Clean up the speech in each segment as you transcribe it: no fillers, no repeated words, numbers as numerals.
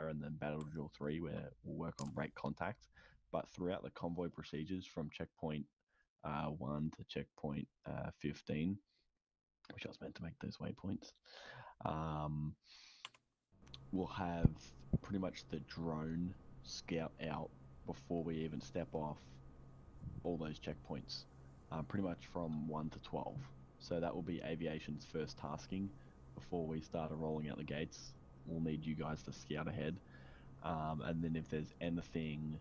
fire, and then battle drill 3, where we'll work on break contact. But throughout the convoy procedures from checkpoint 1 to checkpoint 15, which I was meant to make those waypoints, we'll have pretty much the drone scout out before we even step off all those checkpoints, pretty much from 1 to 12. So that will be aviation's first tasking before we start rolling out the gates. We'll need you guys to scout ahead, and then if there's anything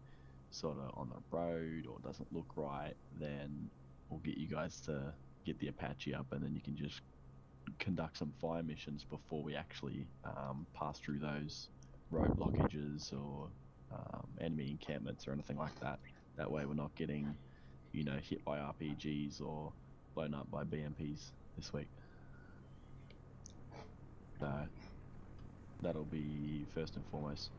sort of on the road or doesn't look right, then we'll get you guys to get the Apache up, and then you can just conduct some fire missions before we actually pass through those road blockages or enemy encampments or anything like that. That way we're not getting, hit by RPGs or blown up by BMPs this week. So that'll be first and foremost.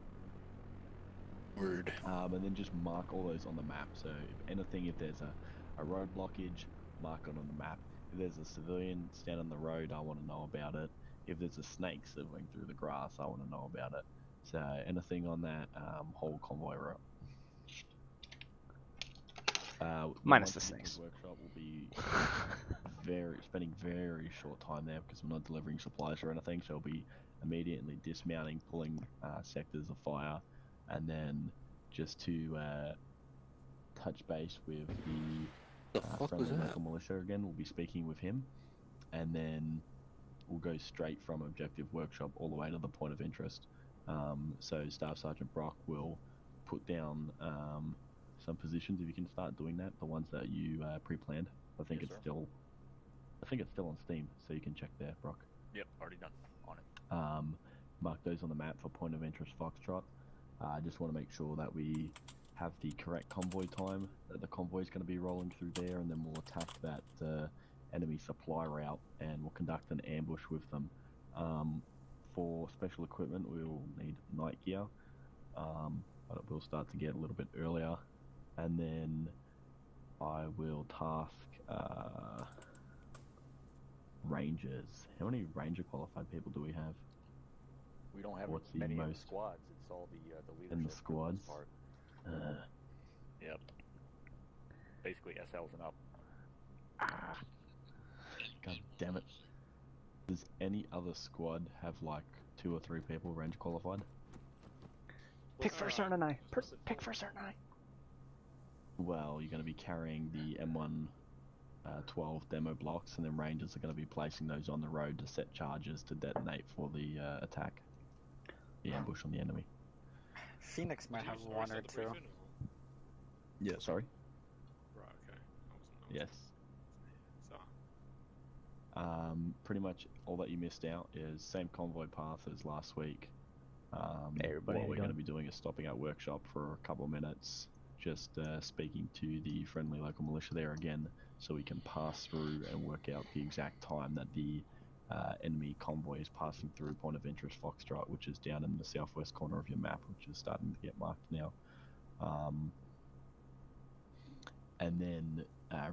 Word. And then just mark all those on the map. So if there's a road blockage, mark it on the map. If there's a civilian stand on the road, I want to know about it. If there's a snake swimming through the grass, I want to know about it. So anything on that whole convoy route. Minus the snakes. Workshop will be spending very short time there because we're not delivering supplies or anything. So we'll be immediately dismounting, pulling sectors of fire, and then just to touch base with the friendly local militia again. We'll be speaking with him, and then we'll go straight from objective workshop all the way to the point of interest. So Staff Sergeant Brock will put down some positions, if you can start doing that, the ones that you pre-planned. I think it's still on Steam, so you can check there, Brock. Yep, already done. On it. Mark those on the map for point of interest Foxtrot. I just want to make sure that we have the correct convoy time, that the convoy is going to be rolling through there, and then we'll attack that enemy supply route, and we'll conduct an ambush with them. For special equipment, we will need night gear, but it will start to get a little bit earlier, and then I will task Rangers. How many Ranger qualified people do we have? We don't have What's many the in the most squads. It's all the leadership in the squads? part. Yep. Basically SLs and up. God damn it. Does any other squad have like 2 or 3 people Ranger qualified? Pick for a certain eye. Pick for a certain eye. Well, you're going to be carrying the M112 demo blocks, and then Rangers are going to be placing those on the road to set charges to detonate for the attack. The ambush on the enemy. Phoenix might have 1 or 2. Yeah, sorry? Right, okay. I wasn't Yes. So. Pretty much all that you missed out is same convoy path as last week. Everybody, what we're going to be doing is stopping at workshop for a couple of minutes, just speaking to the friendly local militia there again, so we can pass through and work out the exact time that the enemy convoy is passing through point of interest Foxtrot, which is down in the southwest corner of your map, which is starting to get marked now. And then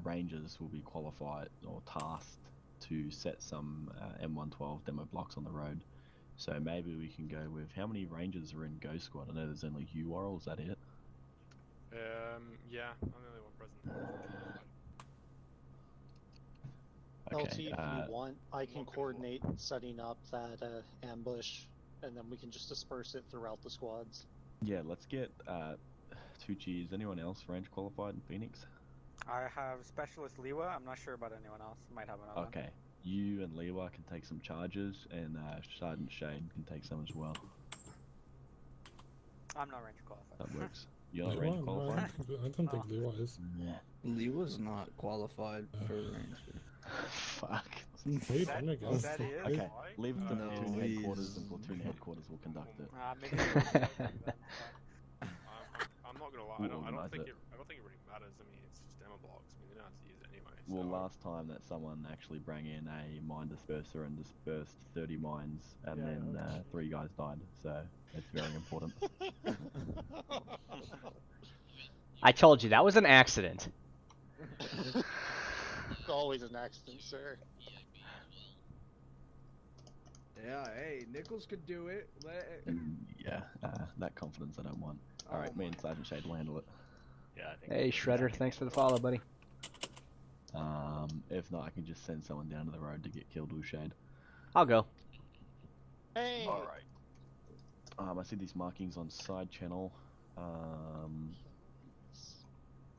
Rangers will be qualified or tasked to set some M112 demo blocks on the road. So maybe we can go with, how many Rangers are in Go Squad? I know there's only you, Warrell, is that it? Yeah, I'm the only one present. Okay, LT, if you want, I can coordinate setting up that ambush, and then we can just disperse it throughout the squads. Yeah, let's get 2 Cheers. Anyone else range qualified in Phoenix? I have Specialist Liwa. I'm not sure about anyone else. Might have another Okay, you and Liwa can take some charges, and Sergeant Shade can take some as well. I'm not ranger qualified. That works. You're not range qualified? I don't think Liwa is. Yeah. Liwa's not qualified for ranger. Fuck. Maybe Ben, I guess. That is? Okay, leave it to No, platoon he's- headquarters, and platoon headquarters will conduct it. Maybe then. I'm not gonna lie. We'll I don't organise think it. it really matters. I mean, it's just demo blocks. I mean, they don't have to use it anyway. Well, so. last time that someone actually brought in a mine disperser and dispersed 30 mines, and then 3 guys died, so it's very important. I told you, that was an accident. It's always an accident, sir. Yeah, hey, Nichols could do it. Yeah, that confidence I don't want. Alright, me and Sergeant Shade will handle it. Yeah, I think. Hey, Shredder, thanks for the follow, buddy. If not, I can just send someone down to the road to get killed with Shade. I'll go. Hey! Alright. I see these markings on side channel.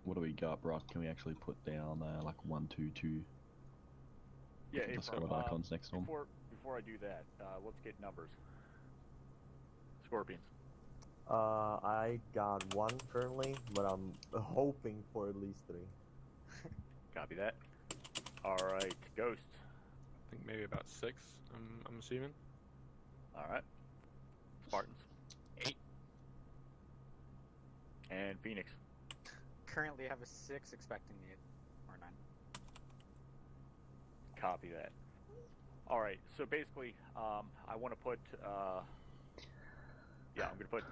What do we got, Brock? Can we actually put down like 1, 2, 2? Yeah, The April, squad icons next to them. before I do that, let's get numbers. Scorpions. I got 1 currently, but I'm hoping for at least 3. Copy that. Alright, Ghosts. I think maybe about 6, I'm assuming. Alright. Spartans. 8. And Phoenix. Currently have a 6, expecting 8 or 9. Copy that. Alright, so basically, I want to put, yeah, I'm going to put,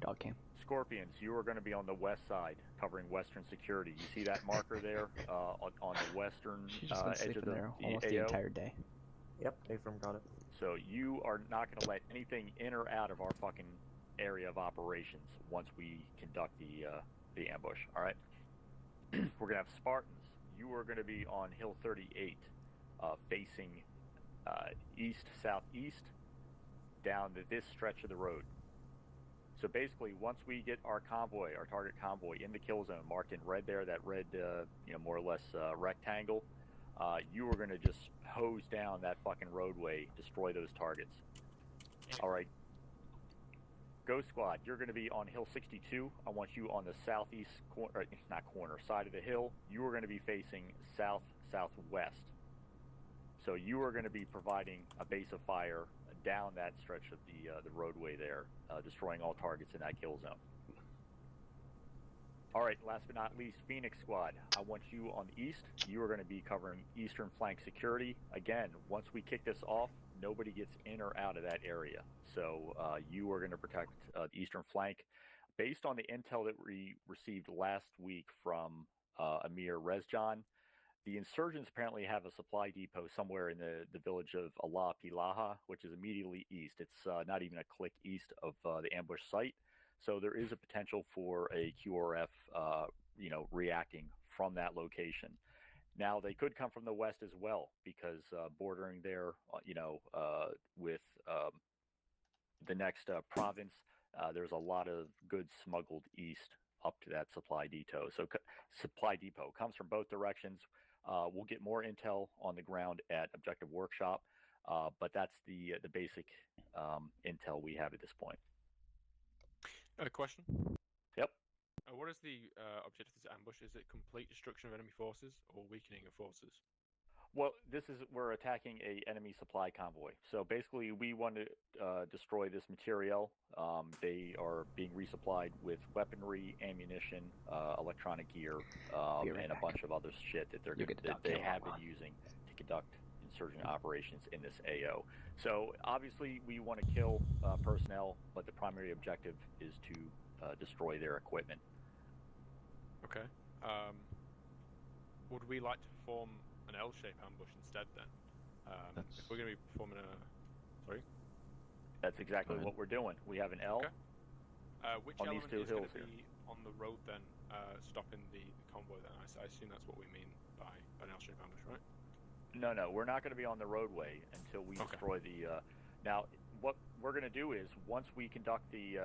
Dog cam. Scorpions, you are going to be on the west side, covering Western security. You see that marker there, on the western She's just been edge sleeping of the there almost the AO? entire day. Yep, Ephraim got it. So you are not going to let anything in or out of our fucking area of operations once we conduct the ambush. All right. We're gonna have Spartans. You are going to be on Hill 38, facing east southeast down this stretch of the road. So basically, once we get our convoy, our target convoy, in the kill zone, marked in red there, that red, more or less rectangle, you are going to just hose down that fucking roadway, destroy those targets. All right. Ghost Squad, you're going to be on Hill 62. I want you on the southeast side of the hill. You are going to be facing southwest. So you are going to be providing a base of fire down that stretch of the roadway there, destroying all targets in that kill zone. All right, last but not least, Phoenix Squad. I want you on the east. You are going to be covering eastern flank security. Again, once we kick this off, nobody gets in or out of that area. So you are going to protect the eastern flank. Based on the intel that we received last week from Amir Resjan, the insurgents apparently have a supply depot somewhere in the village of Ylä-Pihlaja, which is immediately east. It's not even a click east of the ambush site. So there is a potential for a QRF, reacting from that location. Now, they could come from the west as well, because bordering there, with the next province, there's a lot of goods smuggled east up to that supply depot. So supply depot comes from both directions. We'll get more intel on the ground at Objective Workshop, but that's the basic intel we have at this point. A question? Yep. What is the objective of this ambush? Is it complete destruction of enemy forces or weakening of forces? Well, we're attacking a enemy supply convoy. So basically, we want to destroy this material. They are being resupplied with weaponry, ammunition, electronic gear, and a bunch of other shit that they have been using to conduct insurgent operations in this AO. So obviously, we want to kill personnel, but the primary objective is to destroy their equipment. Okay. Would we like to perform an L-shaped ambush instead then? If we're going to be performing a... Sorry? That's exactly what we're doing. We have an L. Okay. Which on element these two is going hills to be on the road then, stopping the convoy then? I assume that's what we mean by an L-shaped ambush, right? No, we're not going to be on the roadway until we destroy the... Now, what we're going to do is, once we conduct the...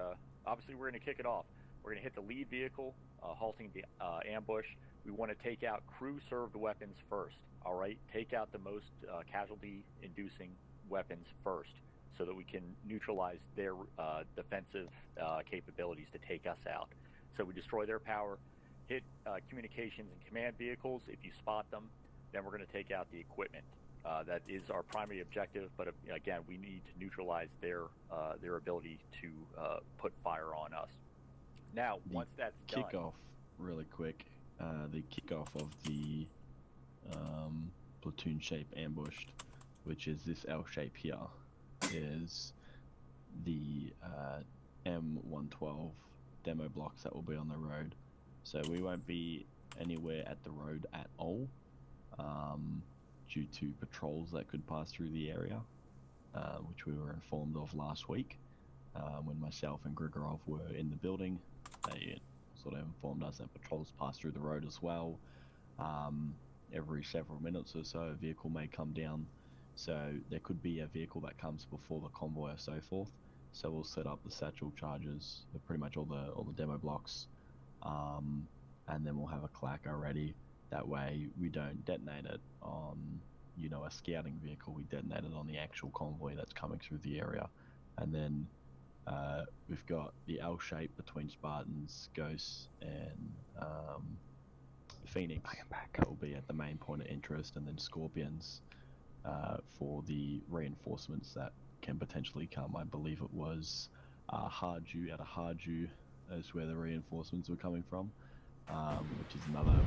obviously, we're going to kick it off. We're going to hit the lead vehicle, halting the ambush. We want to take out crew-served weapons first, all right? Take out the most casualty-inducing weapons first, so that we can neutralize their defensive capabilities to take us out. So we destroy their power, hit communications and command vehicles. If you spot them, then we're going to take out the equipment. That is our primary objective, but again, we need to neutralize their ability to put fire on us. Now, once that's done... Kickoff, really quick. The kickoff of the platoon shape ambushed, which is this L shape here, is the M112 demo blocks that will be on the road. So we won't be anywhere at the road at all, due to patrols that could pass through the area. which we were informed of last week. When myself and Grigorov were in the building, they sort of informed us that patrols pass through the road as well. Every several minutes or so, a vehicle may come down. So there could be a vehicle that comes before the convoy or so forth. So we'll set up the satchel charges, pretty much all the demo blocks, and then we'll have a clacker ready. That way we don't detonate it on, you know, a scouting vehicle. We detonate it on the actual convoy that's coming through the area. And then we've got the L shape between Spartans, Ghosts, and Phoenix. That will be at the main point of interest, and then Scorpions for the reinforcements that can potentially come. I believe it was Harju. Out of Harju is where the reinforcements were coming from, which is another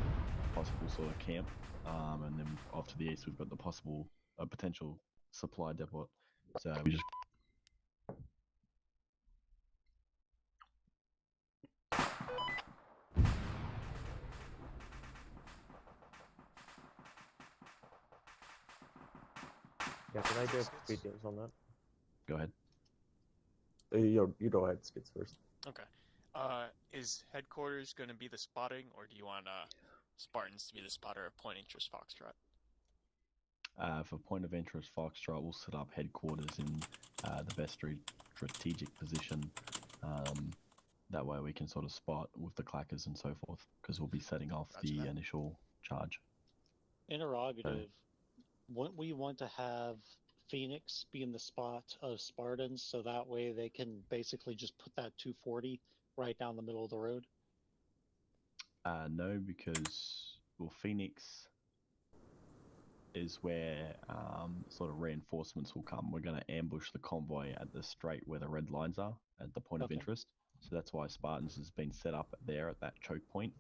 possible sort of camp. And then off to the east, we've got the potential supply depot. So we just Yeah, can I get details on that? go ahead. You go ahead, Skits first. Okay. Is headquarters going to be the spotting, or do you want Spartans to be the spotter of point interest Foxtrot? For point of interest Foxtrot, we'll set up headquarters in the best strategic position. That way we can sort of spot with the clackers and so forth, because we'll be setting off the initial charge. Interrogative. Wouldn't we want to have Phoenix be in the spot of Spartans, so that way they can basically just put that 240 right down the middle of the road? No, because, well, Phoenix is where sort of reinforcements will come. We're going to ambush the convoy at the straight where the red lines are at the point of interest. So that's why Spartans has been set up there at that choke point,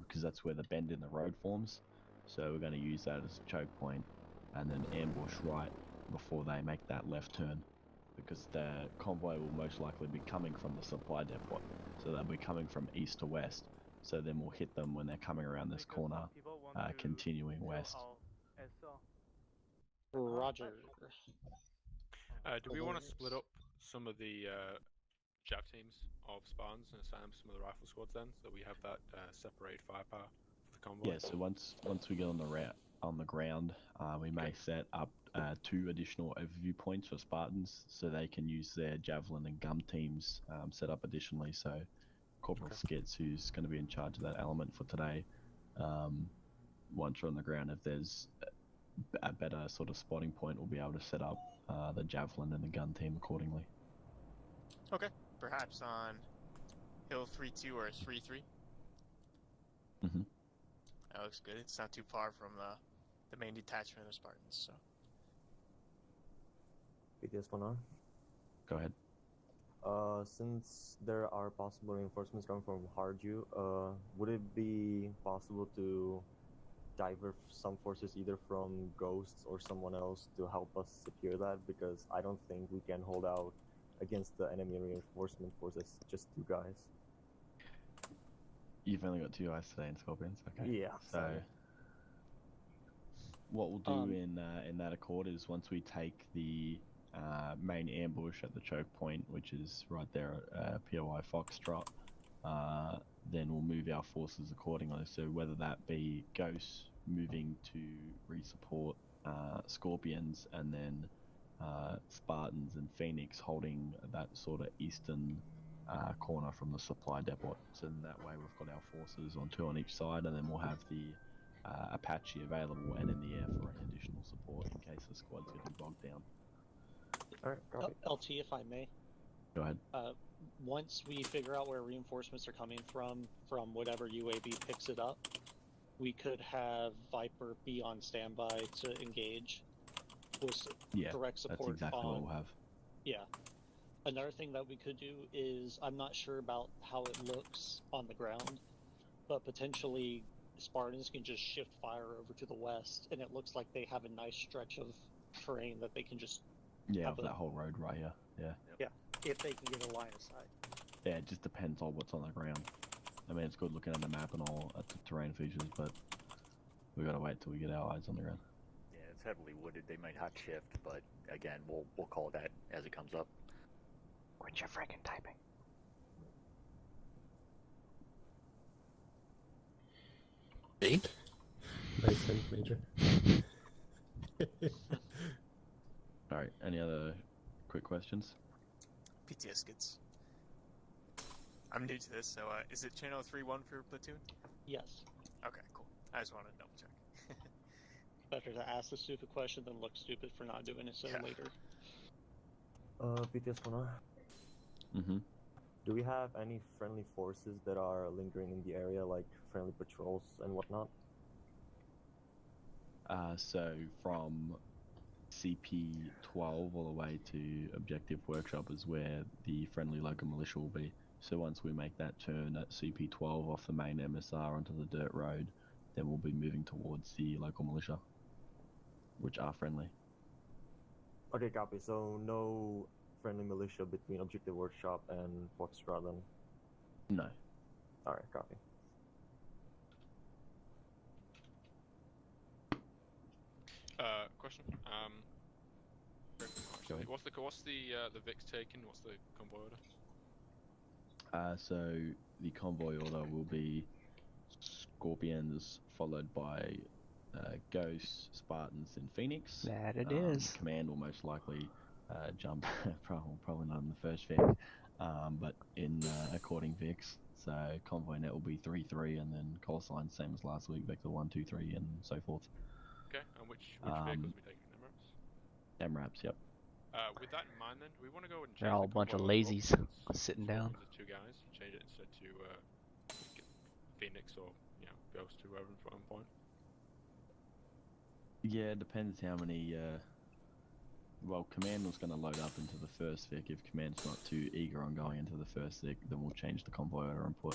because that's where the bend in the road forms. So we're going to use that as a choke point and then ambush right before they make that left turn, because the convoy will most likely be coming from the supply depot. So they'll be coming from east to west. So then we'll hit them when they're coming around this corner, continuing west. Roger. Do we want to split up some of the Jav teams of Spartans and assign them some of the rifle squads then, so we have that separated firepower for the convoy? Yeah, so once we get on the ground, we may set up 2 additional overview points for Spartans, so they can use their javelin and gun teams set up additionally. So Corporal Skits, who's going to be in charge of that element for today, once you're on the ground, if there's a better sort of spotting point, we'll be able to set up the javelin and the gun team accordingly. Okay, perhaps on Hill 3-2 or 3-3. Mm-hmm. That looks good. It's not too far from the main detachment of Spartans, so. Details going on? Go ahead. Since there are possible reinforcements coming from Harju, would it be possible to divert some forces either from Ghosts or someone else to help us secure that? Because I don't think we can hold out against the enemy reinforcement forces, just 2 guys. You've only got 2 guys today in Scorpions? Okay. Yeah. So what we'll do in that accord is once we take the main ambush at the choke point, which is right there at POI Foxtrot, then we'll move our forces accordingly. So whether that be Ghosts moving to resupport Scorpions, and then Spartans and Phoenix holding that sort of eastern corner from the supply depot. So in that way we've got our forces on 2 on each side, and then we'll have the Apache available and in the air for any additional support in case the squad's getting bogged down. Alright, LT, if I may. Go ahead. Once we figure out where reinforcements are coming from whatever UAV picks it up, we could have Viper be on standby to engage with direct support. That's exactly what we'll have. Yeah. Another thing that we could do is, I'm not sure about how it looks on the ground, but potentially Spartans can just shift fire over to the west, and it looks like they have a nice stretch of terrain that they can just of that whole road right here. Yeah, if they can get a line of sight. Yeah, it just depends on what's on the ground. I mean, it's good looking at the map and all at the terrain features, but we gotta wait till we get our eyes on the ground. Yeah, it's heavily wooded. They might hot shift, but again, we'll call that as it comes up. Quit your freaking typing. Me? Nice hint, Major. Alright, any other quick questions? PTS gets. I'm new to this, so is it channel 3-1 for Platoon? Yes. Okay, cool. I just wanted to double check. Better to ask a stupid question than look stupid for not doing it so Yeah. later. PTS 1R. Mm-hmm. Do we have any friendly forces that are lingering in the area, like friendly patrols and whatnot? So from CP12 all the way to Objective Workshop is where the friendly local militia will be. So once we make that turn at CP12 off the main MSR onto the dirt road, then we'll be moving towards the local militia, which are friendly. Okay, copy. So no friendly militia between Objective Workshop and Foxtrot then? No. Alright, copy. Question. Go ahead. What's the VIX taken? What's the convoy order? So the convoy order will be Scorpions followed by Ghosts, Spartans, and Phoenix. That it is. Command will most likely jump, probably not in the first VIC, but in according VIX. So convoy net will be 3-3, and then call sign same as last week, Vector 1-2-3, and so forth. Okay, and which vehicles are we taking? MRAPs? MRAPs, yep. With that in mind, then, do we want to go and change They're all a the bunch of convoy order lazies up since sitting down. Scorpions are 2 guys, change it instead to Phoenix or Ghost, whoever at one point. Yeah, it depends how many. Well, Command was going to load up into the first VIC. If Command's not too eager on going into the first VIC, then we'll change the convoy order and put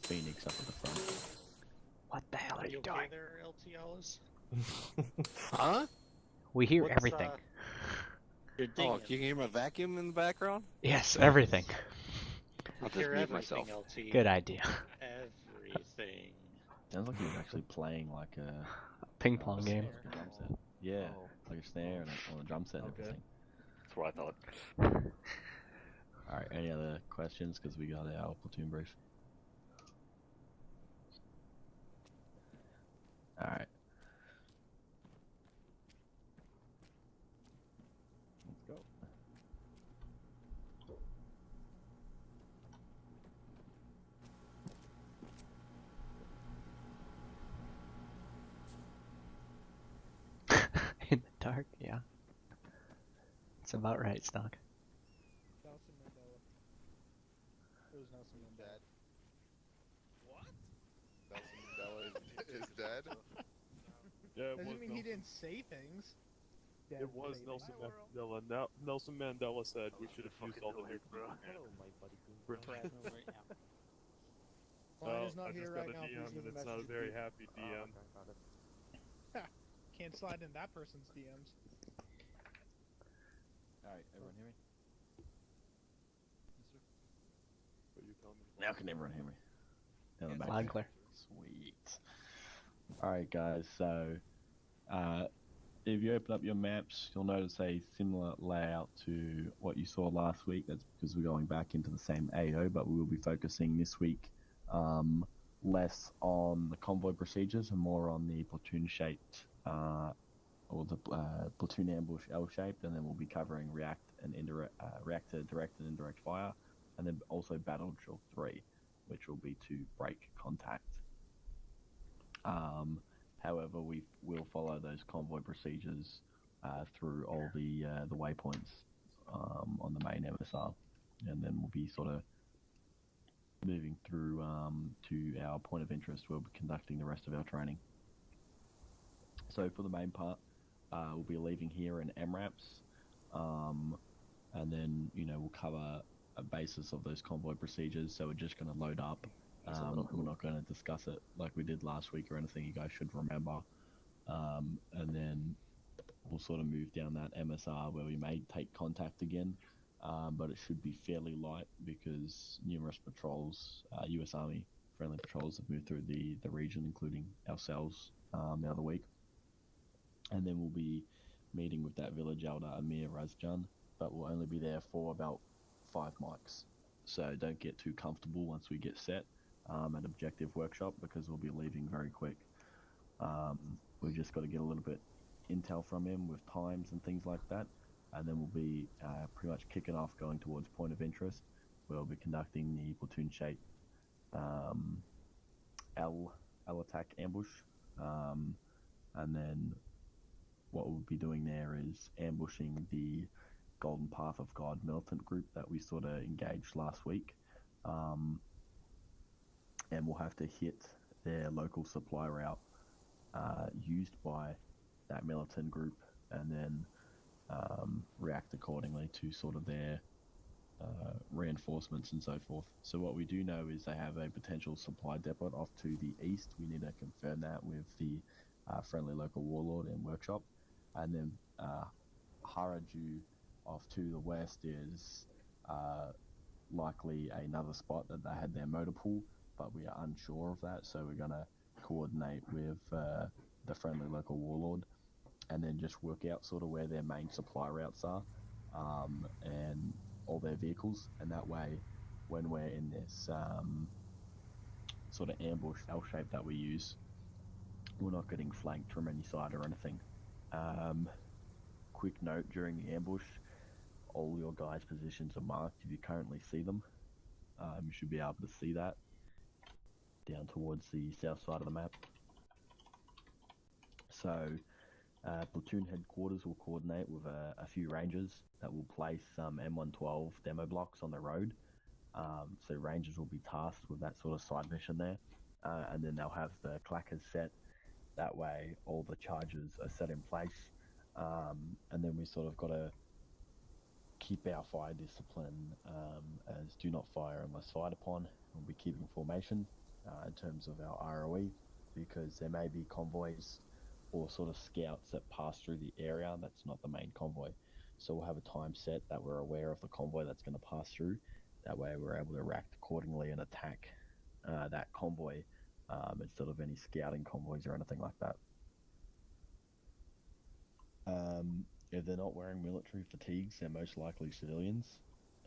Phoenix up at the front. What the hell are you okay doing? there, LT Alice? Huh? We hear What's, everything. You're Oh, dinging. you can hear my vacuum in the background? Yes, everything. I'll just Hear mute everything, myself. LT. Good idea. Everything. Sounds like he was actually playing like a Ping pong game. like a drum set. Yeah, Oh. like a snare and on a drum set and Okay. everything. That's what I thought. Alright, any other questions? Because we got our platoon brief. Alright. Let's go. In the dark, yeah. It's about right, Stock. Nelson Mandela. It was Nelson Mandela. Nelson Mandela is dead? Yeah, doesn't mean he didn't say things. It was Nelson Mandela. Now, Nelson Mandela said we should have used all the nuclear. Hello, my buddy. Ryan is I not just here got right a now. DM Please and leave a it's not a message. very happy DM. Can't slide in that person's DMs. Alright, everyone hear me? What you tell me? Now can everyone hear me? Down the back Loud and there. clear. Sweet. Alright guys, so if you open up your maps, you'll notice a similar layout to what you saw last week. That's because we're going back into the same AO, but we will be focusing this week less on the convoy procedures and more on the platoon shaped or the platoon ambush L-shaped, and then we'll be covering react and indirect, reactor direct and indirect fire, and then also battle drill 3, which will be to break contact. However, we will follow those convoy procedures through all the waypoints on the main MSR, and then we'll be sort of moving through to our point of interest where we'll be conducting the rest of our training. So for the main part, we'll be leaving here in MRAPs, and then we'll cover a basis of those convoy procedures. So we're just going to load up. We're not going to discuss it like we did last week or anything. You guys should remember, and then we'll sort of move down that MSR where we may take contact again, but it should be fairly light because numerous patrols, U.S. Army friendly patrols, have moved through the region, including ourselves the other week. And then we'll be meeting with that village elder Amir Resjan, but we'll only be there for about 5 mics. So don't get too comfortable once we get set at Objective Workshop, because we'll be leaving very quick. We've just got to get a little bit intel from him with times and things like that, and then we'll be pretty much kicking off going towards point of interest. We'll be conducting the platoon shape L attack ambush, and then what we'll be doing there is ambushing the Golden Path of God militant group that we sort of engaged last week, and we'll have to hit their local supply route used by that militant group, and then react accordingly to sort of their reinforcements and so forth. So what we do know is they have a potential supply depot off to the east. We need to confirm that with the friendly local warlord in workshop, and then Haraju off to the west is likely another spot that they had their motor pool, but we are unsure of that, so we're going to coordinate with the friendly local warlord and then just work out sort of where their main supply routes are, and all their vehicles, and that way when we're in this sort of ambush L shape that we use, we're not getting flanked from any side or anything. Quick note, during the ambush, all your guys' positions are marked if you currently see them. You should be able to see that down towards the south side of the map. So platoon headquarters will coordinate with a few rangers that will place some M112 demo blocks on the road. So rangers will be tasked with that sort of side mission there, and then they'll have the clackers set. That way all the charges are set in place, and then we sort of got to keep our fire discipline as do not fire unless fired upon. We'll be keeping formation in terms of our ROE, because there may be convoys or sort of scouts that pass through the area that's not the main convoy. So we'll have a time set that we're aware of the convoy that's going to pass through. That way we're able to react accordingly and attack that convoy instead of any scouting convoys or anything like that. If they're not wearing military fatigues, they're most likely civilians,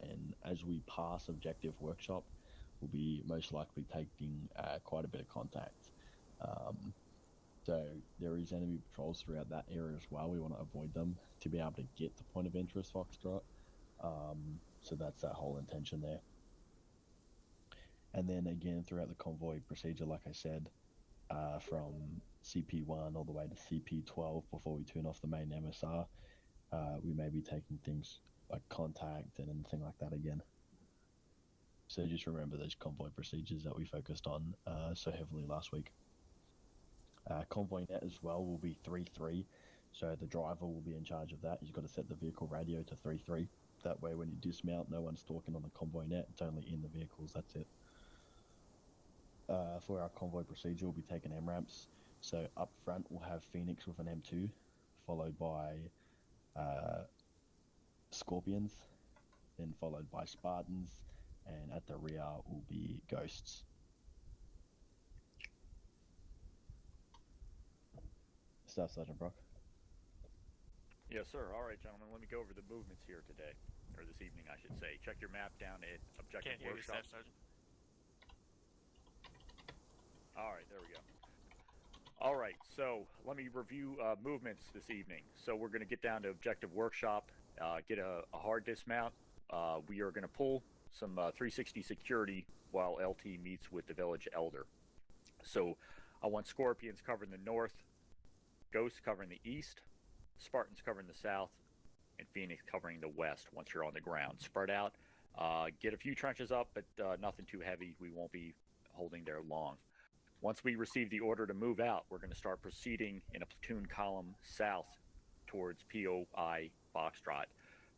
and as we pass Objective Workshop, we'll be most likely taking quite a bit of contact. So there is enemy patrols throughout that area as well. We want to avoid them to be able to get to point of interest Foxtrot. So that's that whole intention there. And then again, throughout the convoy procedure, like I said, from CP1 all the way to CP12 before we turn off the main MSR, we may be taking things like contact and anything like that again. So just remember those convoy procedures that we focused on so heavily last week. Convoy net as well will be 3-3, so the driver will be in charge of that. He's got to set the vehicle radio to 3-3. That way when you dismount, no one's talking on the convoy net, it's only in the vehicles, that's it. For our convoy procedure, we'll be taking M-ramps. So up front, we'll have Phoenix with an M2, followed by Scorpions, then followed by Spartans, and at the rear will be Ghosts. Staff Sergeant Brock. Yes, sir. All right, gentlemen, let me go over the movements here today, or this evening, I should say. Check your map down at Objective Can't hear you, Workshop. Staff Sergeant. All right, there we go. All right, so let me review movements this evening. So we're going to get down to Objective Workshop, get a hard dismount. We are going to pull some 360 security while LT meets with the village elder. So I want Scorpions covering the north, Ghosts covering the east, Spartans covering the south, and Phoenix covering the west once you're on the ground. Spread out, get a few trenches up, but nothing too heavy. We won't be holding there long. Once we receive the order to move out, we're going to start proceeding in a platoon column south towards POI Foxtrot.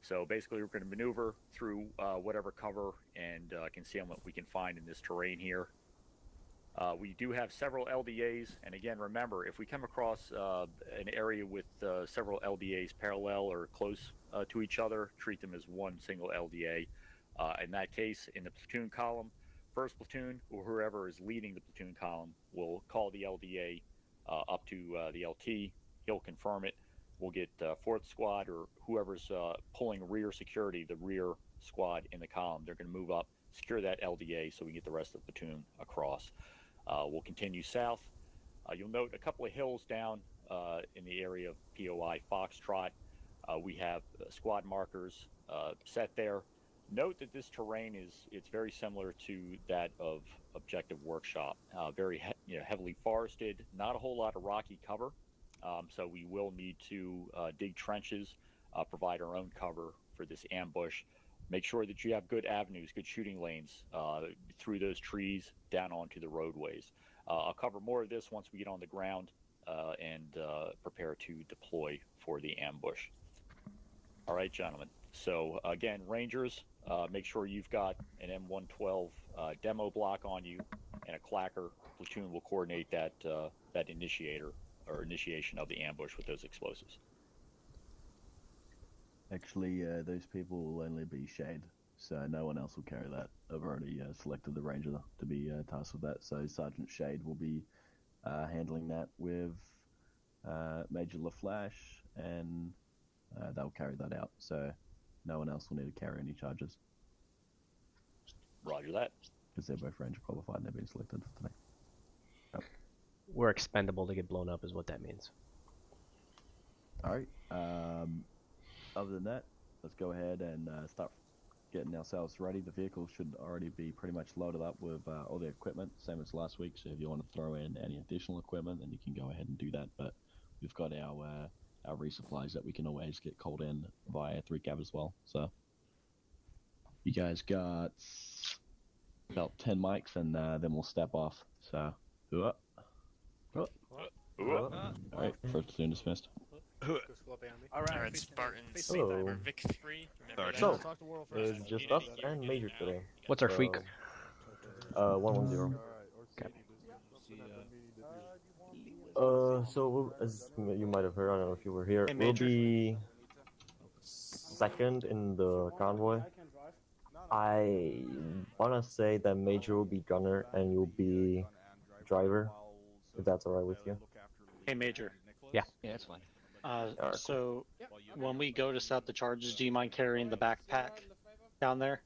So basically, we're going to maneuver through whatever cover and concealment we can find in this terrain here. We do have several LDAs, and again, remember, if we come across an area with several LDAs parallel or close to each other, treat them as one single LDA. In that case, in the platoon column, first platoon, or whoever is leading the platoon column, will call the LDA up to the LT. He'll confirm it. we'll get 4th Squad or whoever's pulling rear security, the rear squad in the column. They're going to move up, secure that LDA so we can get the rest of the platoon across. We'll continue south. You'll note a couple of hills down in the area of POI Foxtrot. We have squad markers set there. Note that this terrain it's very similar to that of Objective Workshop. Very heavily forested, not a whole lot of rocky cover. So we will need to dig trenches, provide our own cover for this ambush. Make sure that you have good avenues, good shooting lanes through those trees down onto the roadways. I'll cover more of this once we get on the ground and prepare to deploy for the ambush. All right, gentlemen. So again, Rangers, make sure you've got an M112 demo block on you and a clacker. Platoon will coordinate that initiation of the ambush with those explosives. Actually, those people will only be Shade, so no one else will carry that. I've already selected the Ranger to be tasked with that, so Sergeant Shade will be handling that with Major LaFlash, and they'll carry that out, so no one else will need to carry any charges. Roger that. Because they're both Ranger qualified and they've been selected for today. Yep. We're expendable to get blown up is what that means. Alright, other than that, let's go ahead and start getting ourselves ready. The vehicle should already be pretty much loaded up with all the equipment, same as last week, so if you want to throw in any additional equipment, then you can go ahead and do that, but we've got our resupplies that we can always get called in via 3CAV as well, so you guys got about 10 mics, and then we'll step off, so Alright, first platoon dismissed. Alright, Spartans, Hello. we're Vic-3. So, it's just us and Major today. What's our freak? 110. So as you might have heard, I don't know if you were here, Hey, we'll Major. be second in the convoy. I wanna say that Major will be gunner and you'll be driver, if that's alright with you. Hey, Major. Yeah. Yeah, that's fine. Alright, So, when we go to set up the charges, do you mind carrying the backpack down there?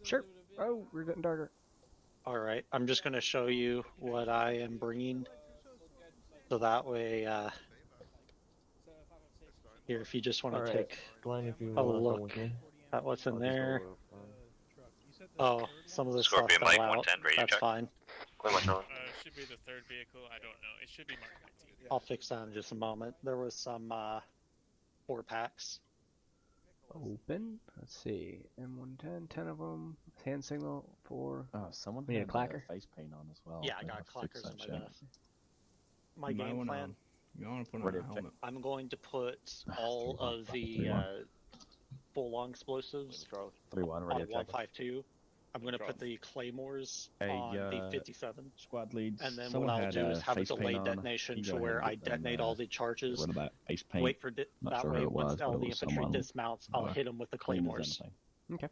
Sure. Oh, we're getting darker. Alright, I'm just going to show you what I am bringing. So that way, here, if you just want to Alright, take Glenn, if you a wanna come look with me. at what's in I'll just there. go, Oh, some of the stuff Scorpion fell Mike, out. 110, radio That's check. fine. Should be the third vehicle. I don't know. It should be Mark 19. I'll fix that in just a moment. There was some 4 packs. Open. Let's see. M110, 10 of them. Hand signal 4. Oh, someone We need a had clacker? face paint on as well. Yeah, I I'll got have to fix clackers in that my shit. vest. My game plan. You want to put Ready on a to helmet. I'm going to put all of the 3-1. full-long explosives 3-1, on radio check. 152. I'm going to put the claymores Hey, on the 57. Squad leads. And then what someone I'll had, do is have a face paint delayed on. detonation You to go where ahead I and get them, detonate all the charges. What about face paint? Wait for Not that sure way. who it Once was, but all it the was infantry someone, dismounts, I'll hit them with the clean as claymores. anything. Okay.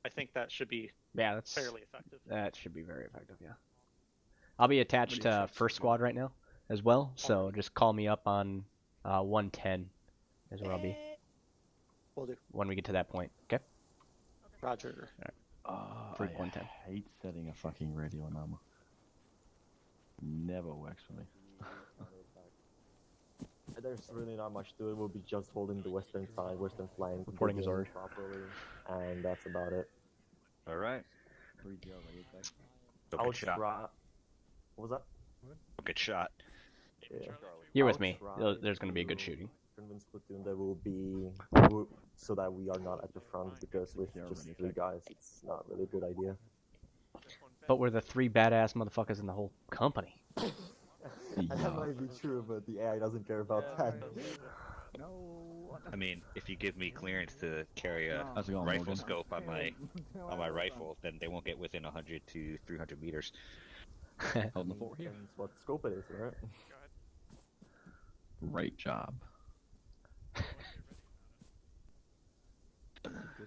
I think that should be Yeah, that's fairly effective. That should be very effective, yeah. I'll be attached to first squad right now as well, so just call me up on 110 is where I'll be Will do. when we get to that point. Okay? Roger. Freak I 110. hate setting a fucking radio number. Never works for me. There's really not much to it. We'll be just holding the western side, western flank, Reporting his digging order. properly, and that's about it. All right. 3-0, radio check. Don't I'll get shot. try. What was that? Don't get shot. Yeah. You're I'll with me. try There's going to be a good to shooting. Convince platoon that we'll be so that we are not at the front, because with just 3 guys, it's not really a good idea. But we're the 3 badass motherfuckers in the whole company. That might be true, but the AI doesn't care about that. I mean, if you give me clearance to carry a How's it going, rifle Morgan? scope on my rifle, then they won't get within 100 to 300 meters. Holding the fort here. Depends what scope it is, right? Great job.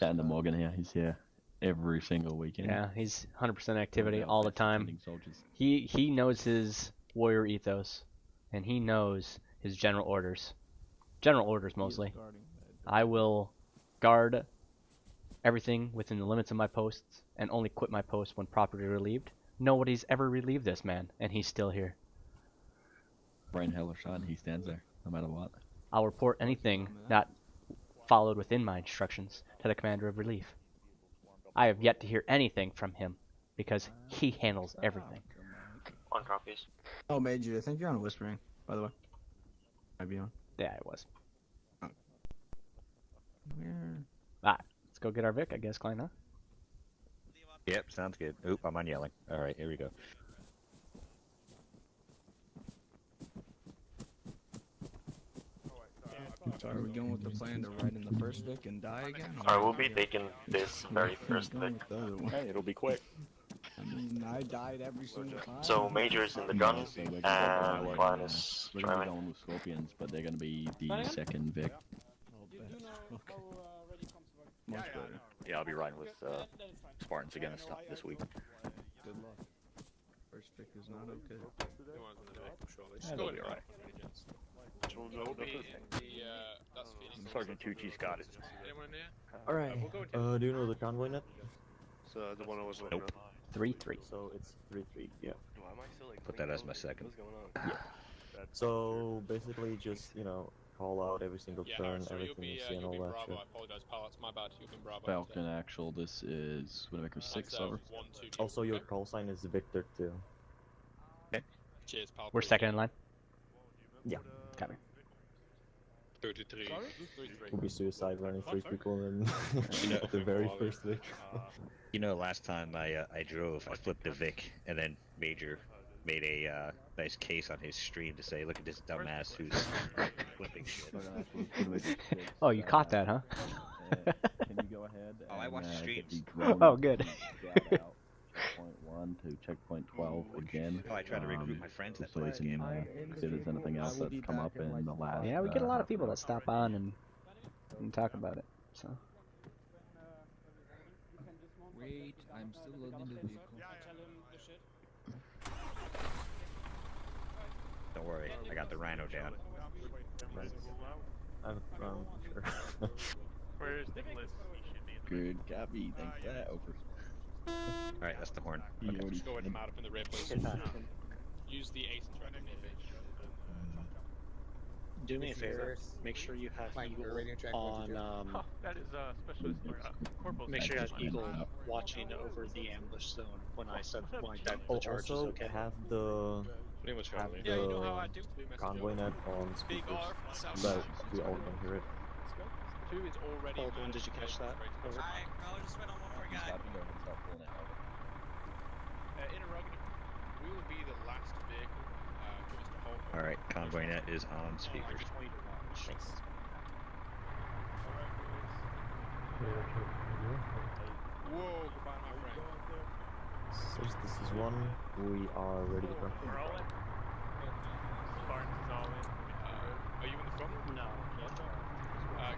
Dan to Morgan here. He's here every single weekend. Yeah, he's 100% activity Yeah, all the best time. defending soldiers. He knows his warrior ethos. and he knows his general orders. General orders mostly. I will guard everything within the limits of my posts and only quit my post when properly relieved. Nobody's ever relieved this man, and he's still here. Rain, hail, or shine, he stands there, no matter what. I'll report anything not followed within my instructions to the commander of relief. I have yet to hear anything from him, because he handles everything. On copies. Oh, Major, I think you're on whispering, by the way. Might be on. Yeah, I was. Oh. Where? Let's go get our Vic, I guess, Klein, huh? Yep, sounds good. Oop, I'm on yelling. Alright, here we go. So are we going with the plan to ride in the first Vic and die again? Alright, we'll be taking this very first Vic. Hey, it'll be quick. I mean, I died every single time. So Major's in the gun, and Klein is We're gonna be driving. going with Scorpions, but they're gonna be the second Vic. Much better. Yeah, I'll be riding with Spartans again this week. Good luck. First Vic is not okay. That'll be alright. Sergeant Tucci Scott is. Alright. Do you know the convoy net? So the one I was looking Nope. 3-3. So it's 3-3, yeah. Put that as my second. Yeah. So basically just, you know, call out every single turn, everything you see and all that shit. I apologize, pilots. My bad. You've been Bravo. Falcon actual, this is Widowmaker 6, over. Also, your call sign is Victor too. Okay. Cheers, pal. We're second in line. Yeah. Copy. 33. Will be suicide running 3 people and at the very first Vic. You know, last time I drove, I flipped a Vic, and then Major made a nice case on his stream to say, look at this dumbass who's flipping shit. Oh, you caught that, huh? Can you go ahead? Oh, I watched streams. Oh, good. Checkpoint 1 to checkpoint 12 again. Oh, I try to recruit my friends that so play we this can game. see if there's anything else that's come up in the last. Yeah, we get a lot of people that stop on and talk about it. So. Wait, I'm still loading the vehicle. Don't worry, I got the Rhino down. I'm sure. Where's Nicholas? Good copy, thanks for that, over. Alright, that's the horn. Okay. Just go ahead and mount up in the rear, please. Use the ace and try to maybe. Do me a favor. Make sure you have Eagle on. That is specialist corporal. Make sure you have Eagle watching over the ambush zone when I set when I dive the charges. Also, Okay. have the convoy net on speakers, but we all can hear it. 2 is already. Aldrin, did you catch that? Over. just went on one more guy. Interrogative. We will be the last vehicle for Mr. Holt. Alright, convoy net is on speakers. Thanks. Whoa, goodbye, my friend. Since this is 1, we are ready to go. We're all in. Spartans is all in. Are you in the front? No.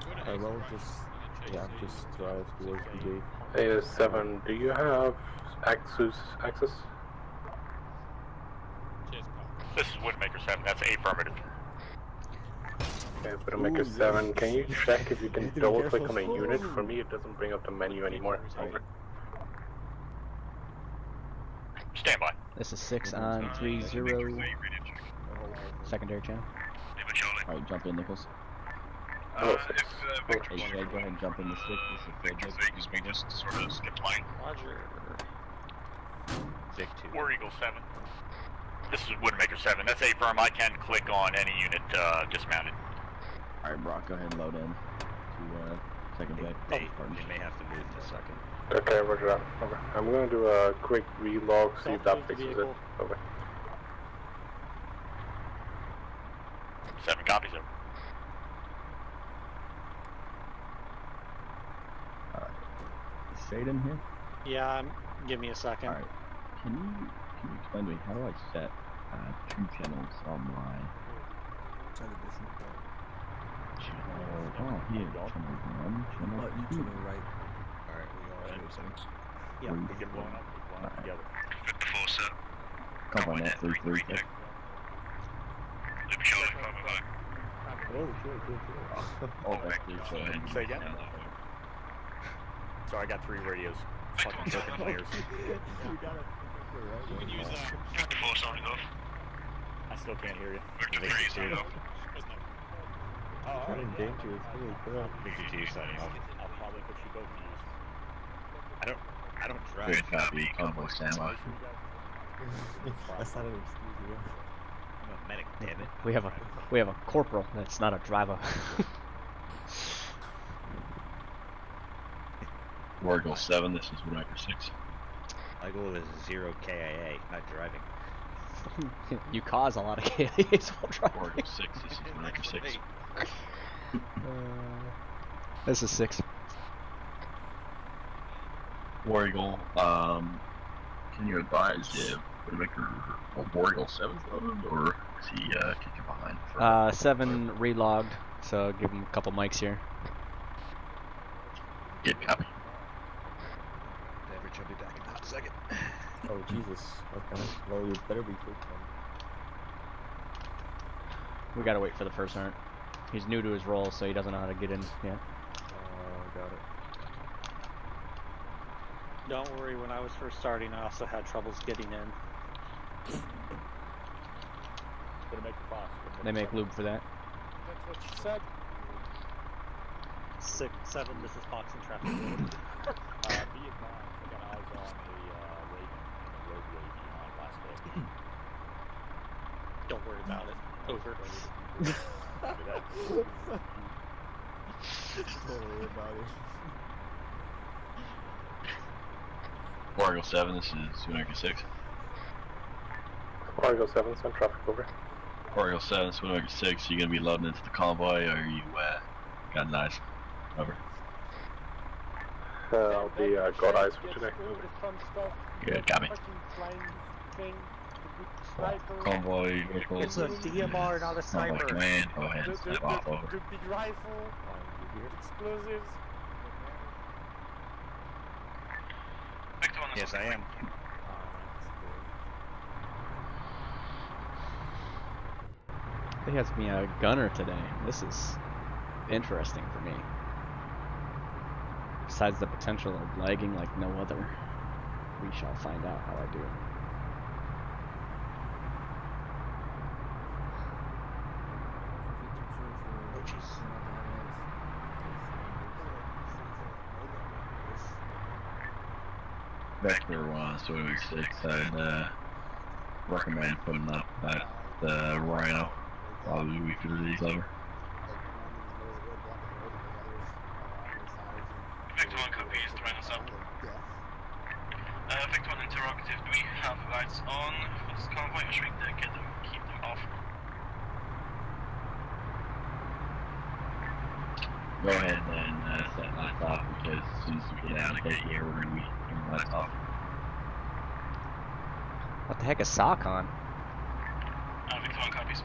Go to ace, Well, right, just and then chase yeah, the- just drive towards the gate. Hey, 7, do you have access? Cheers, pal. This is Widowmaker 7. That's affirmative. Okay, Widowmaker 7, can you check if you can double click on a unit? For me, it doesn't bring up the menu anymore. Over. Stand by. This is 6 on 3-0. Secondary channel. Alright, jump in, Nichols. Oh, Hey, Shay, go ahead and jump in the stick. This is Vegas. We just sort of skipped line. Roger. Vic 2. War Eagle 7. This is Widowmaker 7. That's affirm. I can click on any unit dismounted. Alright, Brock, go ahead and load in to second Vic. They may have to move in a second. Okay, roger that. Over. I'm gonna do a quick relog, see if that fixes it. Over. 7 copies over. Shade in here? Yeah, give me a second. Alright. Can you explain to me how do I set 2 channels on my Television. channel? Oh, here, channel 1, channel 2. You to the right. Alright, we all ready? Yeah. We get blown up together. Convoy net 3-3. Oh, chill. Say again? Sorry, I got 3 radios. Fucking token players. You got it. You can use Victor 4 sounding off. I still can't hear you. Victor 3 sounding off. Turning dangerous. Holy crap. Victor 2 signing off. I'll probably put you both to use. I don't drive. Good copy, Convoy standby. That's not an excuse, yeah. I'm a medic, damn it. We have a corporal that's not a driver. War Eagle 7, this is Widowmaker 6. My goal is 0 KIA, not driving. You cause a lot of KIAs while driving. War Eagle 6, this is Widowmaker 6. This is 6. War Eagle, can you advise if Widowmaker War Eagle 7's loaded, or is he kicking behind? 7 relogged, so give him a couple mics here. Good copy. Average, I'll be back in a hot second. Oh, Jesus. Okay. Well, you better be quick then. We gotta wait for the first sergeant. He's new to his role, so he doesn't know how to get in yet. Got it. Don't worry, when I was first starting, I also had troubles getting in. They make lube for that. That's what she said. 6, 7, this is Fox and traffic. Be advised, I got eyes on a Raven in the roadway behind last day. Don't worry about it. Over. Don't worry about it. War Eagle 7, this is Widowmaker 6. War Eagle 7, send traffic over. War Eagle 7, this is Widowmaker 6. You gonna be loading into the convoy, or you got eyes? Over. I'll be got eyes for today. Good, got me. Convoy vehicles. It's a DMR, not a Convoy sniper. command, go ahead and step off over. The big rifle, explosives. Yes, I am. He has me a gunner today. This is interesting for me. Besides the potential of lagging like no other, we shall find out how I do. Vector 1, so Widowmaker 6, I'd recommend putting up that Rhino while we figure these over. Victor 1 copies, the Rhinos up. Victor 1 interrogative, do we have lights on for this convoy, or should we keep them off? Go ahead and set lights off, because as soon as we get out of here, we're going to be turning lights off. What the heck is sock on? Victor 1 copies.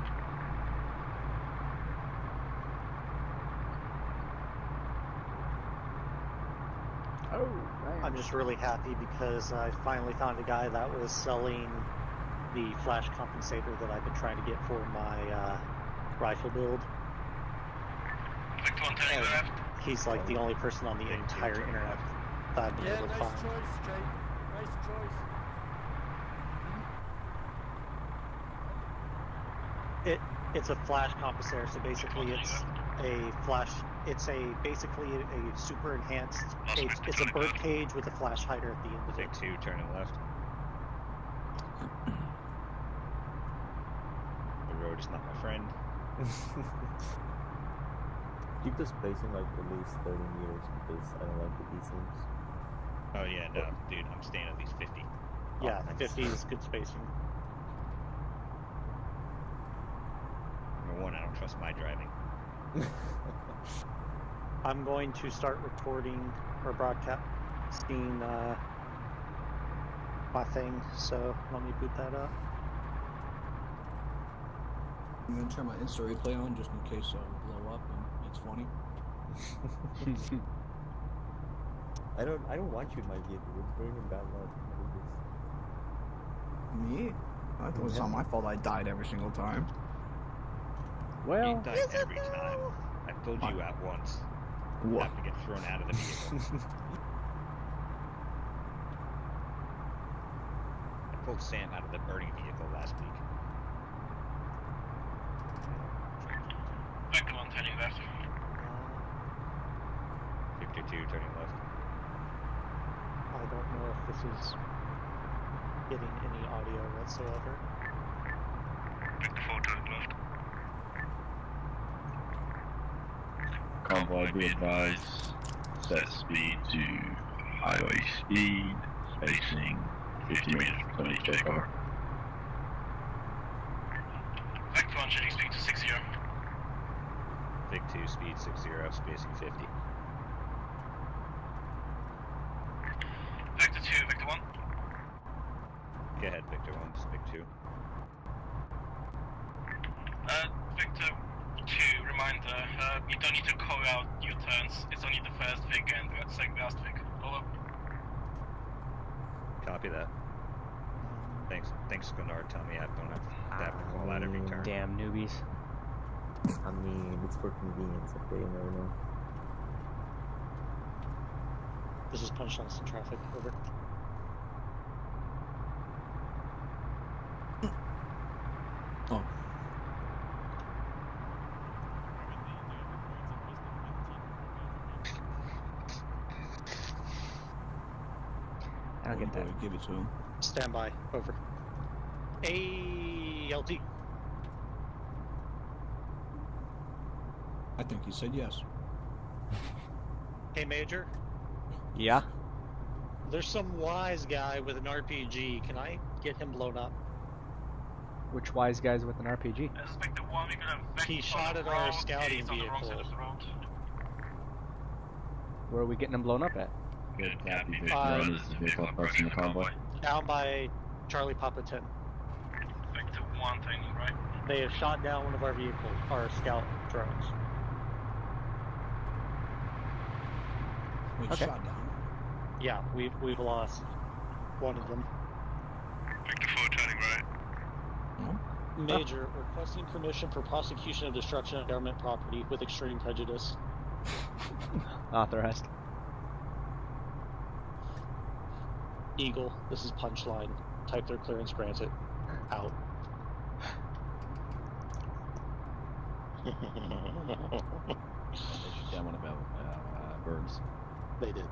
Oh, man. I'm just really happy because I finally found a guy that was selling the flash compensator that I've been trying to get for my rifle build. Victor 1 turning left. He's like the only person on the entire internet that I've been able to find. Choice, Jay. Nice choice. It's a flash compensator, so basically it's a flash. It's basically a super enhanced. It's a bird cage with a flash hider at the end of it. Take 2, turning left. The road is not my friend. Keep the spacing like at least 30 meters because I don't like the D-seams. Oh yeah, no, dude, I'm staying at least 50. Yeah, 50 is good spacing. Number 1, I don't trust my driving. I'm going to start recording or broadcasting my thing, so let me boot that up. I'm gonna turn my Insta replay on just in case I blow up and it's funny. I don't want you in my vehicle. It's bringing bad luck. Me? I thought it's not my fault I died every single time. Well, you die every time. I pulled you out once. You have to get thrown out of the vehicle. I pulled Sam out of the burning vehicle last week. Vector 1 turning left. Victor 2 turning left. I don't know if this is getting any audio whatsoever. Vector 4 turning left. Convoy, be advised. Set speed to highway speed. Spacing 50 meters from each car. Vector 1 shooting speed to 60. Vic 2 speed 60, spacing 50. Vector 2, Vector 1. Go ahead, Victor 1, this is Vic 2. Vector 2, reminder, you don't need to call out U-turns. It's only the first Vic and the second last Vic. Over. Copy that. Thanks, Gunnar. Tell me I don't have to call out every turn. Damn newbies. I mean, it's for convenience, okay? You never know. This is Punchline in traffic. Over. Oh. I'll get that. Give it to him. Stand by. Over. ALT. I think he said yes. Hey, Major. Yeah? There's some wise guy with an RPG. Can I get him blown up? Which wise guys with an RPG? Vector 1, we're gonna He shot at our scouting vehicle. Where are we getting them blown up at? Good copy, Victor 1 is the vehicle approaching the convoy. Down by Charlie Papa 10. Vector 1 turning right. They have shot down one of our vehicles, our scout drones. We Okay. shot down. Yeah, we've lost one of them. Vector 4 turning right. Major, requesting permission for prosecution of destruction of government property with extreme prejudice. Authorized. Eagle, this is Punchline. Type their clearance granted. Out. They shoot down one of our birds. They did.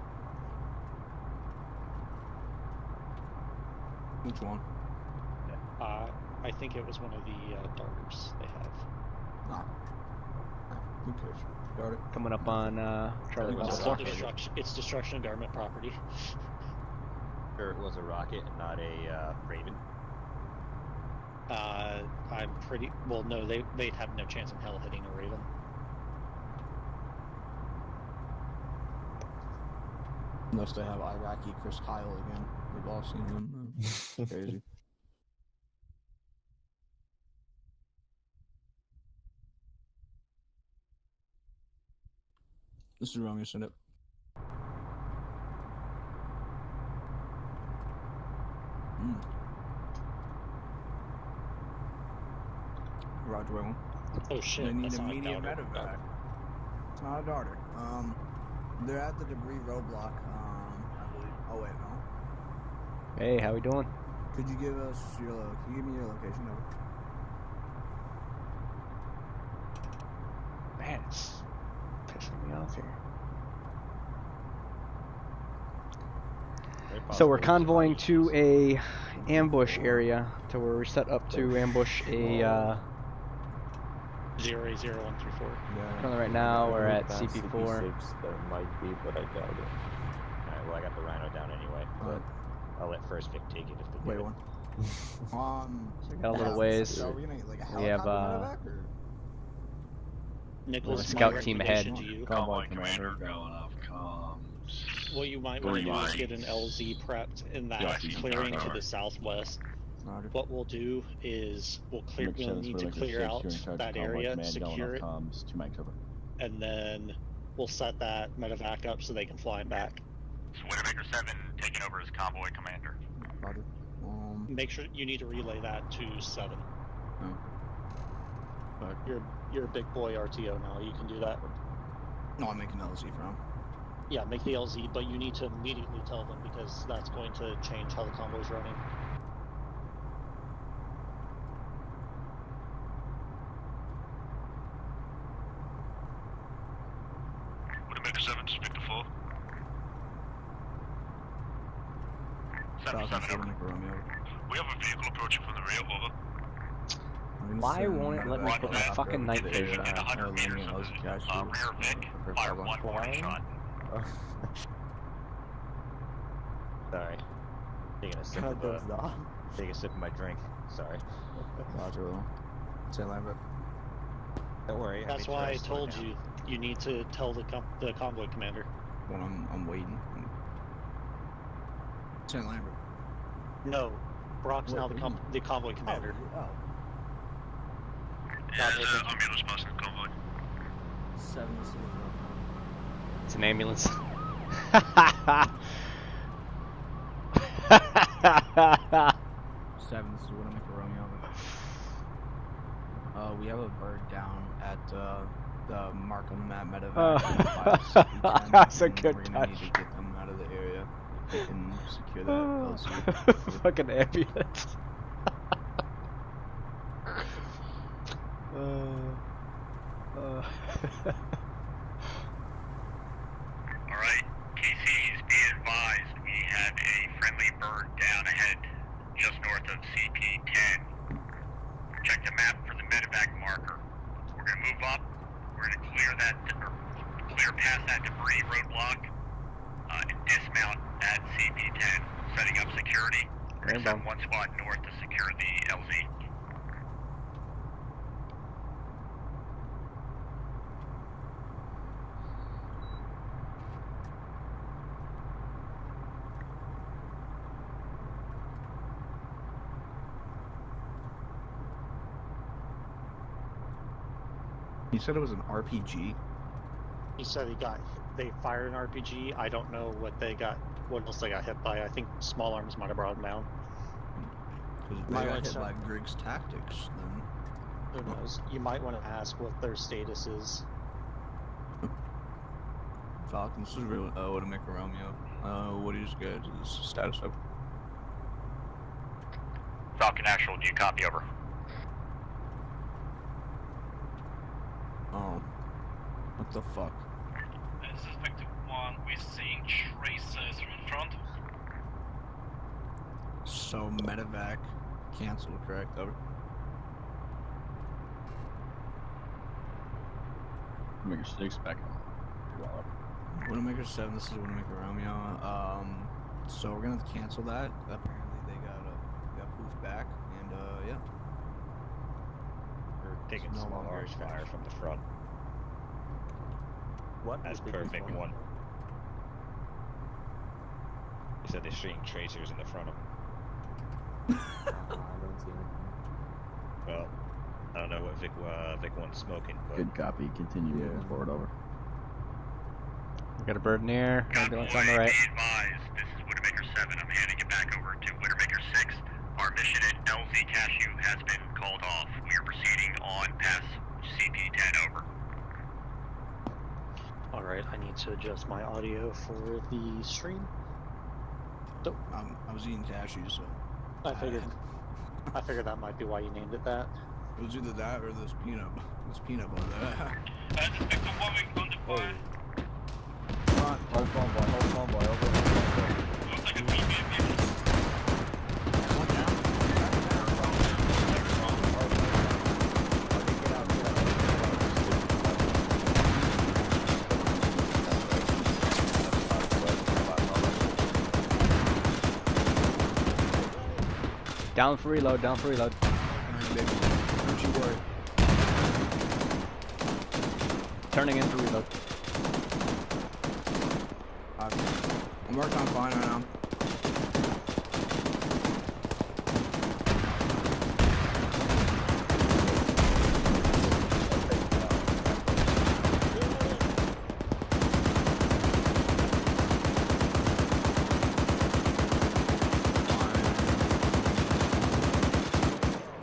Which one? I think it was one of the darters they have. Ah. Who cares? Got it. Coming up on Charlie It's, Papa. it's destruction of government property. Sure, it was a rocket, not a Raven. I'm pretty well. No, they'd have no chance in hell hitting a Raven. Unless they have Iraqi Chris Kyle again. We've all seen him. Crazy. This is Romeo, send it. Roger, one. Oh shit, They need that's not a immediate darter. medevac. It's not a darter. They're at the debris roadblock, I believe. Oh wait, no. Hey, how we doing? Could you give us your can you give me your location over? Man, it's pissing me off here. So we're convoying to a ambush area to where we're set up to ambush a 0A0134. Currently right now we're at Past CP4. CP6, there might be, but I doubt it. Alright, well I got the Rhino down anyway, but I'll let first Vic take it if they Wait get one. So we got a little ways. So are we gonna get like a We have helicopter medevac, or? Nichols, scout my team recommendation ahead. to you. Convoy commander going off comms. What you might want to do is get an LZ prepped in that Yeah, I see. clearing to Alright. the southwest. Roger. What we'll do is we'll need to clear out that area and secure it, Comms, 2 mics over. and then we'll set that medevac up so they can fly back. So Widowmaker 7 taking over as convoy commander. Roger. Make sure you need to relay that to 7. Oh. You're a big boy RTO now. You can do that. No, I'm making LZ from. Yeah, make the LZ, but you need to immediately tell them because that's going to change how the convoy's running. Widowmaker 7, just pick the 4. 7, we have a vehicle approaching from the rear, over. Why won't it let me put my fucking night vision in 100 meters of the rear Vic, fire 1 warning shot. Sorry. Taking a sip of my drink. Sorry. Roger, Will. Say Lambert. Don't worry. That's why I told you. You need to tell the convoy commander. Well, I'm waiting. Say Lambert. No, Brock's now the convoy commander. Yeah, there's an ambulance passing the convoy. 7. It's an ambulance. 7, this is Widowmaker Romeo. We have a bird down at the mark on the map, medevac. That's a good We're gonna touch. need to get them out of the area. If we can secure that LZ. Fucking ambulance. Alright, KCs, be advised, we have a friendly bird down ahead, just north of CP10. Check the map for the medevac marker. We're gonna move up, we're gonna clear past that debris roadblock, and dismount at CP10, setting up security. We're gonna send one squad north to secure the LZ. He said it was an RPG. He said they fired an RPG. I don't know what else they got hit by. I think small arms might have brought them down. Because they got hit by Griggs Tactics, then. Who knows? You might want to ask what their status is. Falcon, this is real Widowmaker Romeo. What is your guys' status of? Falcon Actual, do you copy over? Oh. What the fuck? This is Victor 1, we're seeing tracers in front. So, medevac canceled, correct? Over. Widowmaker 6 back up. Widowmaker 7, this is Widowmaker Romeo. So we're gonna cancel that. Apparently they got pushed back, and yeah. We're taking small arms fire from the front. What? That's perfect one. He said they're seeing tracers in the front of them. I don't see anything. Well, I don't know what Vic 1's smoking, but... Good copy. Continue moving forward, over. We got a bird in the air. Ambulance on the right. Be advised, this is Widowmaker 7. I'm handing it back over to Widowmaker 6. Our mission at LZ Cashew has been called off. We are proceeding on past CP10, over. Alright, I need to adjust my audio for the stream. So, I was eating cashews, so... I figured that might be why you named it that. It was either that or this peanut butter. This is Victor 1, we're on the fire. Hold convoy, over. Looks like a BB. Down for reload, down for reload. Don't you worry. Turning in for reload. I'm working on fine right now.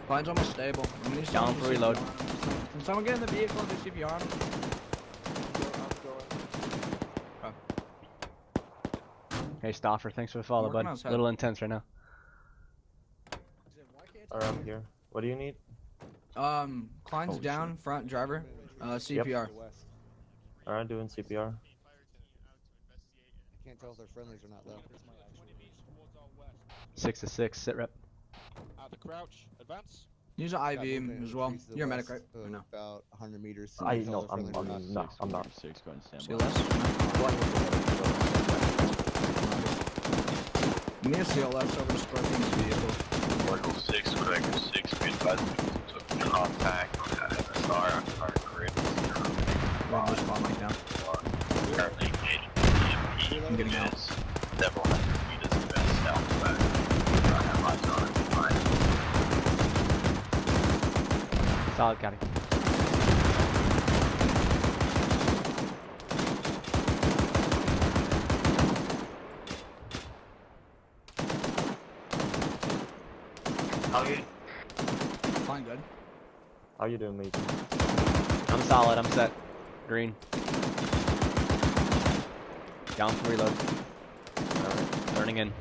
Line's almost stable. Down for reload. Can someone get in the vehicle and do CPR on him? Hey, Stoffer, thanks for the follow, bud. A little intense right now. Alright, I'm here. What do you need? Klein's Holy down, shit. front driver. CPR. Yep. Alright, doing CPR. I can't tell if they're friendlies or not though. 6 to 6, sit rep. Out the crouch, advance. Use an IV as well. You're a medic, right? Or no. About 100 meters. I know, I'm not. No, 6 going to stand See by. less? You need a CLS over to Scorpion's vehicle. Orbital 6, Quaker 6, be advised took contact on that MSR on our grid. Just fall like down. Currently engaged I'm in getting out. several hundred meters to the southwest. I have eyes on it. Solid, Scotty. How are you? Fine, good. How you doing, mate? I'm solid, I'm set. Green. Down for reload. Turning in.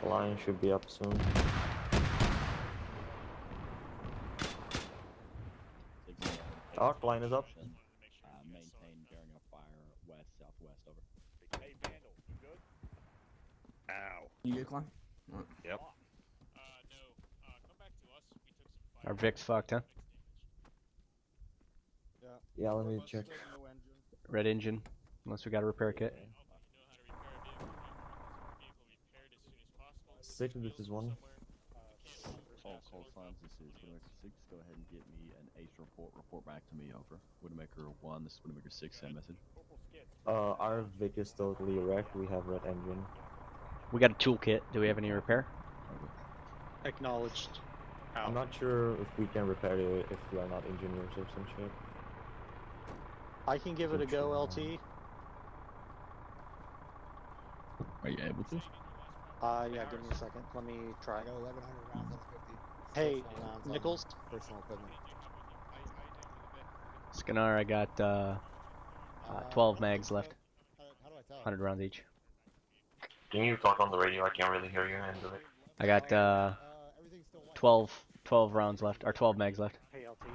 The line should be up soon. Arc line is up. Maintain bearing of fire west, southwest, over. Hey, Vandal, you good? Ow. You get Klein? Yep. Our Vic's fucked, huh? Yeah, let me check. Red engine. Unless we got a repair kit. 6, this is 1. All call signs, this is Widowmaker 6. Go ahead and get me an ACE report. Report back to me, over. Widowmaker 1, this is Widowmaker 6, send message. Our Vic is totally wrecked. We have red engine. We got a toolkit. Do we have any repair? Acknowledged. I'm not sure if we can repair it if we are not engineers or some shit. I can give it a go, LT. Are you able to? Yeah, give me a second. Let me try. I got 1,100 rounds out of 50. Hey, Personal rounds on Nichols. Personal equipment. Scanar, I got 12 mags left. 100 rounds each. Can you talk on the radio? I can't really hear you into it. I got 12 rounds left, or 12 mags left. Hey, LT.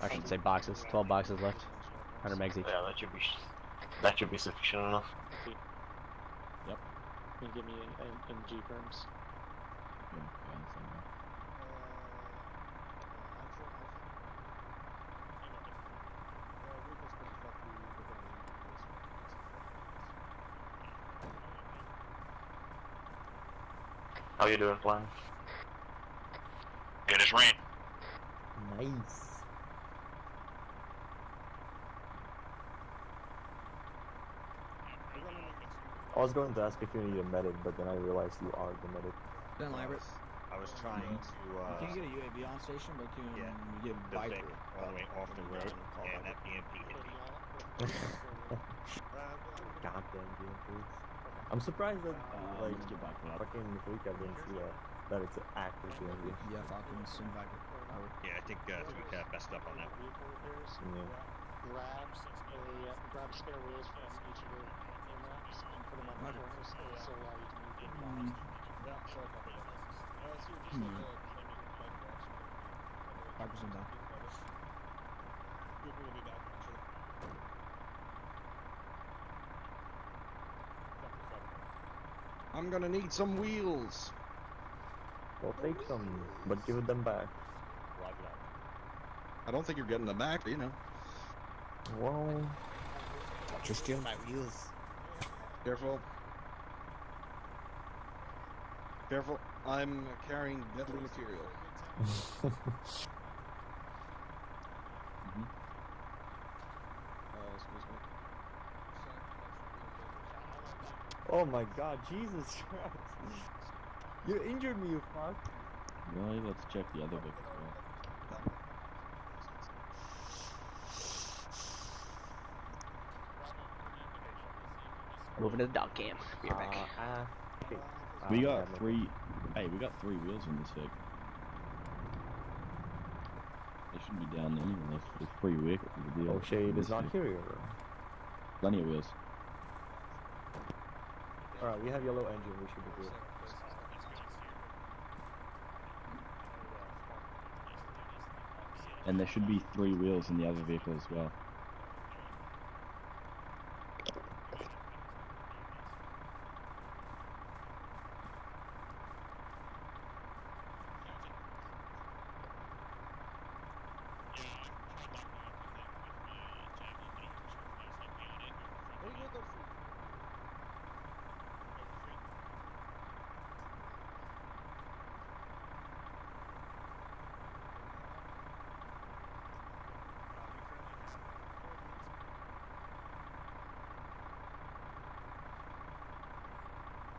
I should say boxes. 12 boxes left. 100 mags each. Yeah, that should be sufficient enough. Yep. Can you give me in G firms? How you doing, Plan? Good as rain. Nice. I was going to ask if you need a medic, but then I realized you are the medic. Then Lambert. I was trying to. You can't get a UAV on station, but you can get the Viper. Vic all the way off the road, and that BMP hit me. Goddamn vehicles. I'm surprised that like fucking Fleeka didn't see that it's an active BMP. Yeah, Falcons and Viper. Yeah, I think we kind of messed up on that one. Grab spare wheels from each of the AMRAPs and put them on the corners, so you can move them. Viper's in down. I'm gonna need some wheels. We'll take them, but give them back. I don't think you're getting them back, you know. Well, Just stealing my wheels. Careful. Careful. I'm carrying deadly material. Excuse me. Oh my god, Jesus Christ. You injured me, you fuck. Really? Let's check the other Vic as well. Moving to the dog cam. Be right back. We got 3 Hey, we got 3 wheels in this Vic. They shouldn't be down anyway. If 3 vehicles is the deal. Oh, Shade is not here. Plenty of wheels. Alright, we have yellow engine, we should be good. And there should be 3 wheels in the other vehicle as well.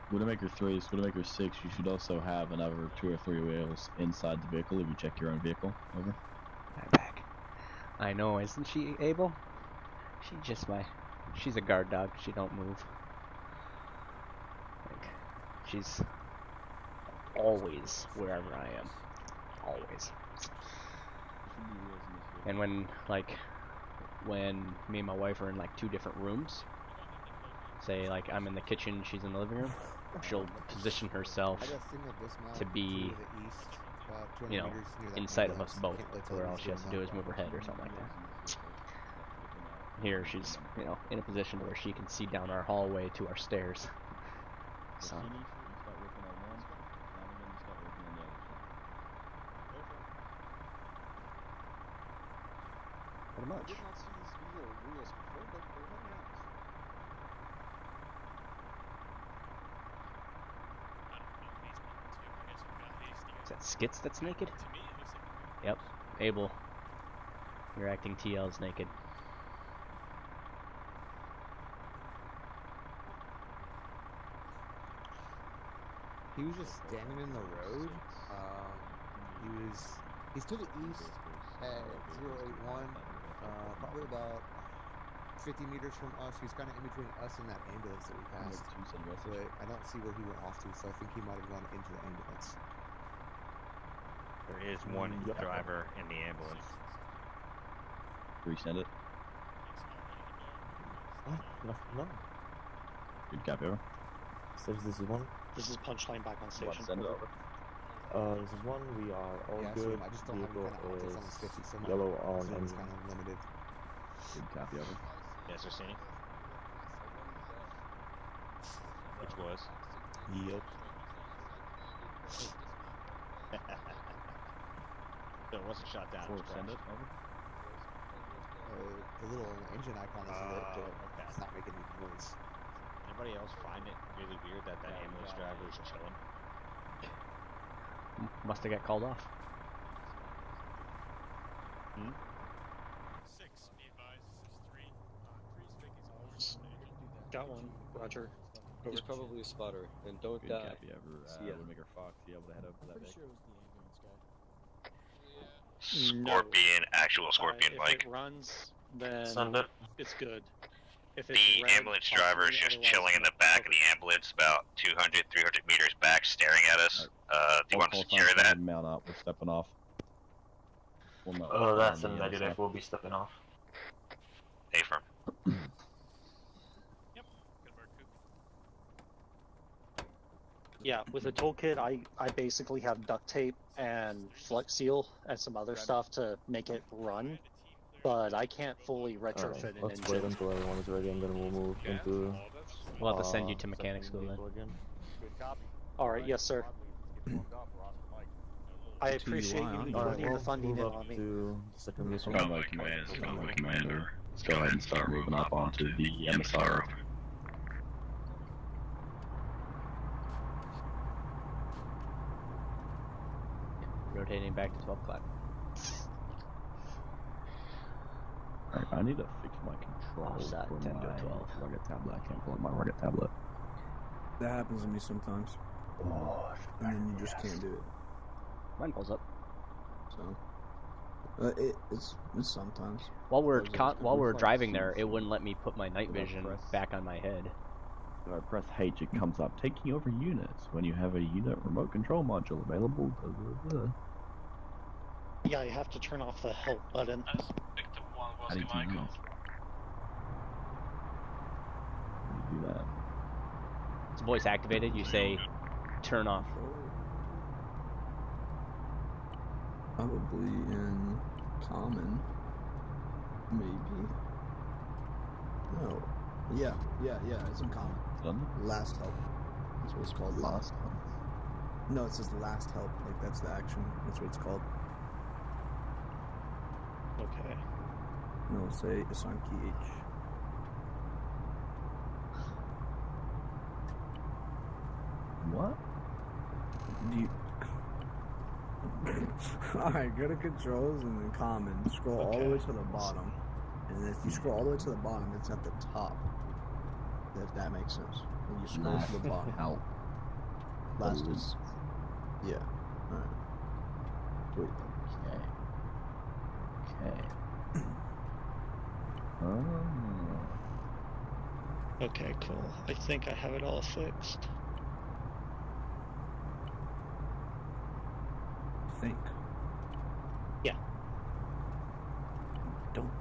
Widowmaker 3, Widowmaker 6, you should also have another 2 or 3 wheels inside the vehicle if you check your own vehicle. Over. I'm back. I know, isn't she able? She's a guard dog, she don't move. Like, she's always wherever I am. Always. And when me and my wife are in like 2 different rooms, say like I'm in the kitchen, she's in the living room, she'll position herself to be, you know, inside of us both, where all she has to do is move her head or something like that. Here she's, you know, in a position where she can see down our hallway to our stairs. So. Pretty much. Is that Skits that's naked? Yep. Abel. You're acting TL's naked. He was just standing in the road. He's to the east at 081, probably about 50 meters from us. He's kind of in between us and that ambulance that we passed. But I don't see where he went off to, so I think he might have gone into the ambulance. There is one driver in the ambulance. Resend it. No. Good copy, over. Says this is one. This is Punchline back on station. Send it over. This is one. We are all good. I just don't have any kind of optics on this 50, so my yellow on zoom is engine. kind of limited. Good copy, over. Yes, sir, Sandy. Which was? Yep. So it wasn't shot down. It was Send it crashed. over. The little engine icon is lit, but okay. it's not making any noise. Anybody else find it really weird that that ambulance driver is chilling? Must have got called off. Hmm? 6, be advised, this is 3. 3's vacant. Got one, Roger. He's probably a spotter, and don't Good die. copy, over. Widowmaker Fox, you able to head over to that vehicle? Scorpion, actual Scorpion, If Mike. it runs, then Send it. it's good. If The it's red, ambulance driver is just chilling in the back of the ambulance, about 200, 300 meters back, staring at us. Do you want to secure that? Mount up, we're stepping off. Oh, that's a negative, we'll be stepping off. A-firm. Yeah, with the toolkit, I basically have duct tape and Flex Seal and some other stuff to make it run, but I can't fully retrofit an Let's engine. wait until everyone is ready, and then we'll move into. We'll have to send you to mechanic school then. Again. All right, yes, sir. I appreciate you putting the funding in on me. To the second mission. Combat Commander. Let's go ahead and start moving up onto the MSR. Rotating back to 12 o'clock. Alright, I need to fix my controls Offset, for 10 to my 12. rugged tablet. I can't pull up my rugged tablet. That happens to me sometimes. Oh, and then you just can't do it. Mine pulls up. So, it's sometimes. While we're driving there, it wouldn't let me put my night vision back on my head. If I press H, it comes up taking over units when you have a unit remote control module available. Blah, blah, blah. Yeah, you have to turn off the help button. Victor 1 How was do you turn it Michael. off? How do you do that? It's voice activated. You say, turn off. Probably in common. Maybe. No. Yeah. It's in common. Last help. That's what it's called. Last help. No, it says last help. Like that's the action. That's what it's called. Okay. And it'll say assign key H. What? Alright, go to controls and then common. Scroll all the way to the bottom. And then if you scroll all the way to the bottom, it's at the top. If that makes sense. When you scroll to the bottom. Help. Last is. Yeah. Alright. Sweet. Okay. Oh. Okay, cool. I think I have it all fixed. Think. Yeah. Don't.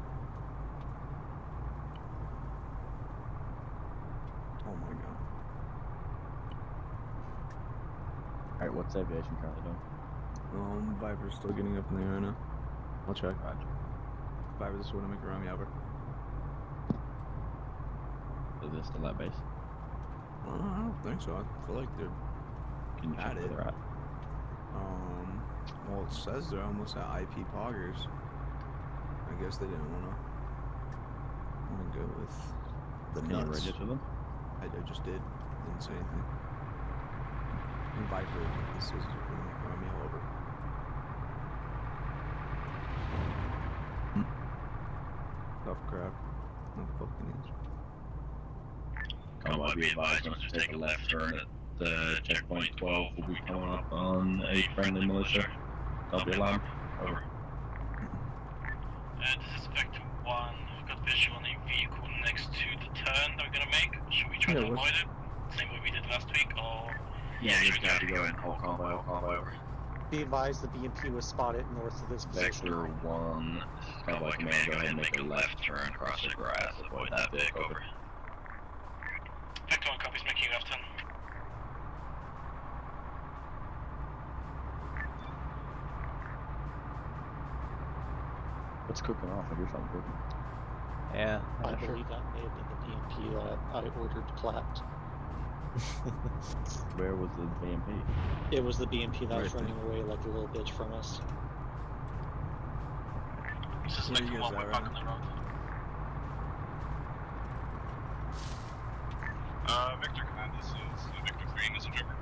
Oh my god. Alright, what's aviation currently doing? Viper's still getting up in the air right now. I'll check. Roger. Viper, this is what I make around me over. Is this still at base? I don't think so. I feel like they're Can you check at where it. they're at? Well, it says they're almost at IP poggers. I guess they didn't want to go with the Can you nuts. register them? I just did. Didn't say anything. And Viper, this is going to run me all over. Tough crap. No fucking answer. Combat be advised, once you take a left turn at the checkpoint 12, will be coming up on a friendly militia. Copy alarm. Over. This is Vector 1. We've got visual on a vehicle next to the turn that we're gonna make. Should we try to avoid it? Same way we did last week, or... Yeah, you just have to go and all convoy over. Be advised the BMP was spotted north of this position. Vector 1, convoy command, go ahead and make a left turn across the grass, avoid that Vic, over. Vector 1 copies, making a left turn. What's cooking off? I hear something cooking. Yeah, I believe that may have been the BMP that I ordered clapped. Where was the BMP? It was the BMP that was Right running away like a little bitch from us. This is Where Vector you 1, guys we're at back right on the road. Victor Command, this is Victor 3, message over.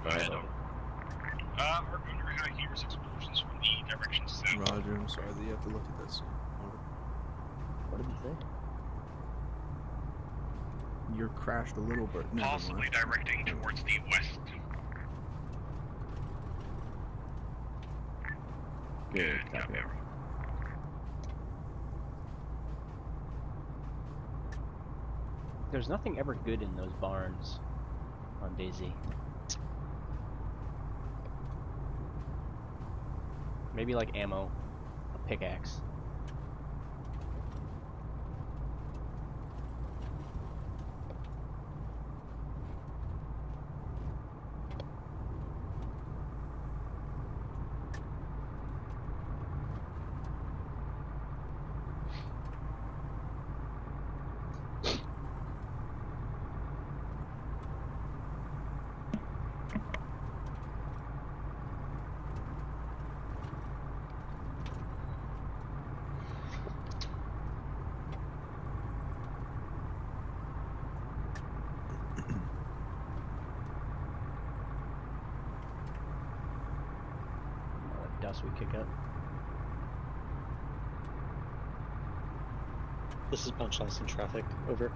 Go ahead, over. We're under high heaters explosions from the direction south. Roger, I'm sorry that you have to look at this. Over. What did he say? You're crashed a little bit. Never Possibly mind. directing towards the west. Good, copy, over. There's nothing ever good in those barns on Daisy. Maybe like ammo, a pickaxe. Dust we kick up. This is Punchline in traffic. Over.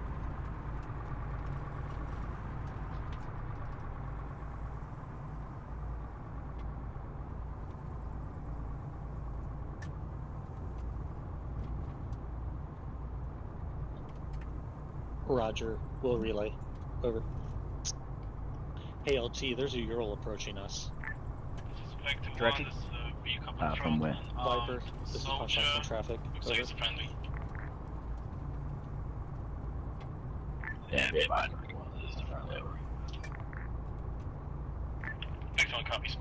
Roger. We'll relay. Over. Hey, LT, there's a Ural approaching us. Direction? From where? Viper, this is contact traffic. Over. It's friendly. Yeah, we have either one of those from there. Excellent copies.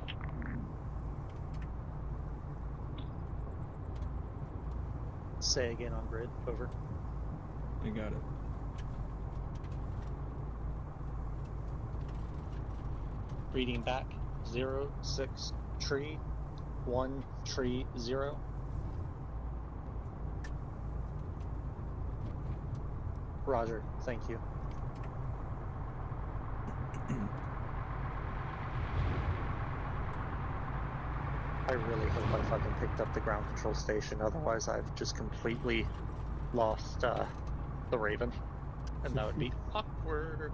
Say again on grid. Over. You got it. Reading back. 06 tree 1 tree 0. Roger. Thank you. I really hope I fucking picked up the ground control station, otherwise I've just completely lost the Raven. And that would be awkward.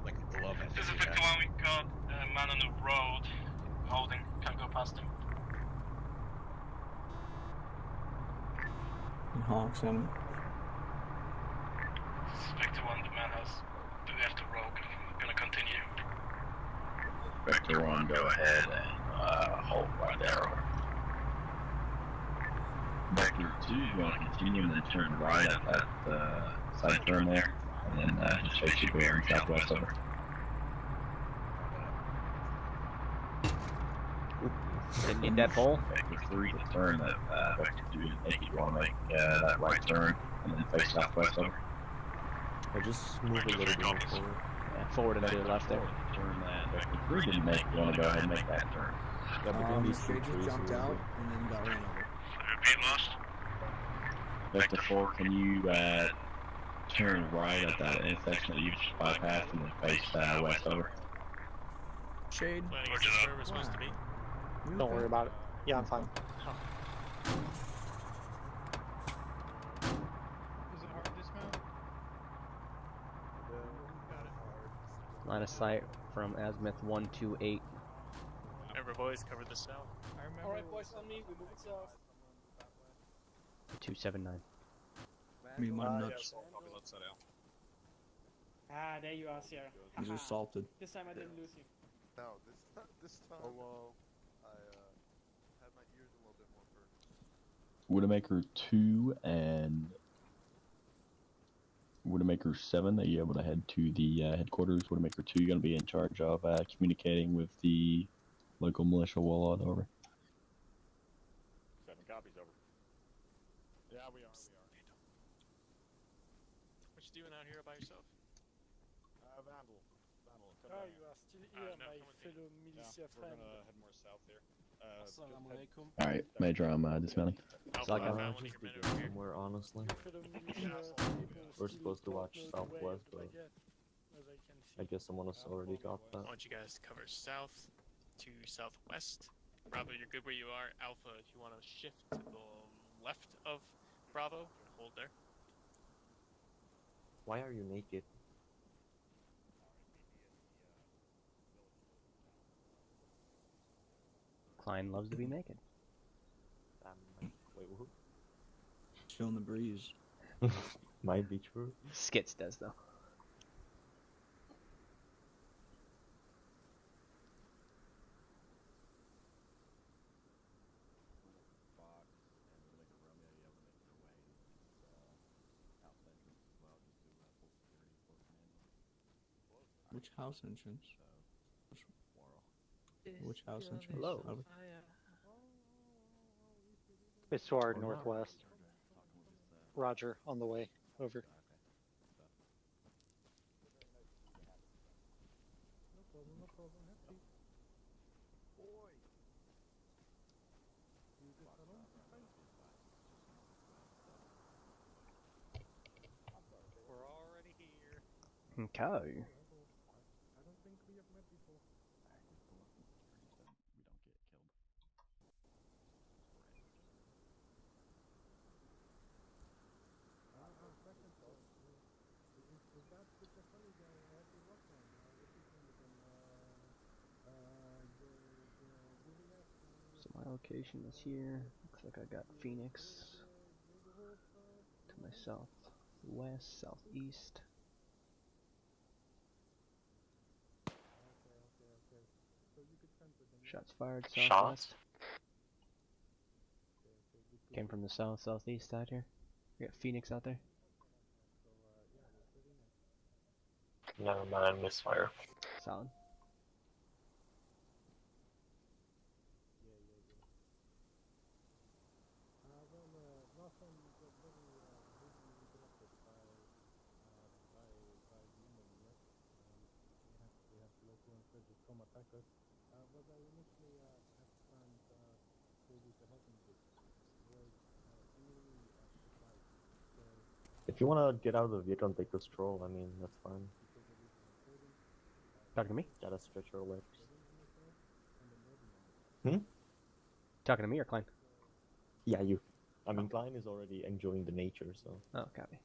Like a glove. This is Victor 1, we got a man on the road holding, can't go past him. He honks him. This is Victor 1, the man has left the road, gonna continue. Vector 1, go ahead and hold right there. Vector 2, you want to continue and then turn right at that side turn there, and then just face your bearing southwest over. Didn't need that bowl. Vector 3 to turn that Vector 2 to take it. You want to make that right turn and then face southwest over. I just move a little bit more forward. Yeah, forward and to the left there. Turn that. Vector 3 didn't make. You want to go ahead and make that turn. Yeah, between these two Straight trees just jumped is out good. and then got ran over. Repeat lost. Vector 4, can you turn right at that intersection that you just bypassed and then face west over? Shade. Planning is just where we're supposed to be. Don't worry about it. Yeah, I'm fine. Is it hard to dismount? Line of sight from azimuth 128. Remember, boys, cover the south. I remember. Alright, boys, on me. We move it south. 279. Me, my nuts. Ah, there you are, Sierra. He's assaulted. This time I didn't lose you. No, this time. Oh well, I had my ears a little bit more perked. Widowmaker 2 and Widowmaker 7, are you able to head to the headquarters? Widowmaker 2, you're going to be in charge of communicating with the local militia warlord, over. 7 copies, over. Yeah, we are. What you doing out here by yourself? Vandal. Ah, you are still here, my fellow militia friend. We're gonna head more south here. Assalamu alaikum. Alright, Major, I'm dismounting. Somewhere, honestly. We're supposed to watch southwest, but I guess someone else already got that. I want you guys to cover south to southwest. Bravo, you're good where you are. Alpha, if you want to shift to the left of Bravo, hold there. Why are you naked? Klein loves to be naked. Wait, who? Feeling the breeze. Might be true. Skits does though. Which house entrance? Which house entrance? Hello. Over. It's to our northwest. Roger, on the way. Over. No problem. Happy. We're already here. Okay. I don't think we have met before. Is that such a funny guy? I have to watch him. What's his name again? So my location is here. Looks like I got Phoenix to my south. Southwest, southeast. Shots fired southwest. Came from the south, southeast side here. We got Phoenix out there. Never mind, misfire. Solid. Last time we got very rudely interrupted by the enemy, yes? We have local insurgents come attack us. What I initially had planned for you to help me with was mainly supplies. So If you wanna get out of the vehicle and take the stroll, I mean, that's fine. Talking to me? Gotta stretch your legs. Talking to me or Klein? Yeah, you. I mean, Klein is already enjoying the nature, so. Oh, copy.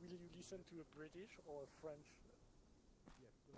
Will you listen to a British or a French? Yes, so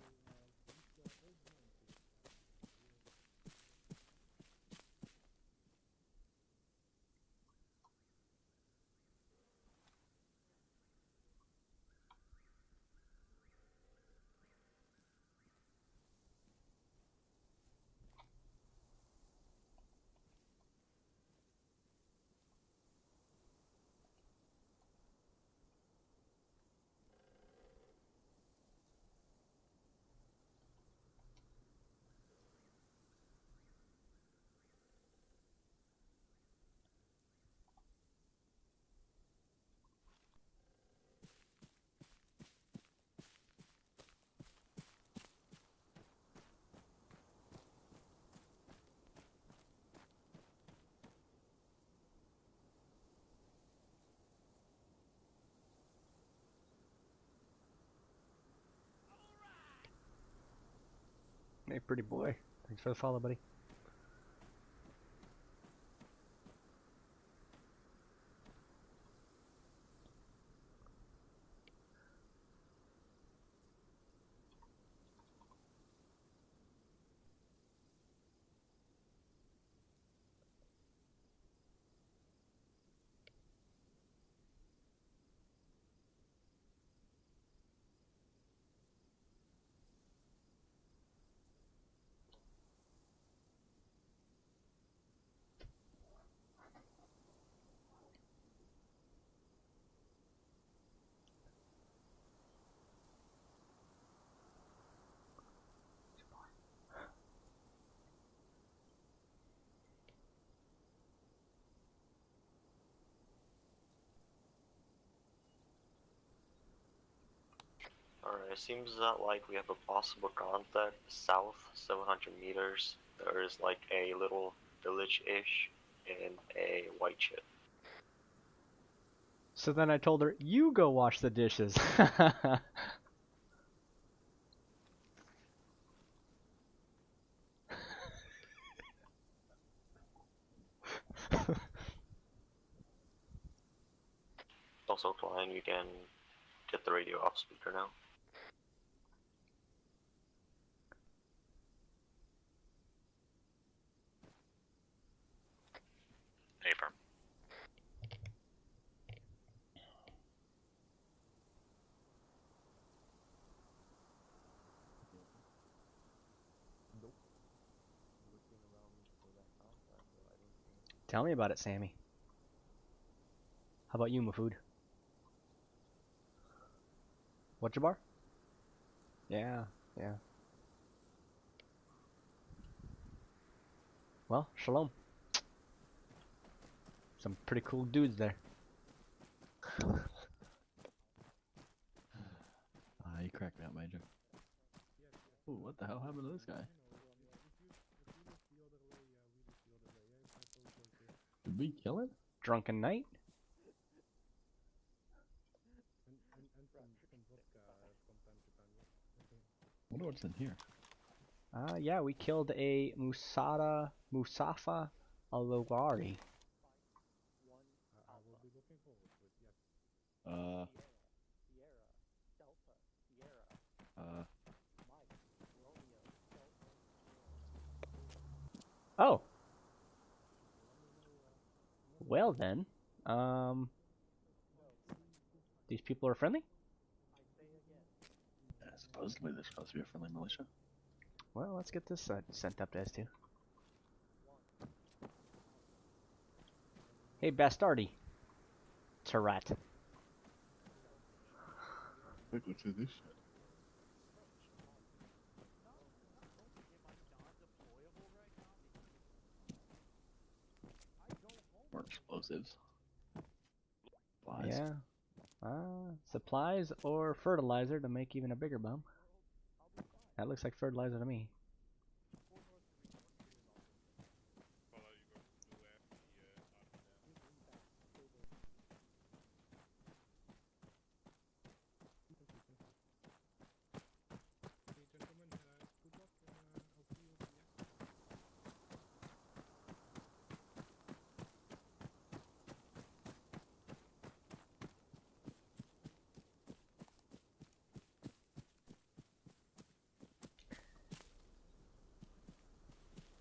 Hey, pretty boy. Thanks for the follow, buddy. Alright, it seems that like we have a possible contact south 700 meters. There is like a little village-ish and a white ship. So then I told her, you go wash the dishes. Also, Klein, you can get the radio off speaker now. Affirm. Tell me about it, Sammy. How about you, Mafood? What, Jabbar? Yeah, yeah. Well, shalom. Some pretty cool dudes there. You cracked me out, Major. Ooh, what the hell happened to this guy? Did we kill him? Drunken Knight? I wonder what's in here. Yeah, we killed a Musafa al-Lawari. Well then, these people are friendly? Yeah, supposedly they're supposed to be a friendly militia. Well, let's get this sent up to S2. Hey, Bastardi. Tarat. Look at this shit. More explosives. Supplies. Yeah. Supplies or fertilizer to make even a bigger bomb. That looks like fertilizer to me.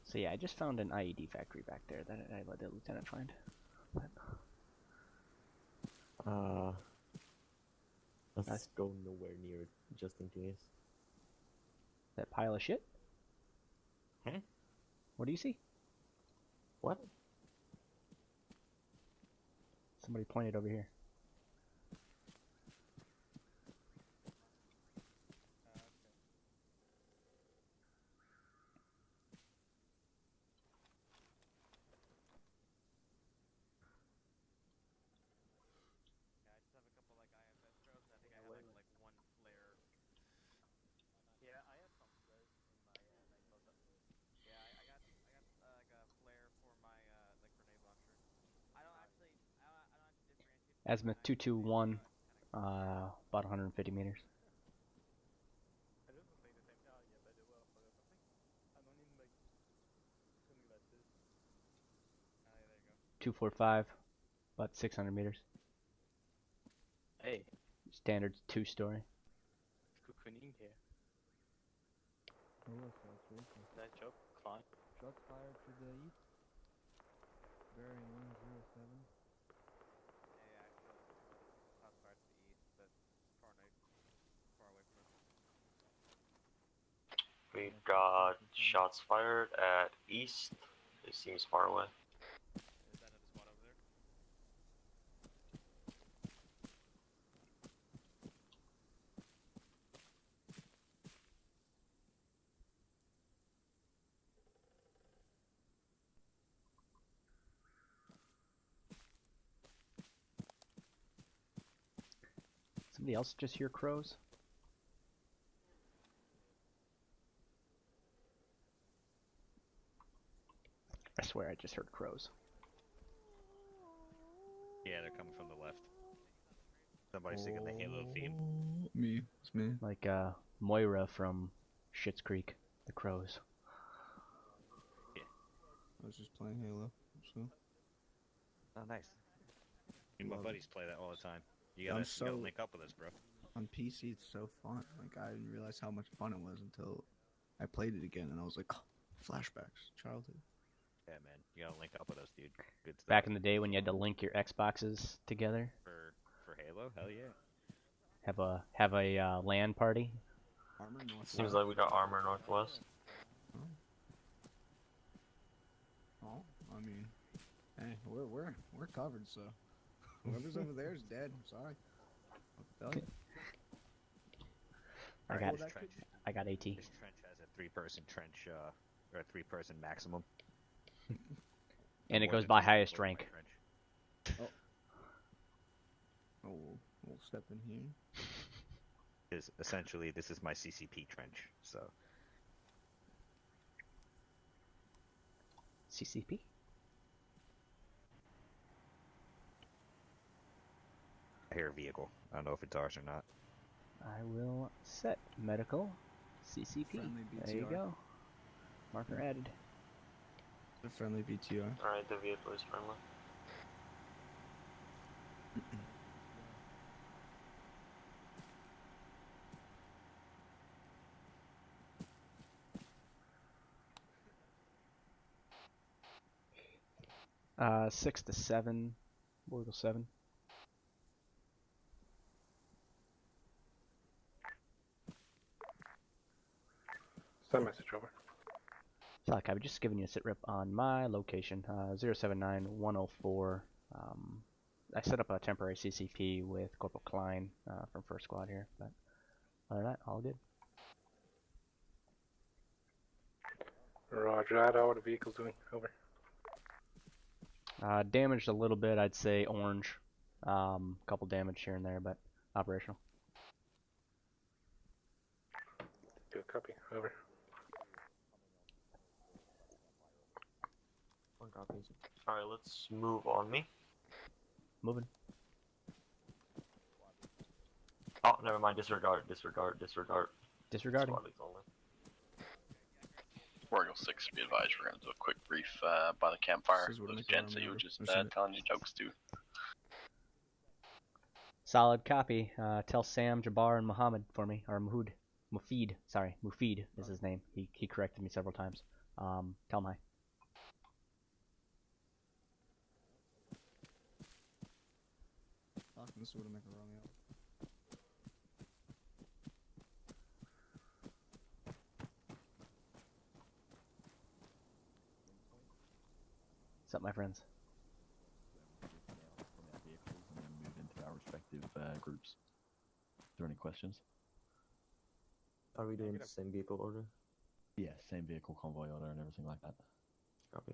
So yeah, I just found an IED factory back there that I let the lieutenant find. But let's go nowhere near it, just in case. that pile of shit? Huh? What do you see? What? Somebody pointed over here. Azimuth 221, about 150 meters. I don't think the same area, but they were for something. I don't need like sunglasses. There you go. 245, about 600 meters. Hey. Standard 2-story. Cocooning here. That job, climb. Shots fired to the east. Bearing 107. We got shots fired at east. It seems far away. Somebody else just hear crows? I swear I just heard crows. Yeah, they're coming from the left. Somebody's singing the Halo theme. Me. It's me. Like Moira from Schitt's Creek, the crows. Yeah. I was just playing Halo, so. Oh, nice. Me and my buddies play that all the time. You gotta link up with us, bro. On PC, it's so fun. Like, I didn't realize how much fun it was until I played it again, and I was like, oh, flashbacks, childhood. Yeah, man. You gotta link up with us, dude. Good stuff. Back in the day when you had to link your Xboxes together. For Halo? Hell yeah. Have a LAN party. Armor Northwest. Seems like we got armor northwest. Oh, I mean, hey, we're covered, so whoever's over there is dead. I'm sorry. I'll tell you. I got AT. This trench has a 3-person trench, or a 3-person maximum. And it goes by highest rank. Oh, we'll step in here. Essentially, this is my CCP trench, so. CCP? I hear a vehicle. I don't know if it's ours or not. I will set medical CCP. There you go. Marker added. A friendly BTR. Alright, the vehicle is friendly. 6 to 7. We'll go 7. Send message over. Fuck, I was just giving you a sit rep on my location, 079104. I set up a temporary CCP with Corporal Klein from 1st Squad here, but other than that, all good. Roger that. How are the vehicles doing? Over. Damaged a little bit, I'd say orange. Couple damage here and there, but operational. Good copy. Over. One copy. Alright, let's move on me. Moving. Oh, never mind. Disregard. Disregarding. War Eagle 6, be advised, we're going to do a quick brief by the campfire. Those gents that you were just telling your jokes to. Solid copy. Tell Sam, Jabbar, and Muhammad for me, or Mufid, sorry, Mufid is his name. He corrected me several times. Tell him hi. This would make a wrong out. What's up, my friends? From our vehicles and then move into our respective groups. Is there any questions? Are we doing the same vehicle order? Yeah, same vehicle convoy order and everything like that. Copy.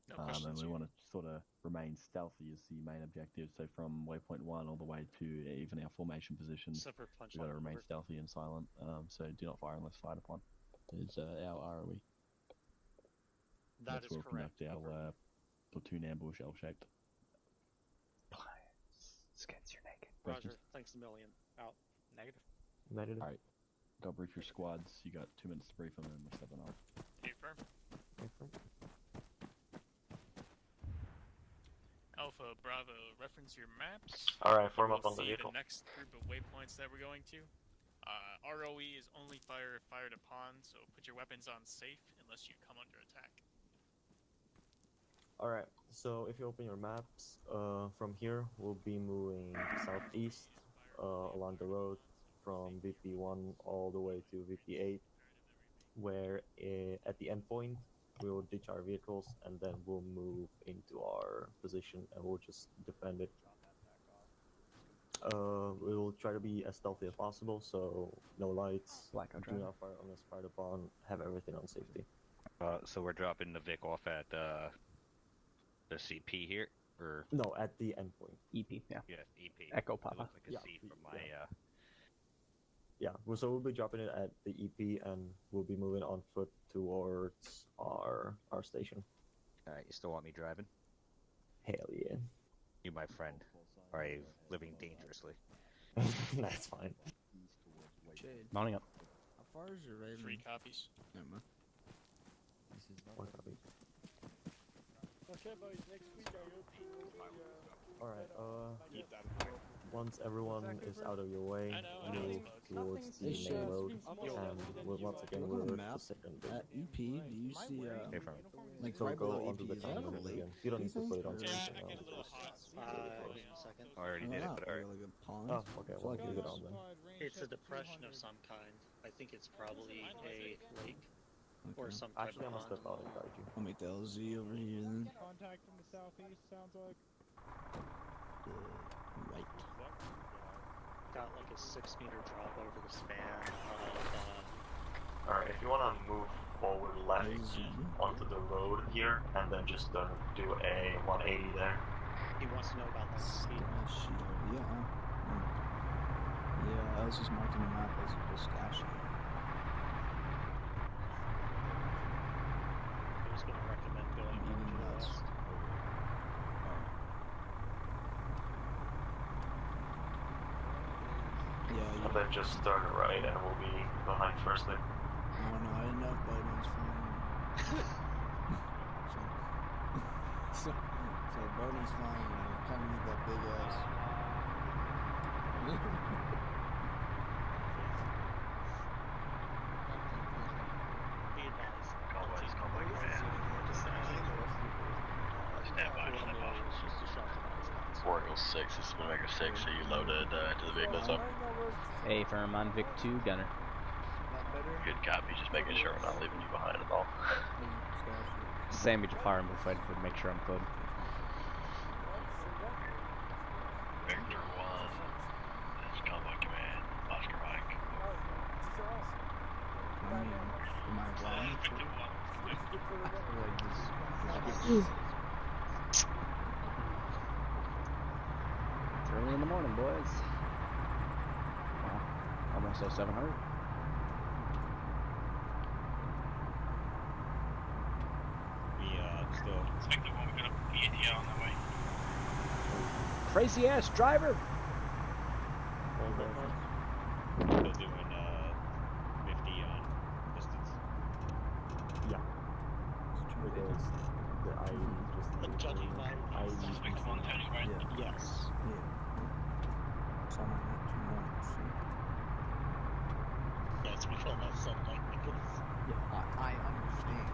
No And we want to sort of remain stealthy as the main objective. So from waypoint 1 all the way to even our formation position, Separate punch we've got to line remain over. stealthy and silent. So do not fire unless fired upon. Is our ROE. That That's is where we'll correct. conduct our platoon ambush L-shaped. Skins, you're naked. Roger. Thanks a million. Out. Negative. Negative. Alright. Go brief your squads. You got 2 minutes to brief them and we're stepping off. Affirm. Affirm. Alpha, Bravo, reference your maps. Alright, form We'll up on the see vehicle. the next group of waypoints that we're going to. ROE is only fire if fired upon, so put your weapons on safe unless you come under attack. Alright, so if you open your maps, from here we'll be moving southeast along the road from VP1 all the way to VP8, where at the end point we will ditch our vehicles and then we'll move into our position and we'll just defend it. We will try to be as stealthy as possible, so no lights, do not fire unless fired upon, have everything on safety. So we're dropping the Vic off at the CP here, or no, at the endpoint. EP, yeah. Yeah, EP. Echo It Papa. looks like a C from my Yeah, so we'll be dropping it at the EP and we'll be moving on foot towards our station. Alright, you still want me driving? Hell yeah. You, my friend, are you living dangerously? That's fine. Mounting up. How far is your raven? 3 copies. Never mind. One copy. Okay, boys, next week I hope you will be, Alright, once everyone is out of your way, move towards the main road, and once again we're the second bit. At EP, do you see, like So right go below onto EP, the is that time a limit lake? again. You don't need to put it on Yeah, something I get a else. little hot. Second. I already did it, but alright. Like a pond? Oh, okay, well, Fuck leave it yes. on then. It's a depression of some kind. I think it's probably a lake or Okay. some type Actually, I'm of gonna step pond. out and guide you. I'll make the LZ over here then. Contact from the southeast, sounds like. Right. Got like a 6-meter drop over the span of Alright, if you want to move forward left onto the road here, and then just do a 180 there. he wants to know about that speed. Yeah. Yeah, I was just marking the map as a stash. I was going to recommend going Even over to the that's- west. Yeah, And then just turn right, and we'll be behind first thing. Oh no, I didn't know if Biden's flying. so Biden's flying, and I kind of need that big ass. Be advised. Convoys, convoy, 6, this is Widowmaker 6. Are you loaded into the vehicles up? A firm on Vic 2, gunner. Good copy, just making sure we're not leaving you behind at all. Sammy Japar, I'm just waiting for to make sure I'm cleared. Victor 1, this is Convoy Command, Oscar Mike. Am I wrong? It's early in the morning, boys. Wow, almost 0700. Still. Expect the one we're gonna be ATR on the way. Crazy ass driver! Still doing 50 on distance. Yeah. Because the I just judging by Suspect 130, right? Yes. Yeah. So I'm at 2 points. Yes, we call that sunlight because Yeah, I understand.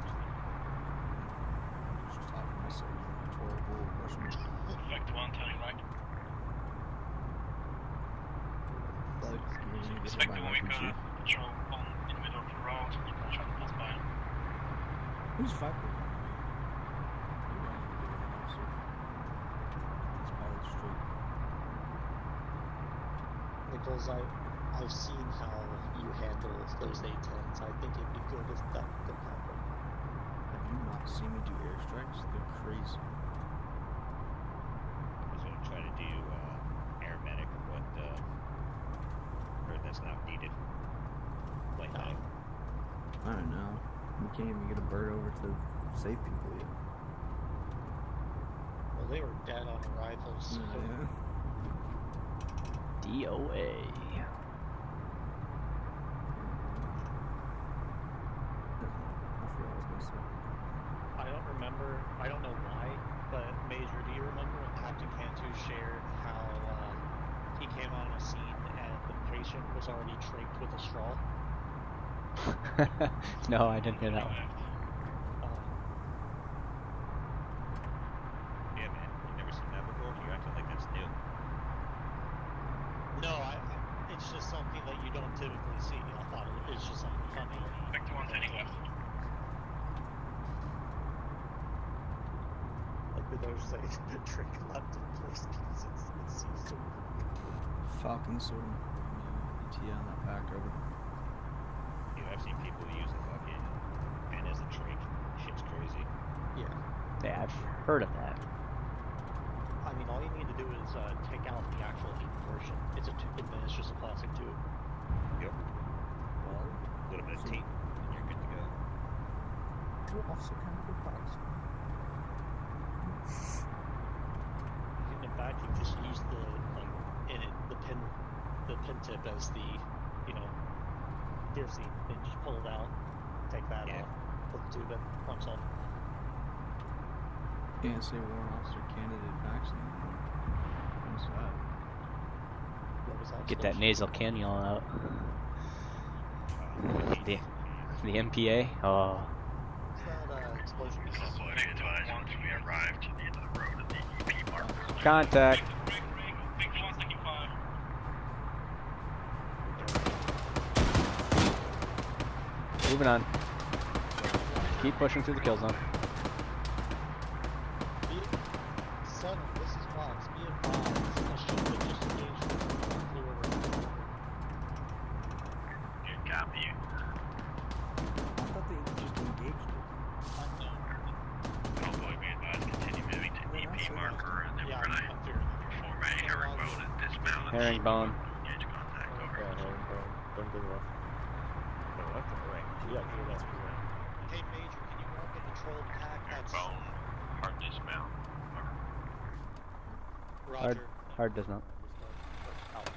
Just talking myself rhetorical questions. Suspect 130, right? Like, Suspect the one we got patrol on in the middle of the road. I'm trying to pass by him. Who's fighting? You don't even do an officer. It's probably straight. Nichols, I've seen how you handle those A-10s. I think it'd be good if that could happen. Have you not seen me do airstrikes? They're crazy. That's what I'm trying to do, aeromedic, but heard that's not needed. Like that. I don't know. You can't even get a bird over to save people yet. Well, they were dead on arrival, so... Yeah. DOA. I don't remember, I don't know why, but Major, do you remember when Captain Cantu shared how he came on a scene and the patient was already tricked with a straw? No, I didn't hear that one. Yeah, man. You never seen that before? You're acting like that's new. No, it's just something that you don't typically see. I thought it was just something funny. Back to 130 left. Like the nurse say, trick left in place pieces. It seems so Falcon sort of ETA on that pack over. Dude, I've seen people use the fucking pen as a trick. Shit's crazy. Yeah. Yeah, I've heard of that. I mean, all you need to do is take out the actual ink portion. It's a tube, and then it's just a plastic tube. Yep. Well, A little bit of tape, and you're good to go. You're also kind of good price. In fact, you just use the pin tip as the, piercing, and just pull it out, take that off, put the tube in, punch off. Can't say warrant officer candidate vaccinated. What's that? What was that? Get that nasal cannula out. The MPA. Oh. What's that explosion? Convoy advised once we arrived to the end of the road at the EP marker. Contact. Victor 135. Moving on. Keep pushing through the kill zone. Son, this is Fox. Be advised. I should have just engaged with the clear. Good copy. I thought they just engaged it. Convoy be advised, continue moving to EP marker, and then we're gonna perform a herringbone and dismount. Herringbone. Engage contact, over. Don't go left. Go left or right? Yeah, go left. Hey, Major, can you mark a controlled pack that's... Herringbone, hard dismount. Roger. Hard does not. Out.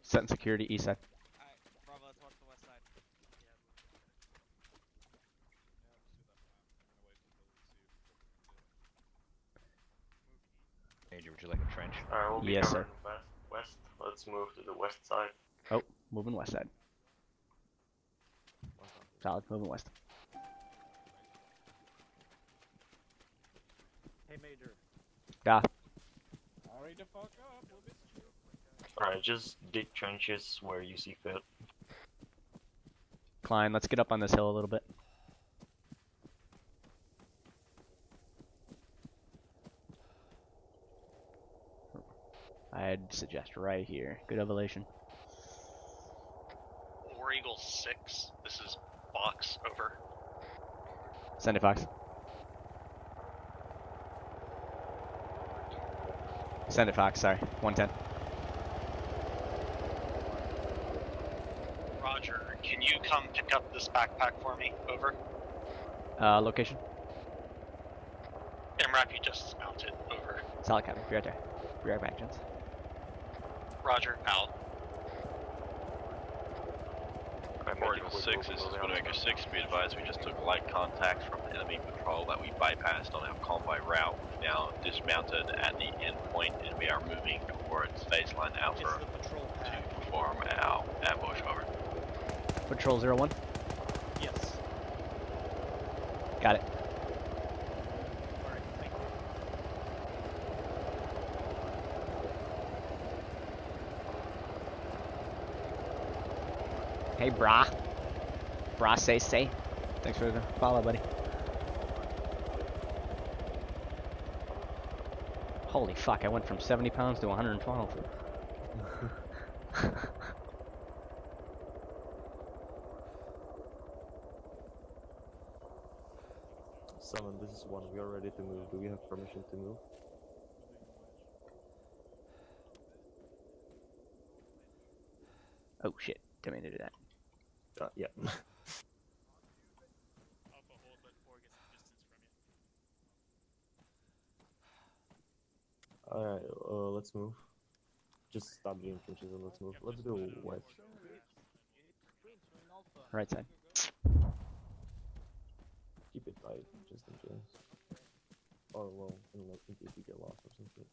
Set and security, east side. Bravo towards the west side. Major, would you like a trench? We'll be Yes, sir. covering west. Let's move to the west side. Oh, moving west side. Solid, moving west. Major. Yeah. Hurry the fuck up, we'll miss you. Alright, just dig trenches where you see fit. Klein, let's get up on this hill a little bit. I'd suggest right here. Good elevation. War Eagle 6, this is Fox, over. Send it, Fox. Send it, Fox, sorry. 110. Roger, can you come pick up this backpack for me, over? Location? MRAP, you just mounted, over. Solid copy. Be right there. Be right back, gents. Roger, out. War Eagle 6, this is Widowmaker 6, be advised we just took light contact from enemy patrol that we bypassed on our convoy route. We've now dismounted at the end point and we are moving towards baseline Alpha to perform our ambush, over. Patrol 01? Yes. Got it. Alright, thank you. Hey, brah. Brah, say. Thanks for the follow, buddy. Holy fuck, I went from 70 pounds to 112. Summon, this is 1. We are ready to move. Do we have permission to move? Oh shit, didn't mean to do that. Yeah. Alright, let's move. Just stop doing trenches and let's move. Let's do a wedge. Right side. Keep it tight, just in case. Or, well, in case you get lost or something.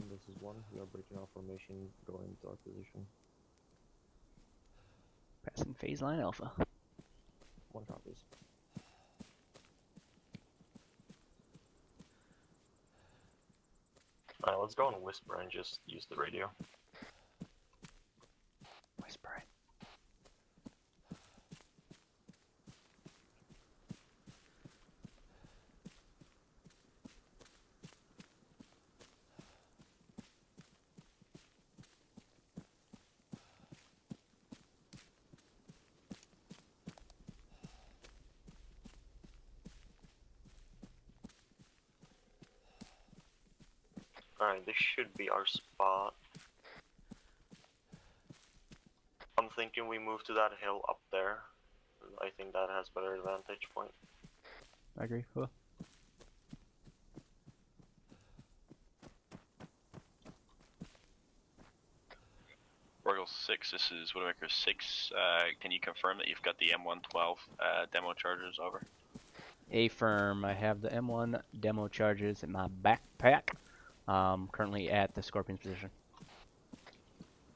This is 1. We are breaking our formation, going to our position. Passing phase line Alpha. 1 copies. Alright, let's go and whisper and just use the radio. Whispering. Alright, this should be our spot. I'm thinking we move to that hill up there. I think that has better vantage point. I agree. Cool. War Eagle 6, this is Widowmaker 6. Can you confirm that you've got the M112 demo charges, over? Affirm. I have the M1 demo charges in my backpack. Currently at the Scorpion's position.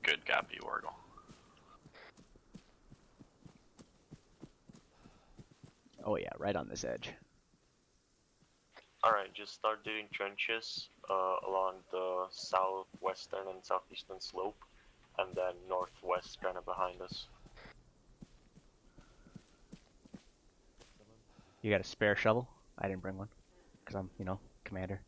Good copy, War Eagle. Oh yeah, right on this edge. Alright, just start digging trenches along the southwestern and southeastern slope, and then northwest kind of behind us. You got a spare shovel? I didn't bring one, because I'm, you know, commander.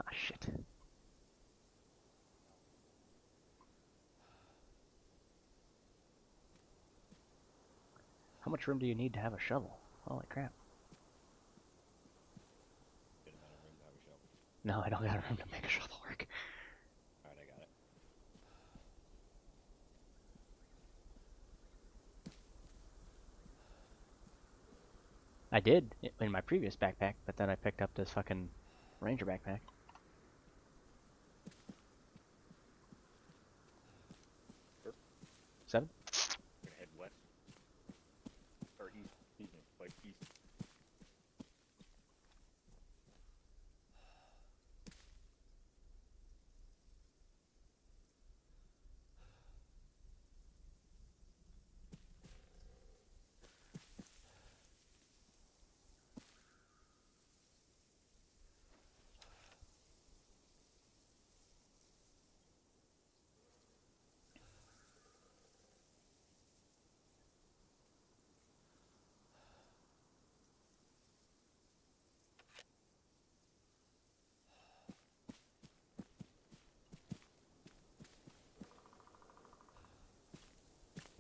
Ah, shit. How much room do you need to have a shovel? Holy crap. Good amount of room to have a shovel. No, I don't got room to make a shovel work. Alright, I got it. I did in my previous backpack, but then I picked up this fucking Ranger backpack. Seven? We're gonna head west. Or east, excuse me, like east.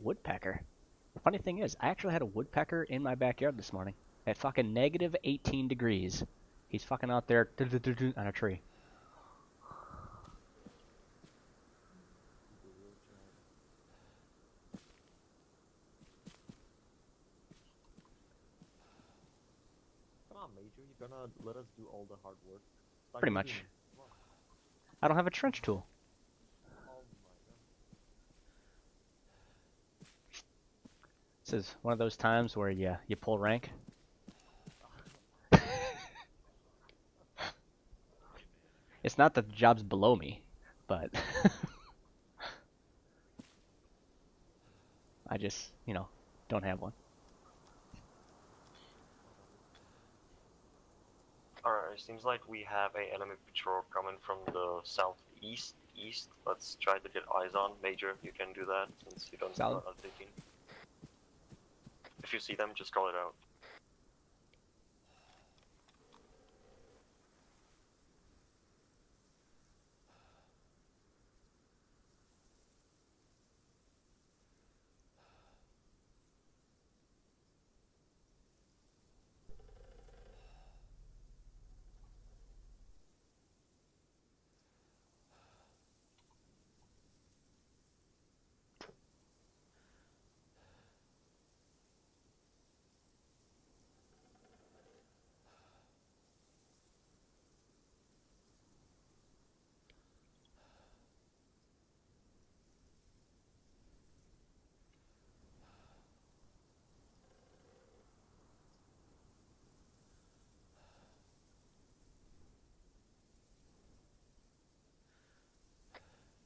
Woodpecker? The funny thing is, I actually had a woodpecker in my backyard this morning at fucking negative 18 degrees. He's fucking out there on a tree. Come on, Major, you're gonna let us do all the hard work. Start Pretty digging. much. Come on. I don't have a trench tool. Oh my god. This is one of those times where you pull rank. It's not that the job's below me, but I just, you know, don't have one. Alright, seems like we have a enemy patrol coming from the southeast. Let's try to get eyes on. Major, you can do that since you don't Solid. know taking. If you see them, just call it out.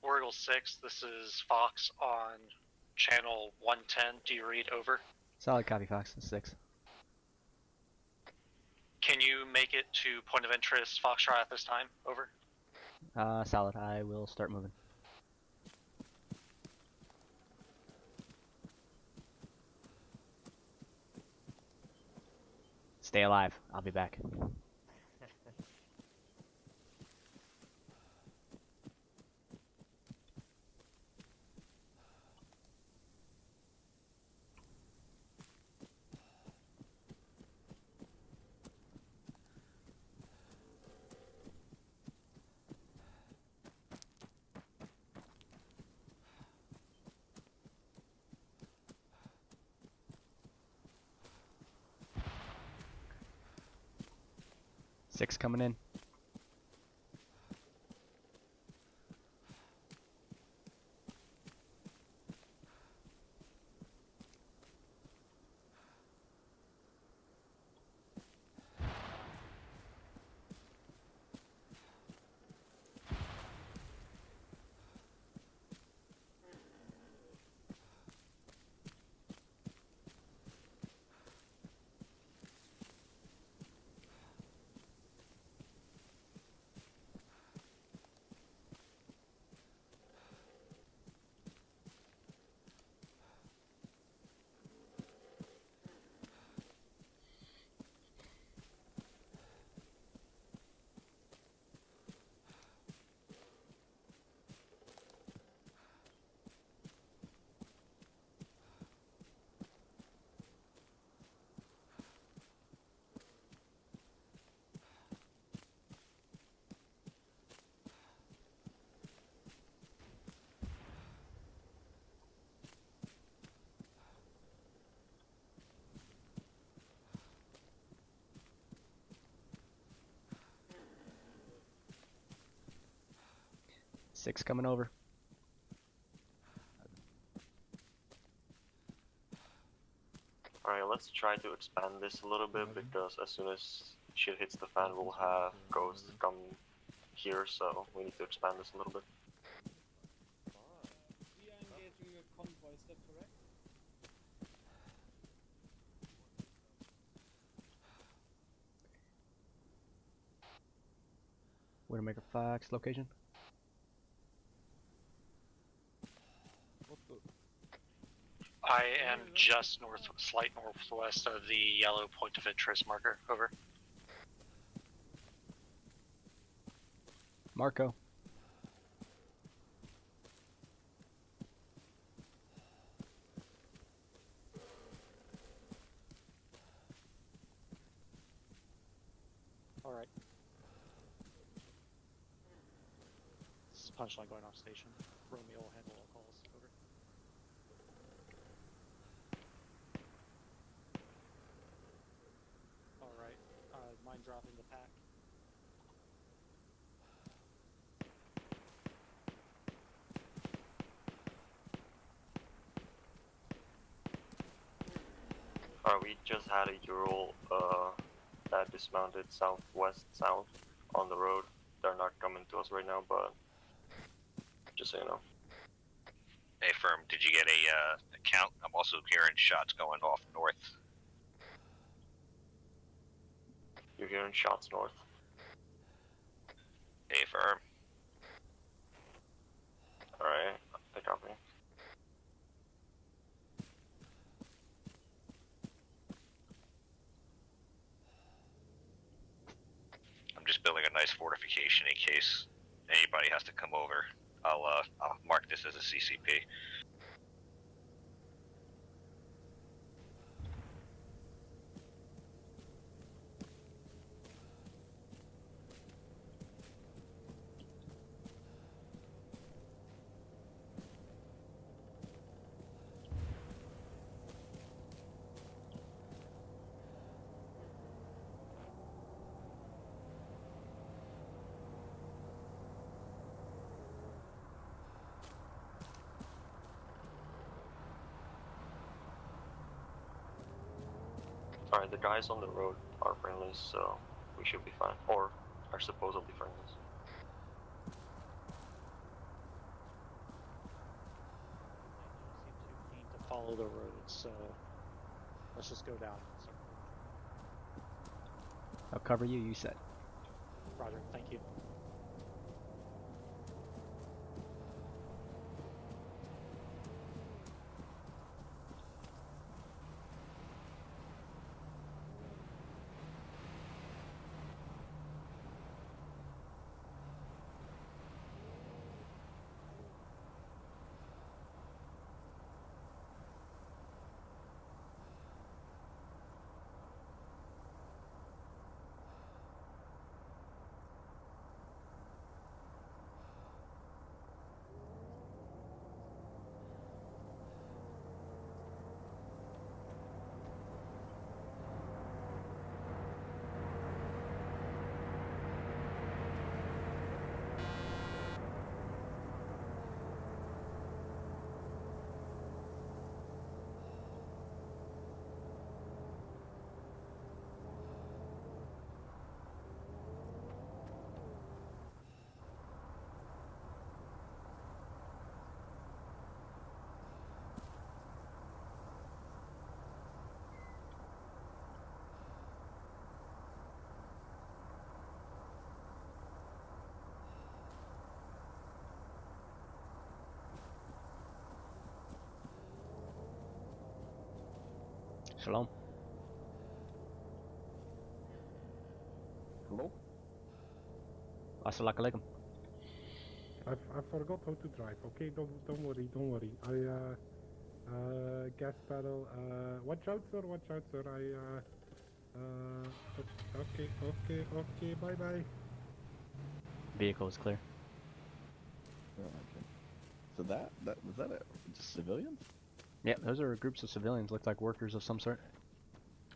Oracle 6, this is Fox on channel 110. Do you read? Over. Solid copy, Fox. 6. Can you make it to point of interest Foxtrot at this time? Over. Solid. I will start moving. Stay alive. I'll be back. Six coming in. 6 coming over. Alright, let's try to expand this a little bit because as soon as shit hits the fan, we'll have ghosts come here, so we need to expand this a little bit. We are engaging a convoy, is that correct? Widowmaker Fox location. I am just slight northwest of the yellow point of interest marker. Over. Marco. Alright. This is Punchline going off station. Romeo will handle all calls. Over. Alright. Mine dropping the pack. We just had a Ural that dismounted southwest south on the road. They're not coming to us right now, but just so you know. Hey, firm, did you get a count? I'm also hearing shots going off north. You're hearing shots north. Hey, firm. Alright, I copy. I'm just building a nice fortification in case anybody has to come over. I'll mark this as a CCP. Alright, the guys on the road are friendly, so we should be fine. Or are supposedly friendly. Seem too keen to follow the road, so let's just go down. I'll cover you, you said. Roger, thank you. Shalom. Hello? Assalamu alaikum. I forgot how to drive. Okay, don't worry. Gas pedal. Watch out, sir. Okay. Bye. Vehicle is clear. Oh, okay. So that was that just civilians? Yeah, those are groups of civilians. Look like workers of some sort.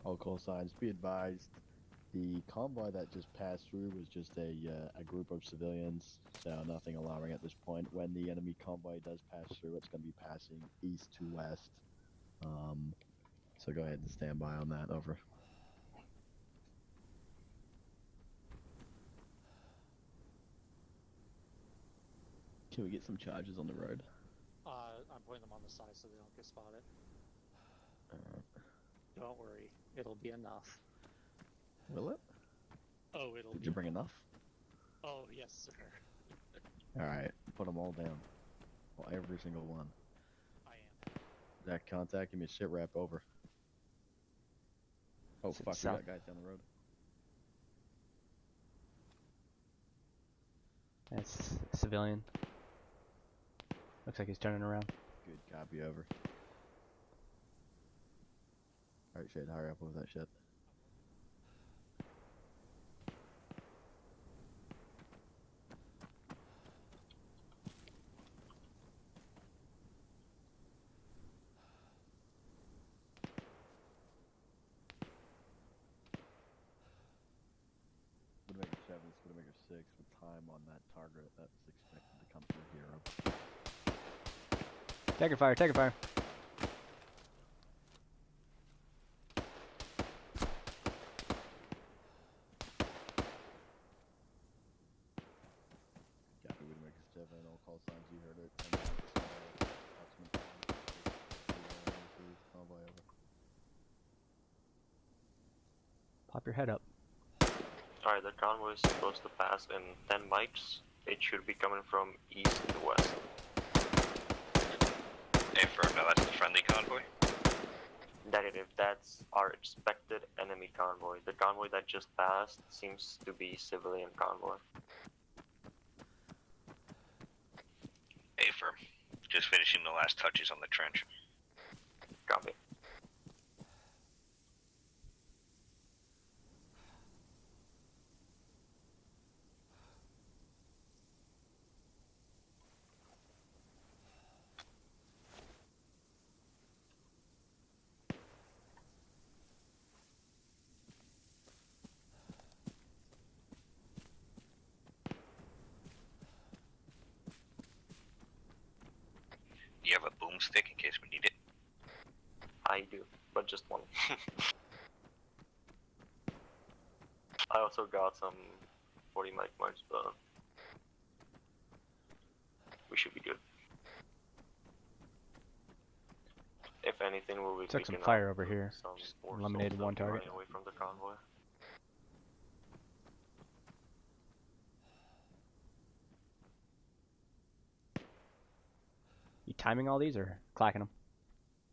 All call signs. Be advised, The convoy that just passed through was just a group of civilians, so nothing alarming at this point. When the enemy convoy does pass through, it's going to be passing east to west. So go ahead and stand by on that. Over. Can we get some charges on the road? I'm putting them on the side so they don't get spotted. Alright. Don't worry, it'll be enough. Will it? Oh, it'll Did be you bring enough? Oh, yes, sir. Alright, put them all down. Well, every single one. I am. Zach, contact, give me a shit wrap. Over. Oh fuck, we south. got guys down the road. That's a civilian. Looks like he's turning around. Good, copy, over. Alright, Shade, hurry up with that shit. Widowmaker 7, Widowmaker 6 with time on that target that's expected to come through here. Taking fire, taking fire. Copy, Widowmaker 7, all call signs, you heard it. Convoy, over. Pop your head up. Alright, the convoy is supposed to pass in 10 mics. It should be coming from east to west. Affirm, now that's the friendly convoy? Negative, that's our expected enemy convoy. The convoy that just passed seems to be civilian convoy. Affirm. Just finishing the last touches on the trench. Copy. You have a boomstick in case we need it? I do, but just one. I also got some 40 mic marks, but we should be good. If anything, we'll be Took some picking fire up over here. some more Eliminated soldiers one target. running away from the convoy. You timing all these or clacking them?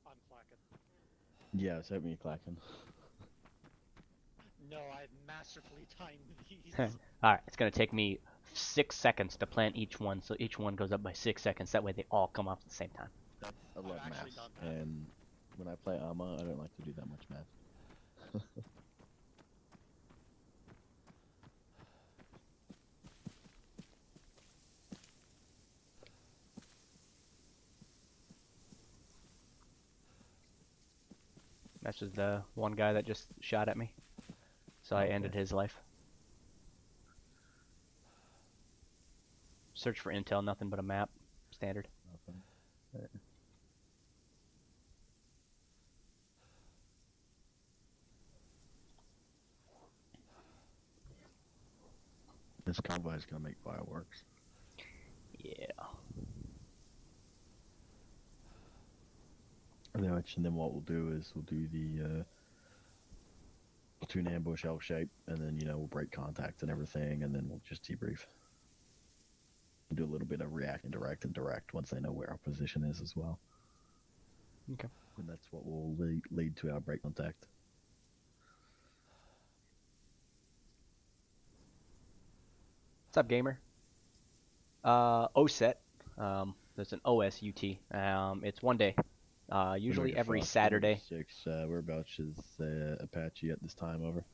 I'm clacking. Yeah, I was hoping you clacking. No, I masterfully timed these. Alright, it's gonna take me 6 seconds to plant each one, so each one goes up by 6 seconds. That way they all come off at the same time. I love math, and when I play Arma, I don't like to do that much math. That's just the one guy that just shot at me. So I ended his life. Search for intel, nothing but a map. Standard. Nothing. This convoy is gonna make fireworks. Yeah. And then what we'll do is we'll do the platoon ambush L shape, and then we'll break contact and everything, and then we'll just debrief. We'll do a little bit of react, indirect, and direct once they know where our position is as well. Okay. And that's what will lead to our break contact. What's up, gamer? OSET. There's an OSUT. It's one day. Usually every Saturday. 6, whereabouts is Apache at this time, over?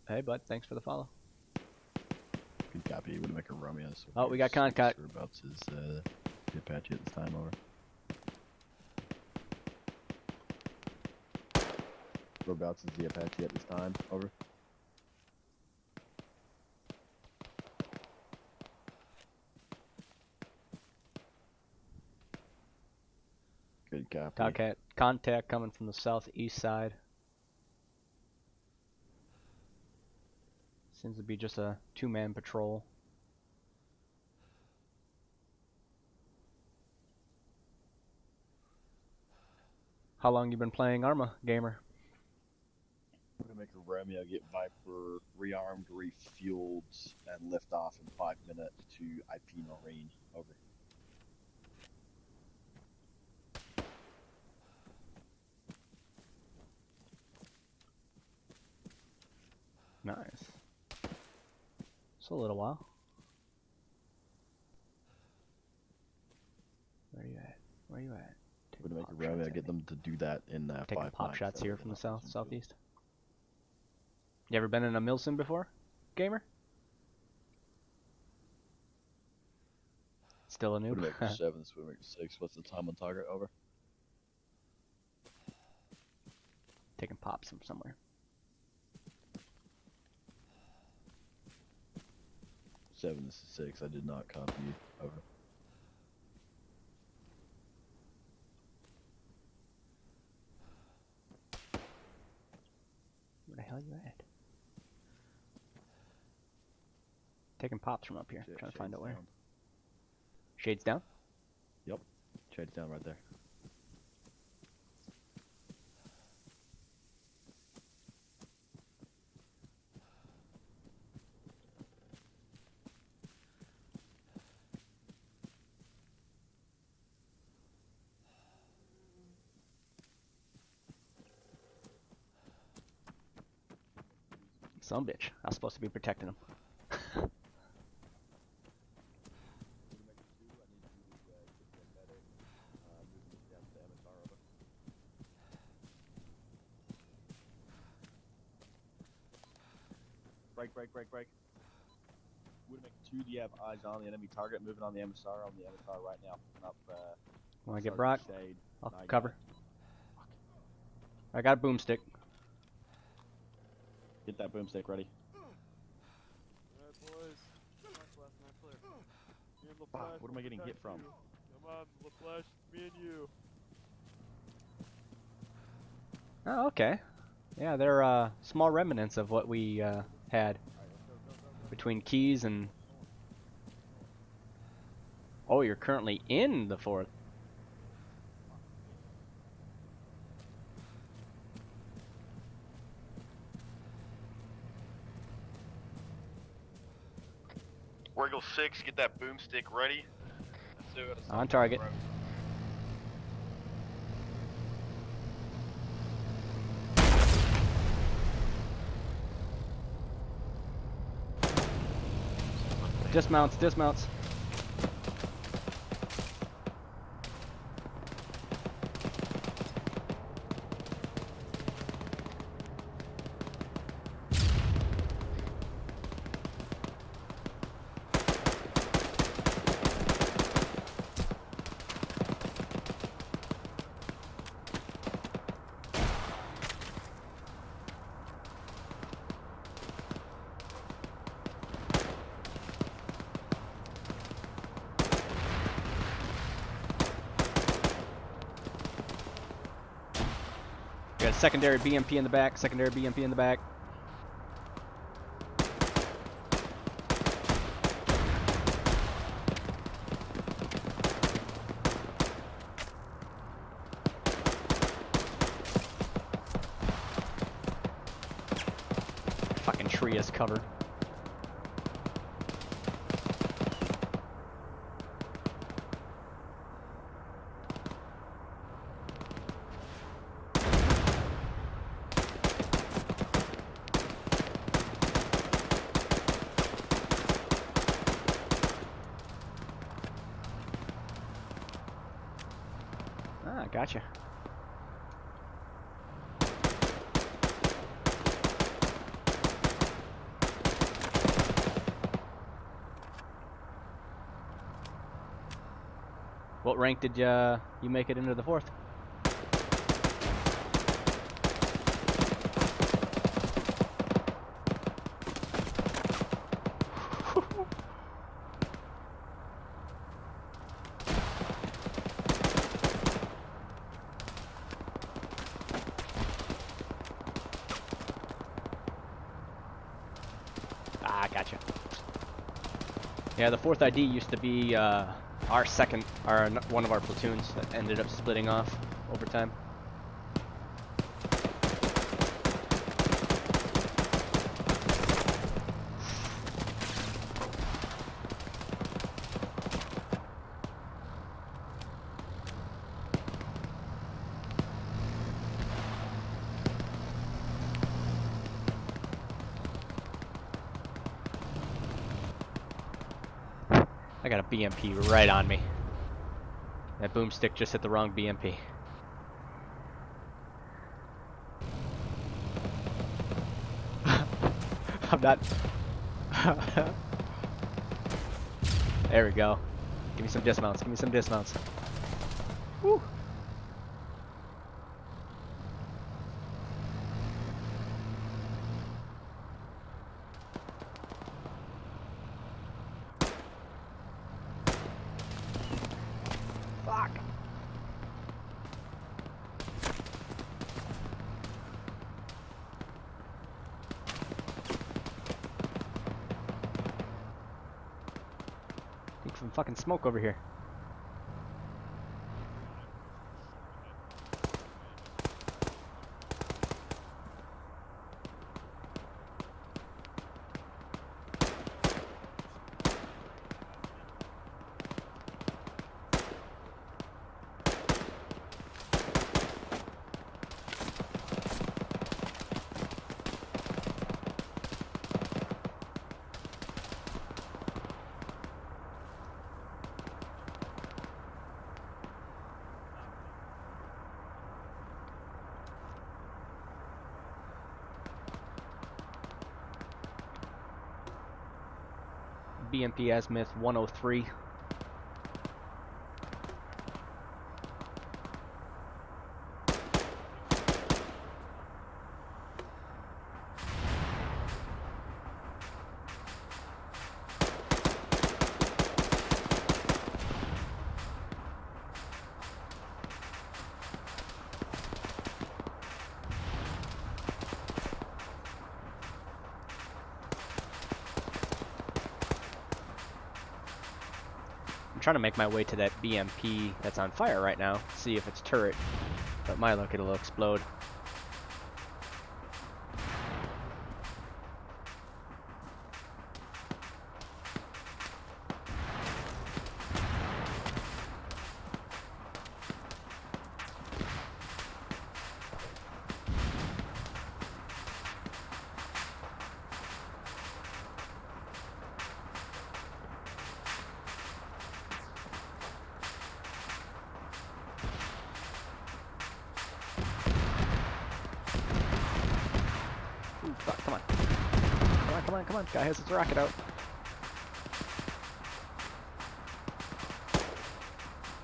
Hey, bud, thanks for the follow. Good copy. Widowmaker Romeo. Oh, we got contact. Whereabouts is the Apache at this time, over? Whereabouts is the Apache at this time? Over. Good copy. Dogcat, contact coming from the southeast side. Seems to be just a two-man patrol. How long you been playing Arma, gamer? We're gonna make a Romeo get Viper rearmed, refueled, and lift off in 5 minutes to IP Marine. Over. Nice. It's a little while. Where you at? Where you at? We're gonna make a Romeo get them to do that in 5 Taking minutes. pop shots here from the southeast. You ever been in a Milsim before, gamer? Still a noob. We're gonna make a 7, so we're gonna make a 6. What's the time on target? Over. Taking pops from somewhere. 7, this is 6. I did not copy you. Over. Where the hell you at? Taking pops from up here. Trying to find out where. Down. Shades down? Yep. Shades down right there. Some bitch. I was supposed to be protecting him. Break. Would make 2. Do you have eyes on the enemy target? Moving on the MSR right now. Up, Wanna get Brock? Shade. I'll cover. I got a boomstick. Get that boomstick ready. Alright, boys. Last night player. Me and LaFlash. What am I getting hit from? Come on, LaFlash, me and you. Oh, okay. Yeah, they're small remnants of what we had between Keys and... Oh, you're currently in the 4th. Wiggle 6, get that boomstick ready. On target. Dismounts. Got secondary BMP in the back. Fucking tree is covered. Ah, gotcha. What rank did you make it into the 4th? Gotcha. Yeah, the 4th ID used to be one of our platoons that ended up splitting off over time. I got a BMP right on me. That boomstick just hit the wrong BMP. I'm not... There we go. Give me some dismounts, give me some dismounts. Woo! Fuck! Take some fucking smoke over here. BMP Azimuth 103. I'm trying to make my way to that BMP that's on fire right now, see if it's turret, but my luck it'll explode. Fuck, come on. Come on, come on, come on. Guy has his rocket out.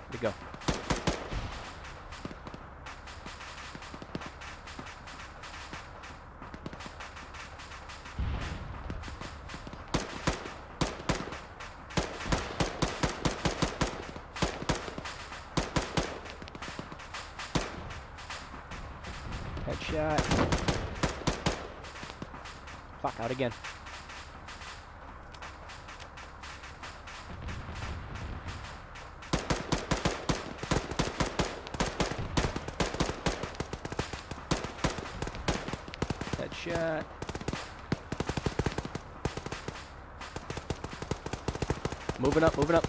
Where'd he go? Headshot. Fuck, out again. Headshot. Moving up, moving up.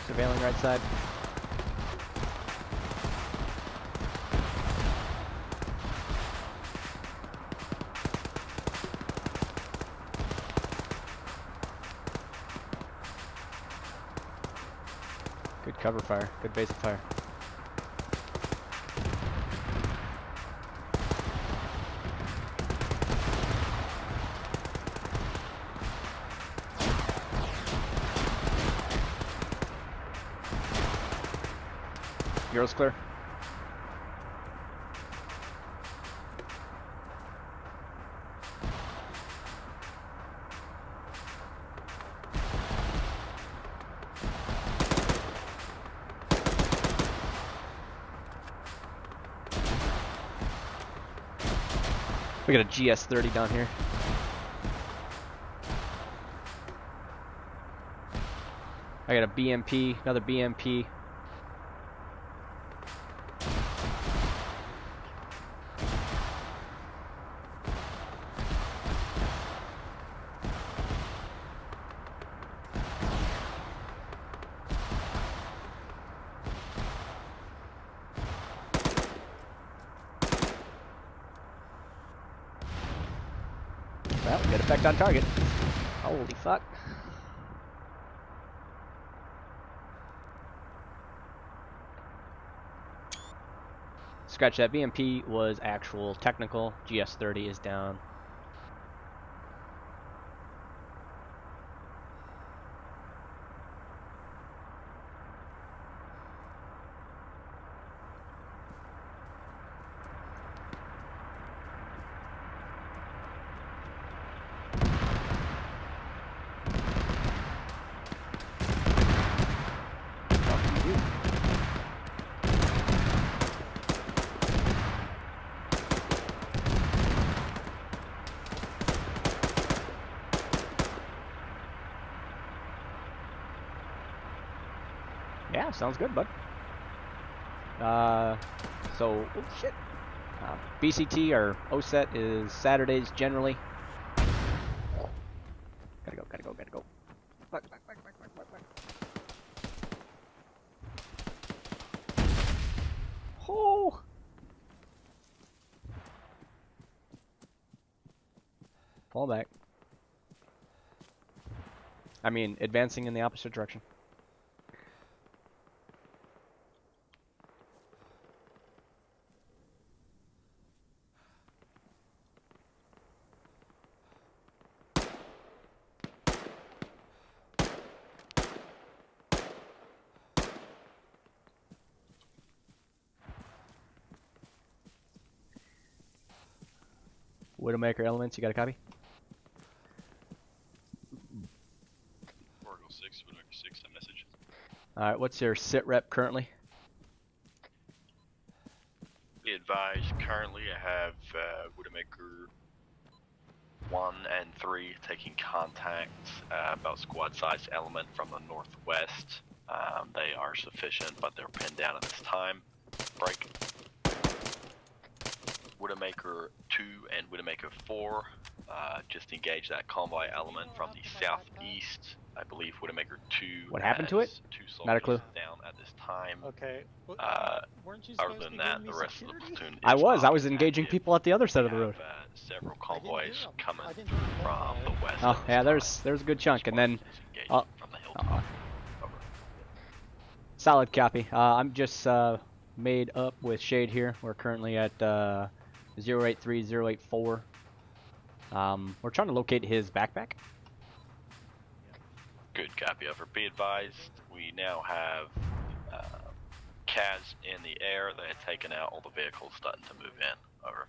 Surveilling right side. Good cover fire, good base of fire. Girls clear. We got a GS-30 down here. I got a BMP, another BMP. Well, good effect on target. Holy fuck. Scratch that. BMP was actual technical. GS-30 is down. Yeah, sounds good, bud. So, oh shit. BCT or OSET is Saturdays generally. Gotta go, gotta go, gotta go. Back. Oh! Fall back. I mean, advancing in the opposite direction. Widowmaker elements, you got a copy? Oracle 6, Widowmaker 6, a message. Alright, what's your sit rep currently? Be advised, currently I have Widowmaker 1 and 3 taking contact about squad size element from the northwest. They are sufficient, but they're pinned down at this time. Break. Widowmaker 2 and Widowmaker 4 just engage that convoy element from the southeast. I believe Widowmaker 2 What happened to it? Not a clue. Down at this time. Okay. Weren't you Other supposed than to that, give the me rest security? of the platoon I is was not engaging active. people at the other side of the road. Several convoys coming from the west. Oh, yeah, there's a good chunk, and then solid copy. I'm just made up with Shade here. We're currently at 083084. We're trying to locate his backpack. Good copy, over. Be advised, we now have CAS in the air. They had taken out all the vehicles starting to move in. Over.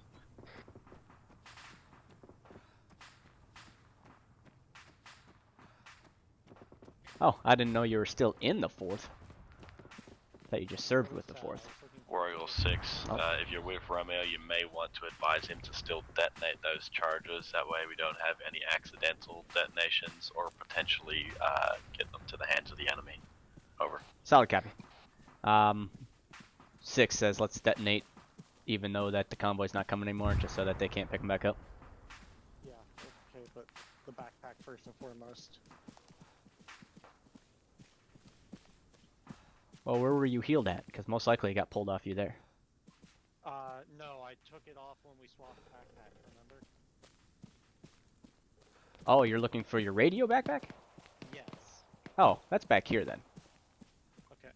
Oh, I didn't know you were still in the 4th. Thought you just served with the 4th. Royal 6, if you're with Romeo, you may want to advise him to still detonate those charges. That way we don't have any accidental detonations or potentially get them to the hands of the enemy. Over. Solid copy. 6 says let's detonate, even though that the convoy's not coming anymore, just so that they can't pick them back up. Yeah, okay, but the backpack first and foremost. Well, where were you healed at? Because most likely it got pulled off you there. No, I took it off when we swapped the backpack, remember? Oh, you're looking for your radio backpack? Yes. Oh, that's back here then. Okay.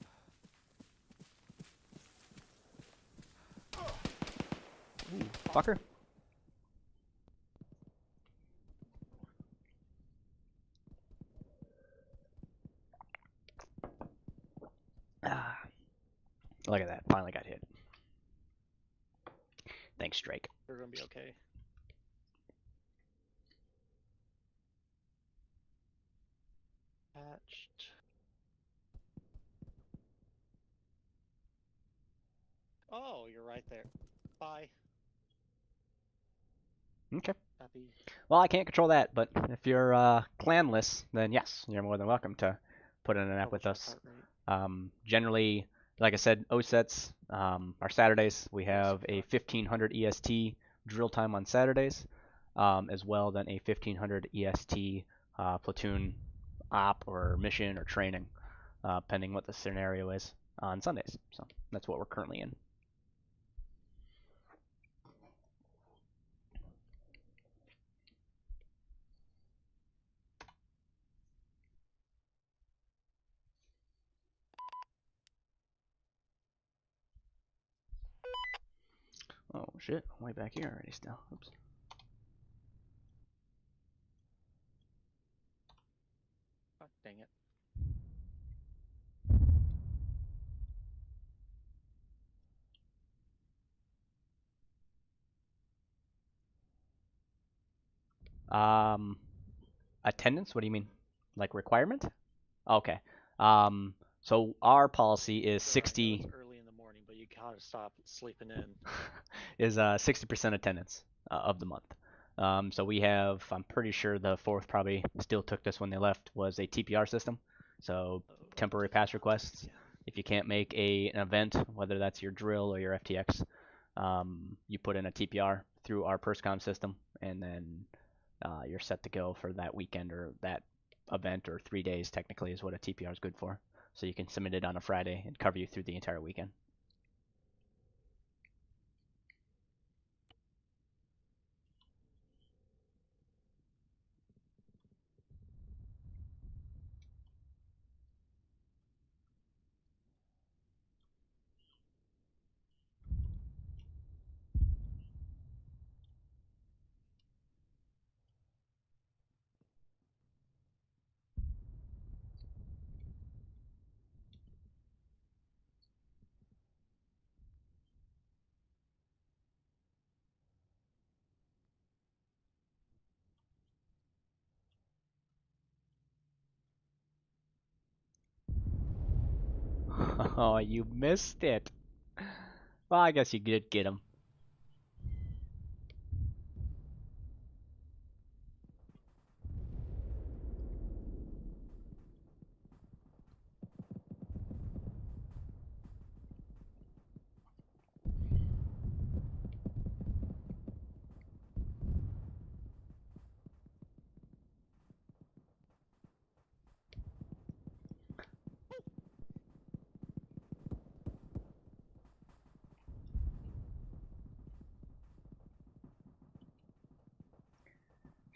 Ooh, fucker. Look at that. Finally got hit. Thanks, Drake. You're gonna be okay. Patched. Oh, you're right there. Bye. Okay. Happy. Well, I can't control that, but if you're clanless, then yes, you're more than welcome to put in an app with us. Generally, like I said, OSETs are Saturdays. We have a 1500 EST drill time on Saturdays, as well then a 1500 EST platoon op or mission or training, pending what the scenario is on Sundays. So that's what we're currently in. Oh shit, I'm way back here already still. Oops. Oh, dang it. Attendance? What do you mean? Like requirement? Okay. So our policy is 60 Early in the morning, but you gotta stop sleeping in. is 60% attendance of the month. So we have, I'm pretty sure the 4th probably still took this when they left, was a TPR system. So temporary pass requests. If you can't make an event, whether that's your drill or your FTX, you put in a TPR through our PERSCOM system, and then you're set to go for that weekend or that event, or 3 days technically is what a TPR is good for. So you can submit it on a Friday and cover you through the entire weekend. Oh, you missed it. Well, I guess you did get him.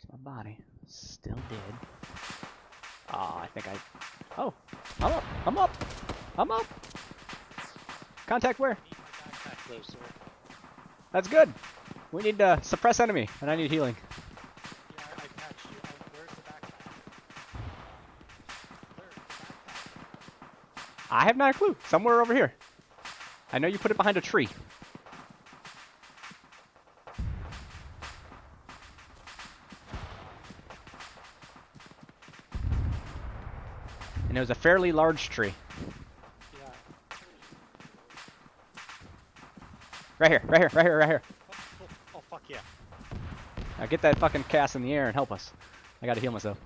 My body still dead. Oh, I think oh, I'm up. I'm up. I'm up. Contact where? That's good. We need to suppress enemy, and I need healing. Yeah, I patched you. Where's the backpack? I have not a clue. Somewhere over here. I know you put it behind a tree. And it was a fairly large tree. Yeah. Right here, right here, right here, right here. Oh, fuck yeah. Now get that fucking cast in the air and help us. I gotta heal myself.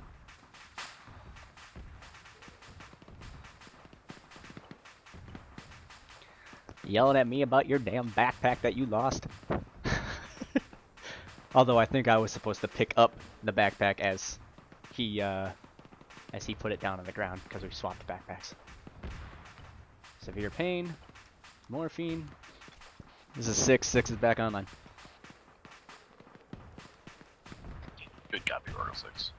Yelling at me about your damn backpack that you lost. Although I think I was supposed to pick up the backpack as he put it down on the ground, because we swapped backpacks. Severe pain, morphine. This is 6. 6 is back online. Good copy, Order 6.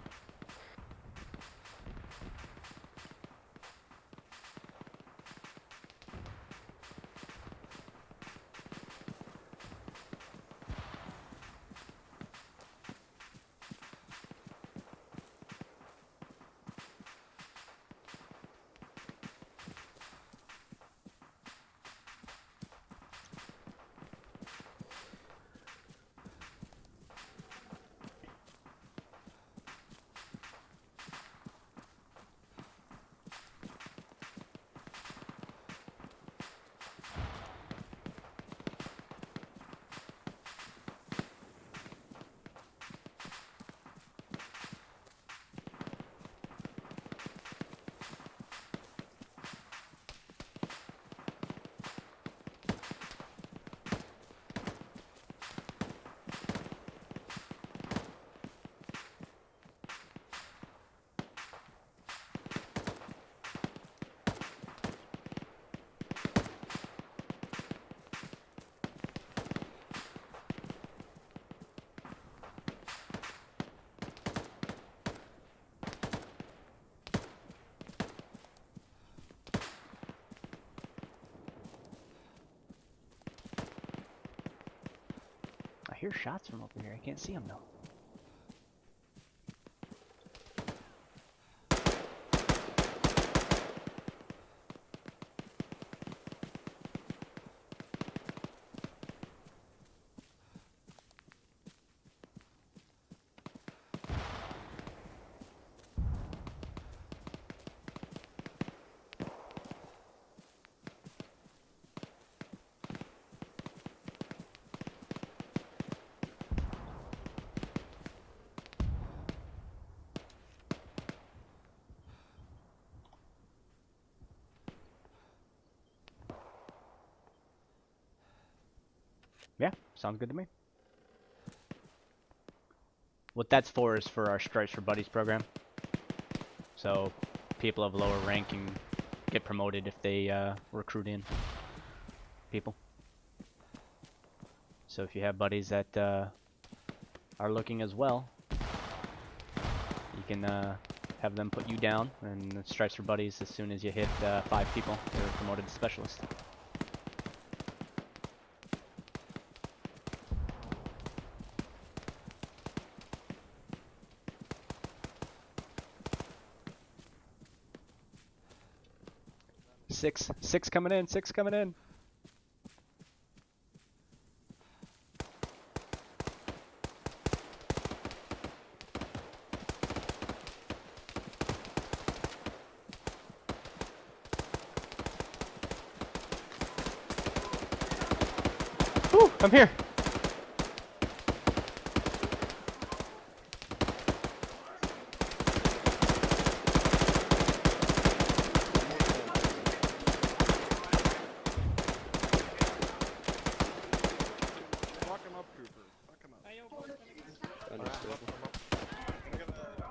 hear shots from over here. I can't see them though. Yeah, sounds good to me. What that's for is for our Stripes for Buddies program. So people of lower rank can get promoted if they recruit in people. So if you have buddies that are looking as well, you can have them put you down, and the Stripes for Buddies, as soon as you hit 5 people, you're promoted to specialist. Six coming in, 6 coming in. Woo, I'm here.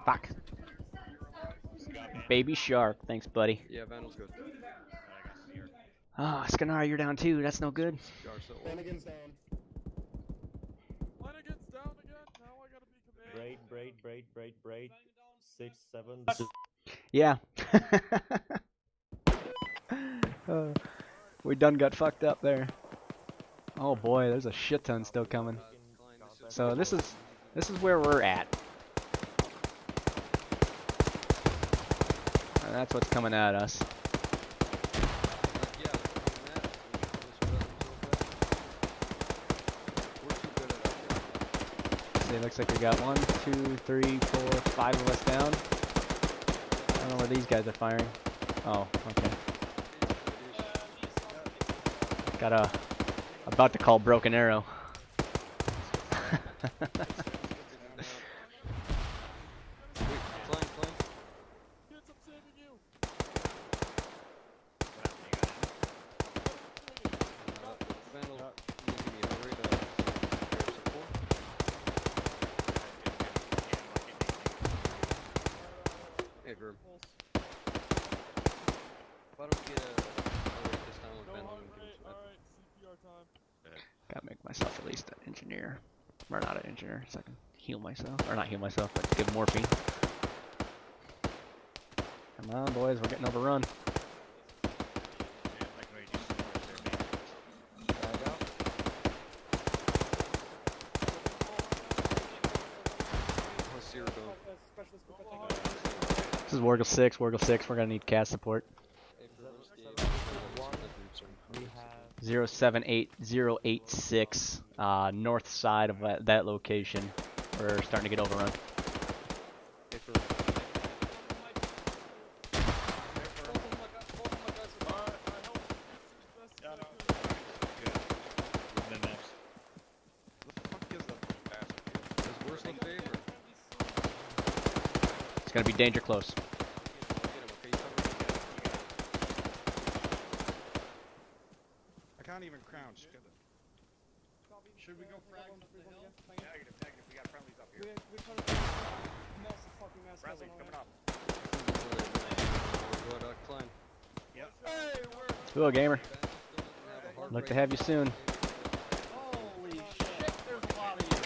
Fuck. Baby shark, thanks buddy. Yeah, Vandal's good. Ah, Scanar, you're down too. That's no good. Flanagan's down. Flanagan's down again. Now I gotta be command. Braid. 6, 7. Yeah. We done got fucked up there. Oh boy, there's a shit ton still coming. So this is where we're at. And that's what's coming at us. See, looks like we got 1, 2, 3, 4, 5 of us down. I don't know where these guys are firing. Oh, okay. Got about to call Broken Arrow. Gotta make myself at least an engineer. Or not an engineer, so I can heal myself. Or not heal myself, but give morphine. Come on, boys, we're getting overrun. This is Wargle 6, we're gonna need CAS support. 078086, north side of that location. We're starting to get overrun. It's gonna be danger close. I can't even crouch. Should we go frag up the hill? Negative. We got friendlies up here. Friendlies coming up. Climb. Yep. Cool, gamer. Look to have you soon. Holy shit, there's a lot of you.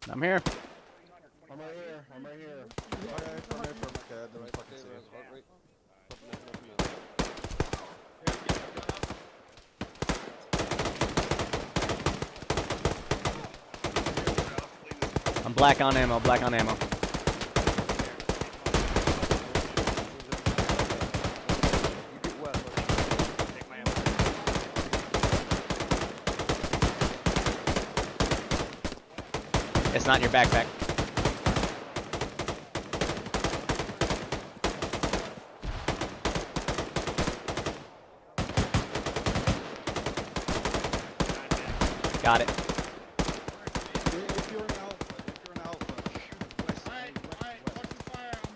I'm here. I'm right here. I'm right here. Okay, let me fucking see it. I'm black on ammo, black on ammo. It's not in your backpack. Got it. If you're an alpha, shoot west. Alright, watch the fire. I'm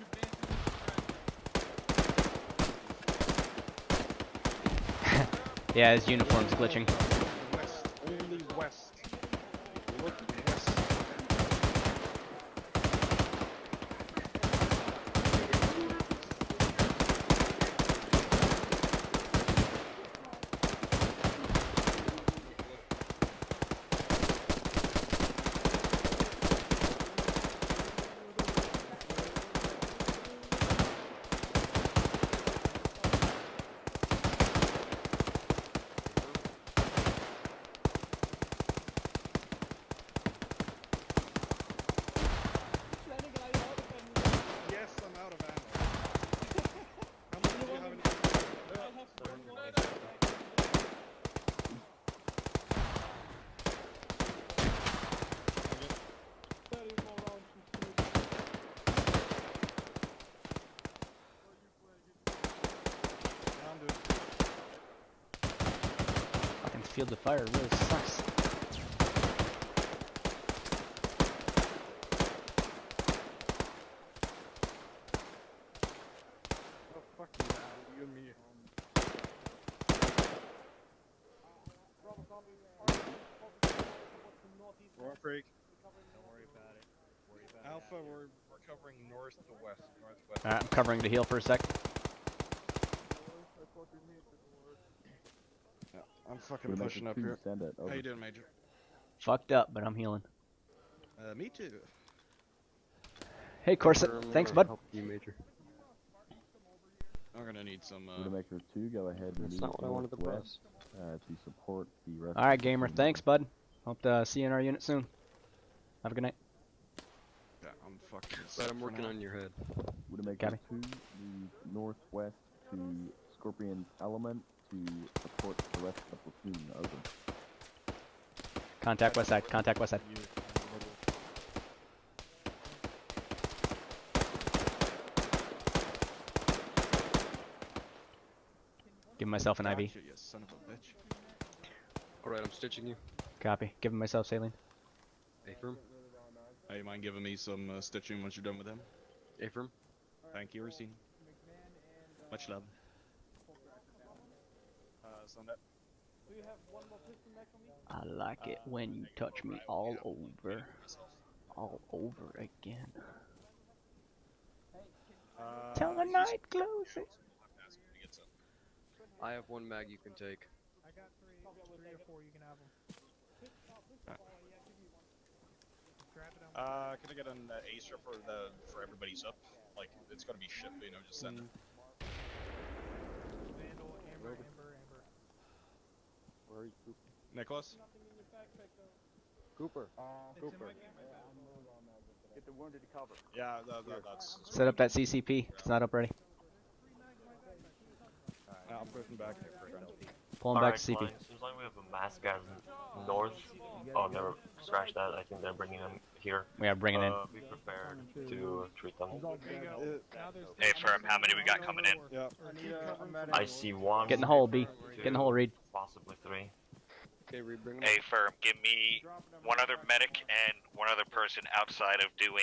advancing. Yeah, his uniform's glitching. West, only west. Look west. Yes, I'm out of ammo. How much do you have Fucking field of fire really sucks. Oh, fuck you and me. Wrong freak. Don't worry about it. Alpha, we're covering north to west. Northwest. Alright, I'm covering the heel for a sec. Yeah, I'm fucking Widowmaker pushing up 2, here. send it, How over. you doing, Major? Fucked up, but I'm healing. Me too. Hey, Corset. Thanks, bud. You, Major. I'm gonna need some. Widowmaker 2, go ahead and That's move not what I wanted to northwest to support the rest. Alright, of the gamer. platoon. Thanks, bud. Hope to see you in our unit soon. Have a good night. Yeah, I'm fucking. But I'm working on your head. Widowmaker Got me. 2, move northwest to Scorpion's element to support the rest of the platoon. Over. Contact west side. Contact west side. Give myself an IV. Gotcha, you son of a bitch. Alright, I'm stitching you. Copy. Giving myself saline. Affirm. Hey, you mind giving me some stitching once you're done with him? Affirm. Thank you, Racine. Much love. Send it. I like it when you touch me all over. All over again. Till the night closes. I have one mag you can take. I got three or four. You can have them. Can I get an Acer for everybody's up? Like, it's gonna be shit, but, you know, just send it. Vandal, Amber. Where are you, Cooper? Nicholas? Cooper. Cooper. Get the wounded to cover. Yeah, that's... Set up that CCP. It's not up ready. I'm pushing back. Pull him back to CP. Seems like we have a mass gas north. Oh, never scratch that. I think they're bringing them here. We are bringing in. Be prepared to treat them. Hey, firm, how many we got coming in? Yeah. I see one. Get in the hole, B. Get in the hole, Reed. Possibly three. Okay, Reed, bring them. Hey, firm, give me one other medic and one other person outside of doing,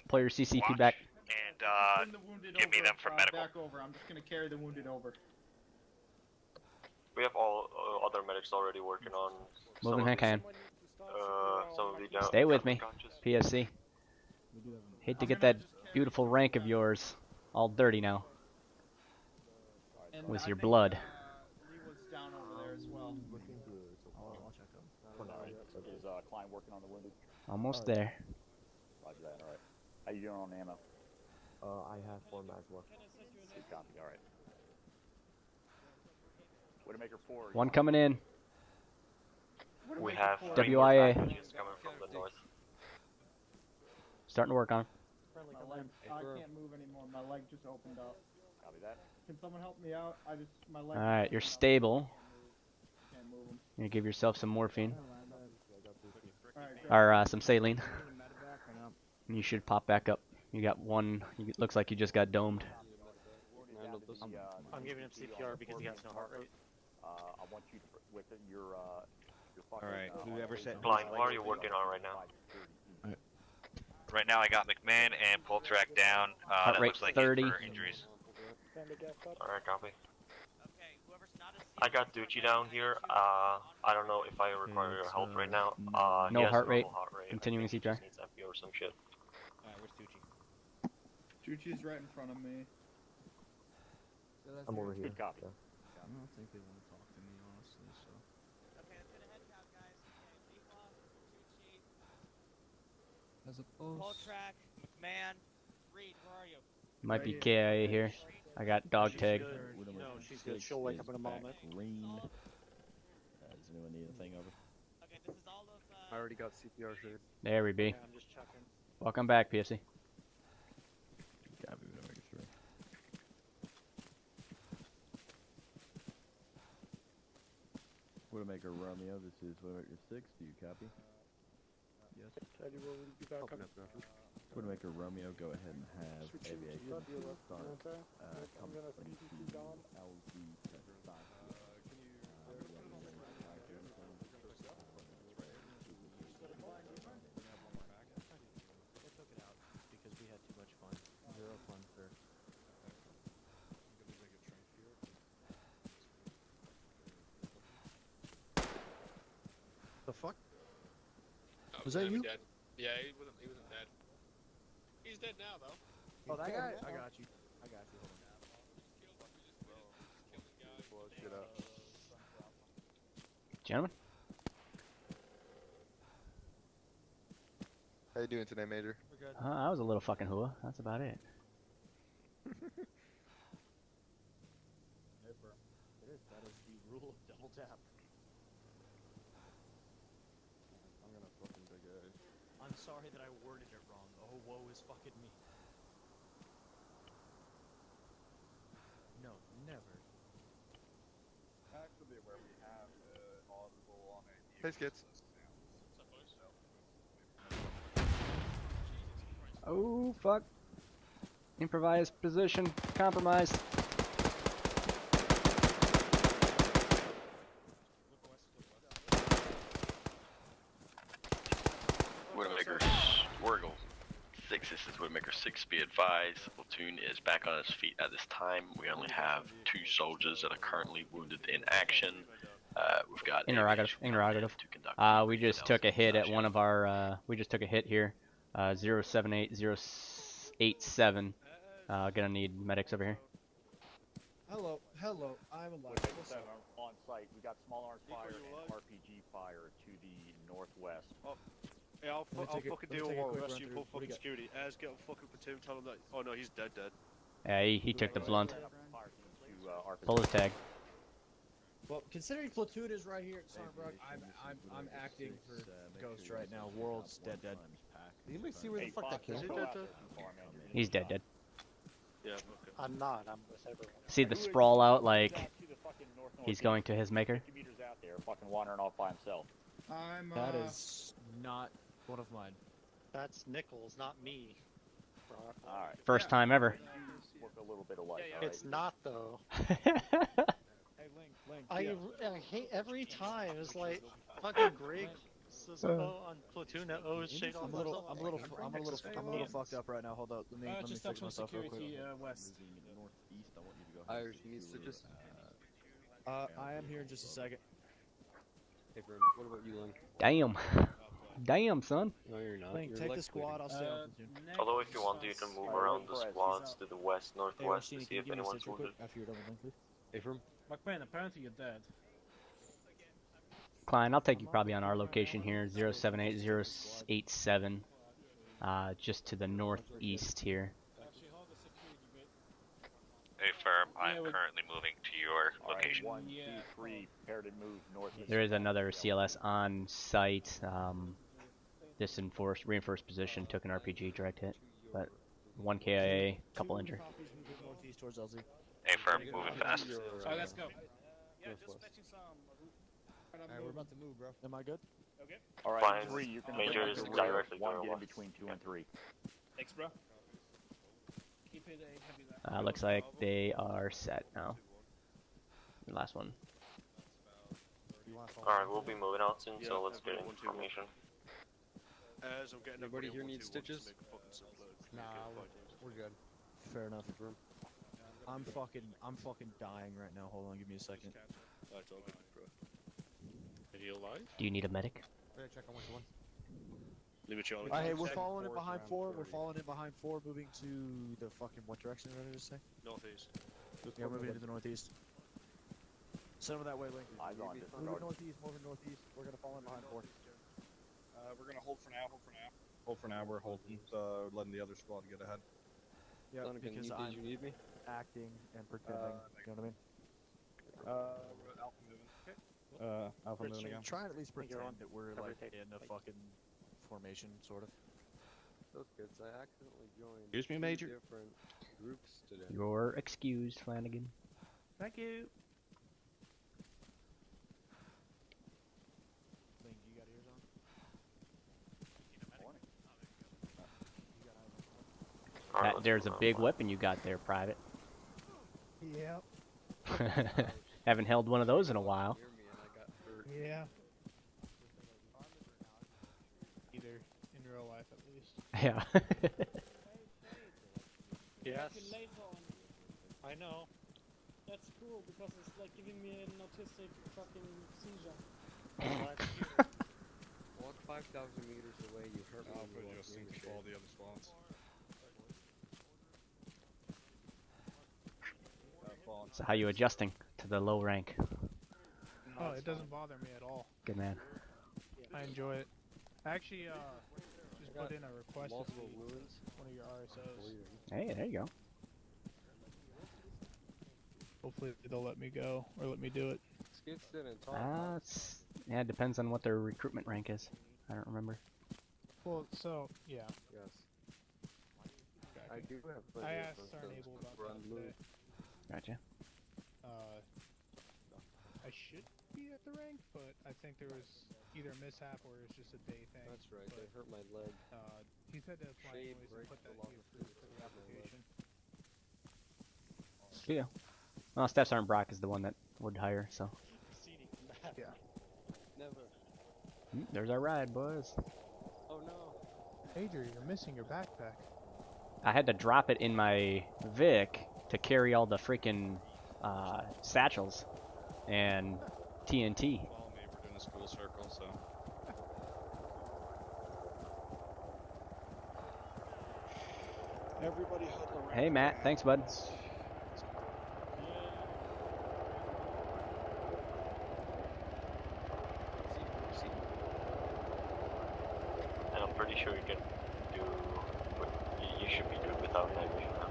Pull your CCP watch, back. and, give me them for medical. Back over. I'm just gonna carry the wounded over. We have all other medics already working on. Moving hand can. Some of the down. Stay with me. PSC. Hate to get that beautiful rank of yours all dirty now. With your blood. Lee was down over there as well. Klein working on the wounded? Almost there. Roger that. All right. How you doing on ammo? I have 4 mags left. Good copy. All right. Widowmaker 4. One coming in. We have WIA. coming from the north. Starting to work on. My leg, I can't move anymore. My leg just opened up. Copy that. Can someone help me out? My leg. Alright, you're stable. Can't move them. You give yourself some morphine. Alright, Or some saline. You should pop back up. You got one. It looks like you just got domed. I'm giving him CPR because he has no heart rate. I want you to, with your fucking. Alright, whoever said. Blind, what are you working on right now? Right now I got McMahon and pull track down. Heart That rate looks like 30. for injuries. Alright, copy. I got Ducci down here. I don't know if I require your help right now. No he has heart rate. normal heart rate. Continuing I think he CPR. just needs FP or some shit. Alright, where's Tucci? Chuchi's right in front of me. I'm over here. Good copy. Yeah. I don't think they want to talk to me, honestly, so. Okay, I'm gonna head out, guys. Okay, Leaf, Tucci, As Pull opposed. track, McMahon, Reed, where are you? Might be KIA here. I got dog tag. No, she's good. She'll wake up in a moment. Green. Does anyone need anything over? Okay, this is all of, I already got CPR shared. There we be. Yeah, I'm just checking. Welcome back, PFC. Copy, Widowmaker 3. Widowmaker Romeo, this is Widowmaker 6. Do you copy? Yes. Teddy, will we be back up? Widowmaker Romeo, go ahead and have aviation start. I'm gonna CPC down. LZ to start. They took it out because we had too much fun. 0 fun for. The fuck? Oh, Was that you? Dead. Yeah, he wasn't dead. He's dead now, though. Oh, that guy? I got you. I got you. Hold on. Blow shit up. Gentlemen? How you doing today, Major? I was a little fucking hua. That's about it. That is the rule of double tap. I'm gonna fucking big A. I'm sorry that I worded it wrong. Oh, woe is fucking me. No, never. Actually, where we have audible on a. Hey, Skits. Oh, fuck. Improvised position. Compromised. Widowmaker, Wargle 6, this is Widowmaker 6, be advised, Platoon is back on its feet at this time. We only have 2 soldiers that are currently wounded in action. We've got Interrogative. We just took a hit at one of our, we just took a hit here. 078087. Gonna need medics over here. Hello, I'm alive. Widowmaker 7 on site. We got small arms fire and RPG fire to the northwest. Oh. Yeah, I'll fucking deal with the rest of you pull fucking security. Az, get on fucking platoon, tell him that. Oh no, he's dead. Yeah, he took the blunt. Pull his tag. Well, considering Platoon is right here at Sarnbrook, I'm acting for Ghost right now. World's dead. Did anybody see where the fuck that came from? He's dead. Yeah, okay. I'm not. I'm with everyone. See the sprawl out like he's going to his maker? 50 meters out there, fucking wandering off by himself. That is not one of mine. That's Nichols, not me. Alright. First time ever. Work a little bit of light, It's not though. I hate every time. It's like fucking Greg on Platoon that owes shit on I'm a little fucked up right now. Hold up. Let me Just fix myself real quick. west. Irish, he needs to just. I am here in just a second. Hey, Vern, what about you, Link? Damn, son. No, you're not. Link, take the squad. I'll stay on Platoon. Although if you want, you can move around the squads to the west, northwest to see if anyone's wounded. After you're done with Link, please. Hey, Vern. McMahon, apparently you're dead. Klein, I'll take you probably on our location here, 078087, just to the northeast here. Hey, firm, I'm currently moving to your location. 1, 2, 3, prepare to move northeast. There is another CLS on site. This reinforced position took an RPG direct hit, but 1 KIA, couple injured. Northeast towards LZ. Hey, firm, moving fast. Alright, let's go. Yeah, just fetching some. Alright, we're about to move, bro. Am I good? Okay. Alright, Fine. 3, you can Major pick is up the rear. directly 1, going get in west. between 2 and 3. Thanks, bro. Keep it a heavy left. Looks like they are set now. The last one. Alright, we'll be moving out soon, so let's get information. As I'm getting Anybody here needs stitches? stitches? Nah, we're good. Fair enough. I'm fucking dying right now. Hold on, give me a second. That's all good, bro. Are you alive? Do you need a medic? Check on 1-1. Leave it, Charlie. Hey, we're following it behind 4. We're following it behind 4, moving to the fucking what direction did I just say? Northeast. Yeah, we're moving into the northeast. Send over that way, Link. Eyes on Moving northeast, moving northeast. We're gonna fall in behind 4. We're gonna hold for now. Hold for now. We're holding, letting the other squad get ahead. Yeah, because I'm acting and pretending. You know what I mean? Alpha moving. Okay. Alpha moving again. Try and at least pretend that we're like in a fucking formation, sort of. Those kids, I accidentally joined. Excuse me, Major. Different groups today. You're excused, Flanagan. Thank you. Link, you got ears on? There's a big weapon you got there, Private. Yep. Haven't held one of those in a while. Yeah. Either in real life, at least. Yeah. Yes. I know. That's cool because it's like giving me an autistic fucking seizure. Walk 5,000 meters away, you hurt me. Alpha just in control of the other squads. So how you adjusting to the low rank? Oh, it doesn't bother me at all. Good man. I enjoy it. I actually just put in a request to be one of your RSOs. Hey, there you go. Hopefully they'll let me go or let me do it. Skids didn't talk. Yeah, it depends on what their recruitment rank is. I don't remember. Well, so yeah. Yes. I do have plenty I of asked Sarnable about that today. Gotcha. I should be at the rank, but I think there was either a mishap or it's just a day thing. That's right, but, they hurt my leg. He said to apply Shade anyways and breaks put that the he approved for the application. Yeah. Well, Steph Sergeant Brock is the one that would hire, so. Yeah. Never. There's our ride, boys. Oh no. Adrian, you're missing your backpack. I had to drop it in my Vic to carry all the freaking satchels and TNT. Follow me, we're doing a school circle, so. Everybody huddle around. Hey Matt, thanks bud. And I'm pretty sure you can do. You should be good without night vision now.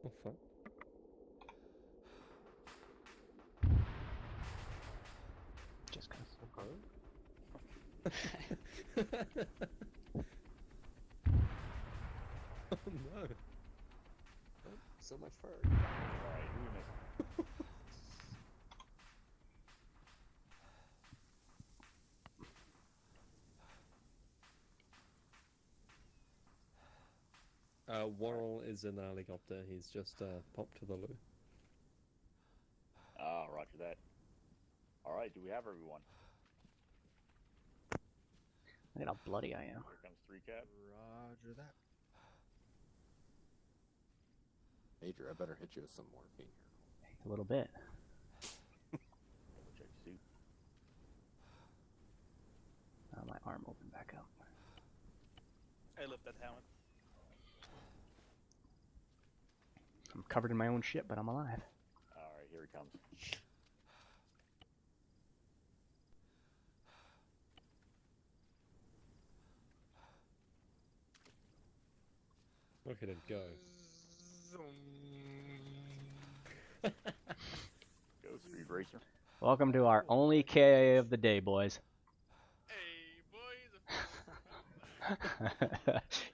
Oh fuck. Just cause. Oh no. Oh, so much fur. Worrell is in a helicopter. He's just popped to the loo. Roger that. Alright, do we have everyone? Look at how bloody I am. Here comes recap. Roger that. Major, I better hit you with some morphine here. A little bit. Check suit. My arm opened back up. I lift that helmet. I'm covered in my own shit, but I'm alive. Alright, here he comes. Look at him go. Go, Speed Racer. Welcome to our only KIA of the day, boys.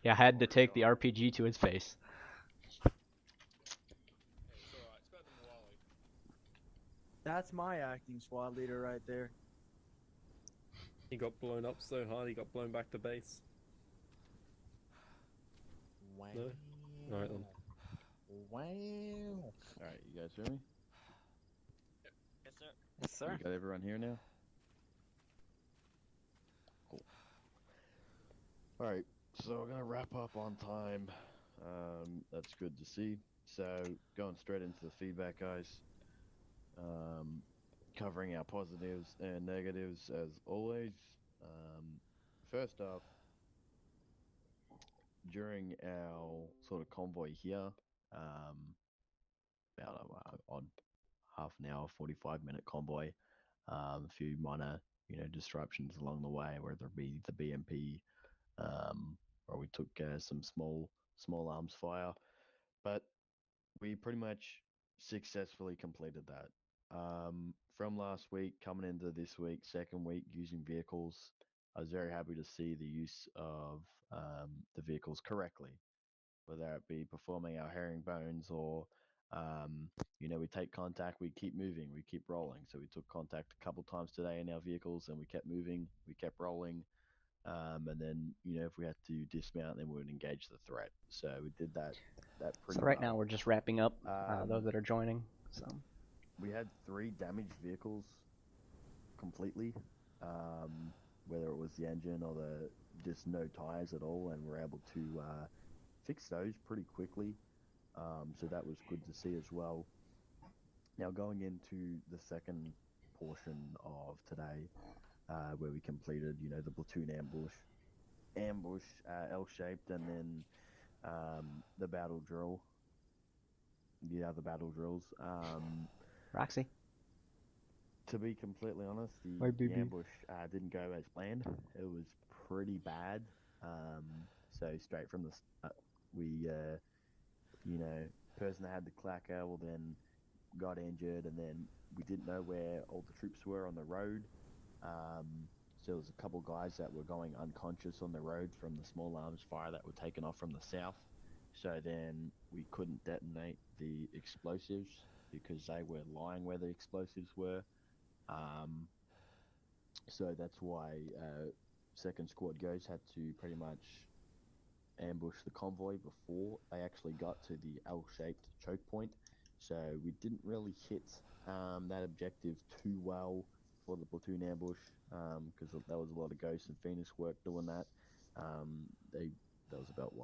Yeah, I had to take the RPG to his face. That's my acting squad leader right there. He got blown up so hard he got blown back to base. Wow. No? Alright then. Wow. Alright, you guys hear me? Yes, sir. Yes, sir. You got everyone here now? Cool. Alright, so we're gonna wrap up on time. That's good to see. So, going straight into the feedback, guys. Covering our positives and negatives as always. First off, during our sort of convoy here, about odd half an hour, 45-minute convoy, a few minor, disruptions along the way, whether it be the BMP, or we took some small arms fire, but we pretty much successfully completed that. From last week coming into this week, second week using vehicles, I was very happy to see the use of the vehicles correctly, whether it be performing our herringbones or we take contact, we keep moving, we keep rolling. So we took contact a couple times today in our vehicles, and we kept moving, we kept rolling, and then if we had to dismount, then we would engage the threat. So we did that pretty So right well. now we're just wrapping up those that are joining. So we had 3 damaged vehicles completely, whether it was the engine or just no tires at all, and we're able to fix those pretty quickly. So that was good to see as well. Now going into the second portion of today, where we completed, the platoon ambush, L-shaped, and then the battle drill. The other battle drills. Roxy. To be completely honest, Hi, the baby. ambush didn't go as planned. It was pretty bad. So straight from the we, person that had the clacker, well then got injured, and then we didn't know where all the troops were on the road. So there was a couple guys that were going unconscious on the road from the small arms fire that were taken off from the south. So then we couldn't detonate the explosives because they were lying where the explosives were. So that's why second squad goes had to pretty much ambush the convoy before they actually got to the L-shaped choke point. So we didn't really hit that objective too well for the platoon ambush, because there was a lot of Ghost and Phoenix work doing that. That was about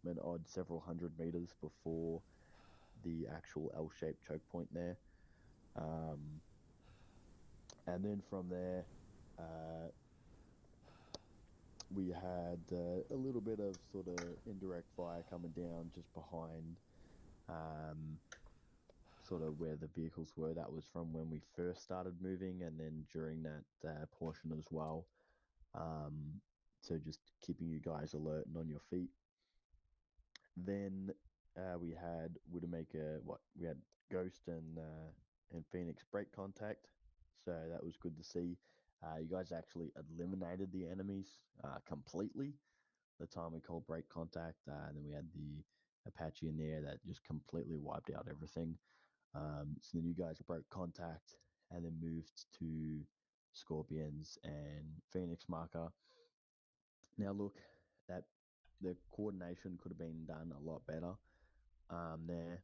an odd several hundred meters before the actual L-shaped choke point there. And then from there, we had a little bit of sort of indirect fire coming down just behind sort of where the vehicles were. That was from when we first started moving, and then during that portion as well. So just keeping you guys alert and on your feet. Then we had Widowmaker, we had Ghost and Phoenix break contact, so that was good to see. You guys actually eliminated the enemies completely the time we called break contact, and then we had the Apache in there that just completely wiped out everything. So then you guys broke contact and then moved to Scorpions and Phoenix marker. Now look, that the coordination could have been done a lot better there,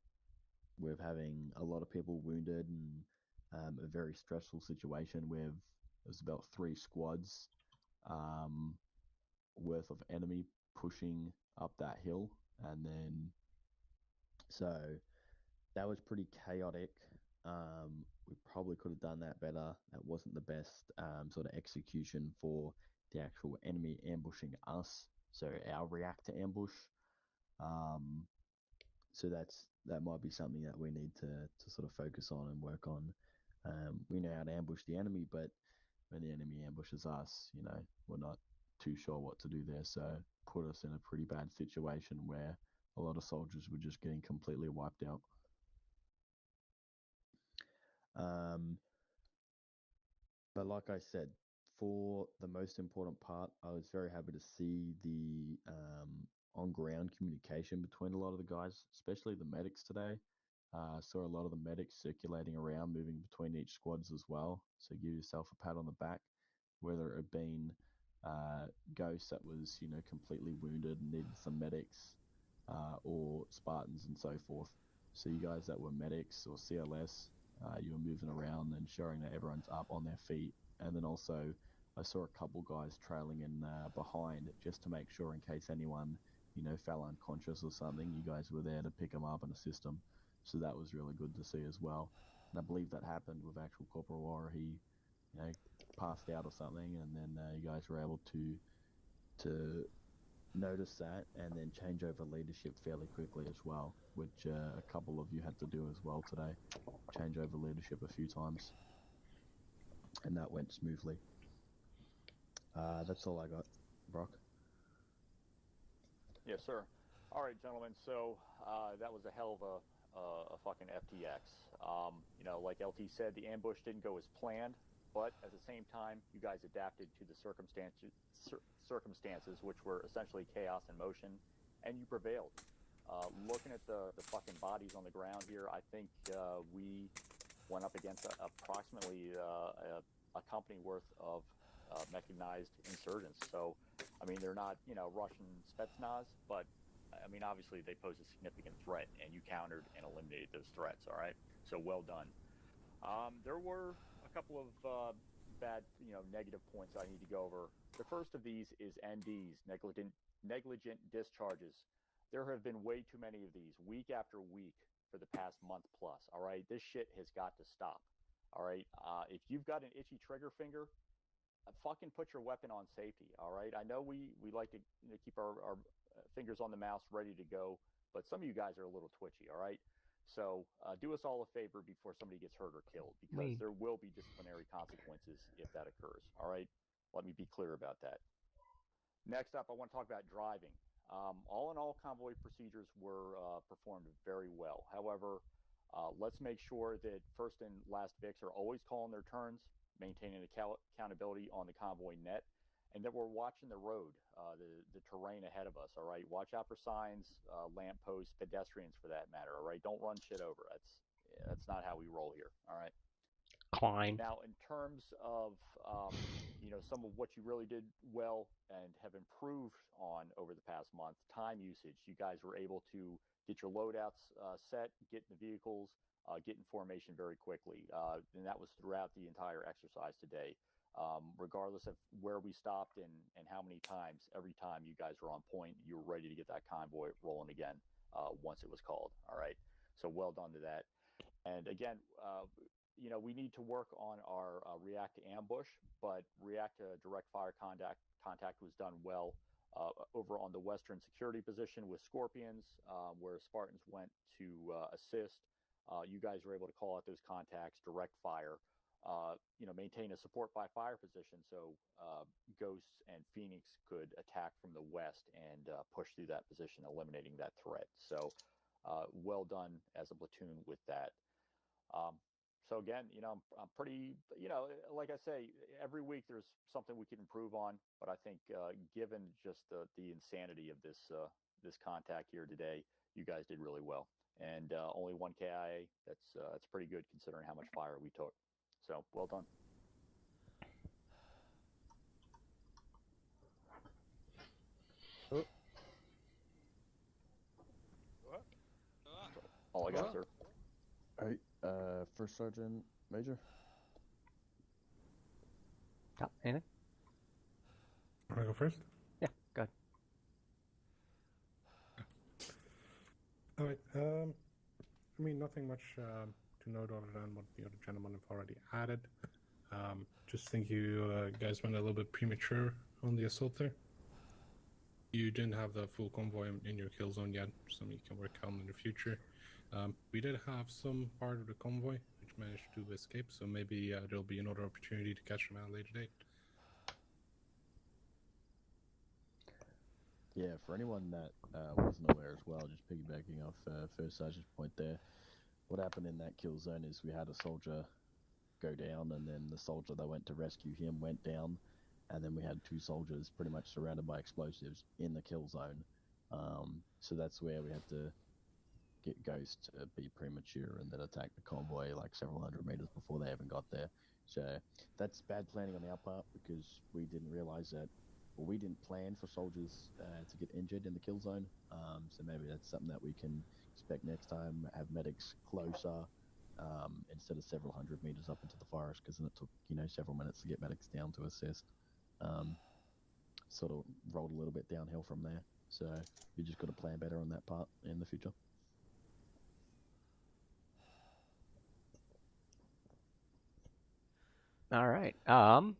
with having a lot of people wounded and a very stressful situation with, it was about 3 squads worth of enemy pushing up that hill, and then so that was pretty chaotic. We probably could have done that better. That wasn't the best sort of execution for the actual enemy ambushing us, so our react to ambush. So that might be something that we need to sort of focus on and work on. We know how to ambush the enemy, but when the enemy ambushes us, we're not too sure what to do there. So put us in a pretty bad situation where a lot of soldiers were just getting completely wiped out. But like I said, for the most important part, I was very happy to see the on-ground communication between a lot of the guys, especially the medics today. Saw a lot of the medics circulating around, moving between each squads as well. So give yourself a pat on the back, whether it had been Ghost that was, completely wounded and needed some medics, or Spartans and so forth. So you guys that were medics or CLS, you were moving around and ensuring that everyone's up on their feet. And then also I saw a couple guys trailing in behind just to make sure in case anyone, fell unconscious or something, you guys were there to pick them up and assist them. So that was really good to see as well. And I believe that happened with actual Corporal War. He, passed out or something, and then you guys were able to notice that and then change over leadership fairly quickly as well, which a couple of you had to do as well today. Change over leadership a few times, and that went smoothly. That's all I got. Brock? Yes, sir. All right, gentlemen. So that was a hell of a fucking FTX. Like LT said, the ambush didn't go as planned, but at the same time, you guys adapted to the circumstances, which were essentially chaos in motion, and you prevailed. Looking at the fucking bodies on the ground here, I think we went up against approximately a company worth of mechanized insurgents. So, I mean, they're not, Russian Spetsnaz, but I mean, obviously they pose a significant threat, and you countered and eliminated those threats. All right, so well done. There were a couple of bad, negative points I need to go over. The first of these is NDs, negligent discharges. There have been way too many of these, week after week, for the past month plus. All right, this shit has got to stop. All right, if you've got an itchy trigger finger, fucking put your weapon on safety. All right, I know we like to keep our fingers on the mouse ready to go, but some of you guys are a little twitchy. All right, so do us all a favor before somebody gets hurt or killed, because there will be disciplinary consequences if that occurs. All right, let me be clear about that. Next up, I want to talk about driving. All in all, convoy procedures were performed very well. However, let's make sure that first and last Vics are always calling their turns, maintaining accountability on the convoy net, and that we're watching the road, the terrain ahead of us. All right, watch out for signs, lampposts, pedestrians for that matter. All right, don't run shit over. That's not how we roll here. All right. Klein. Now, in terms of some of what you really did well and have improved on over the past month, time usage. You guys were able to get your loadouts set, get in the vehicles, get in formation very quickly, and that was throughout the entire exercise today. Regardless of where we stopped and how many times, every time you guys were on point, you were ready to get that convoy rolling again once it was called. All right, so well done to that. And again, we need to work on our react to ambush, but react to direct fire contact was done well over on the western security position with Scorpions, where Spartans went to assist. You guys were able to call out those contacts, direct fire, maintain a support by fire position so Ghosts and Phoenix could attack from the west and push through that position, eliminating that threat. So well done as a platoon with that. So again, I'm pretty, like I say, every week there's something we can improve on, but I think given just the insanity of this contact here today, you guys did really well. And only one KIA, that's pretty good considering how much fire we took. So well done. All I got, sir. All right, First Sergeant Major. Anything? Want to go first? Yeah, Alright, I mean, nothing much to note other than what the other gentlemen have already added. Just think you guys went a little bit premature on the assault there. You didn't have the full convoy in your kill zone yet, something you can work on in the future. We did have some part of the convoy which managed to escape, so maybe there'll be another opportunity to catch them at a later date. Yeah, for anyone that wasn't aware as well, just piggybacking off First Sergeant's point there, what happened in that kill zone is we had a soldier go down, and then the soldier that went to rescue him went down, and then we had two soldiers pretty much surrounded by explosives in the kill zone. So that's where we had to get Ghost to be premature and then attack the convoy like several hundred meters before they even got there. So that's bad planning on our part because we didn't realize that, well, we didn't plan for soldiers to get injured in the kill zone. So maybe that's something that we can expect next time, have medics closer instead of several hundred meters up into the forest, because then it took, you know, several minutes to get medics down to assist. Sort of rolled a little bit downhill from there. So you just got to plan better on that part in the future. All right. All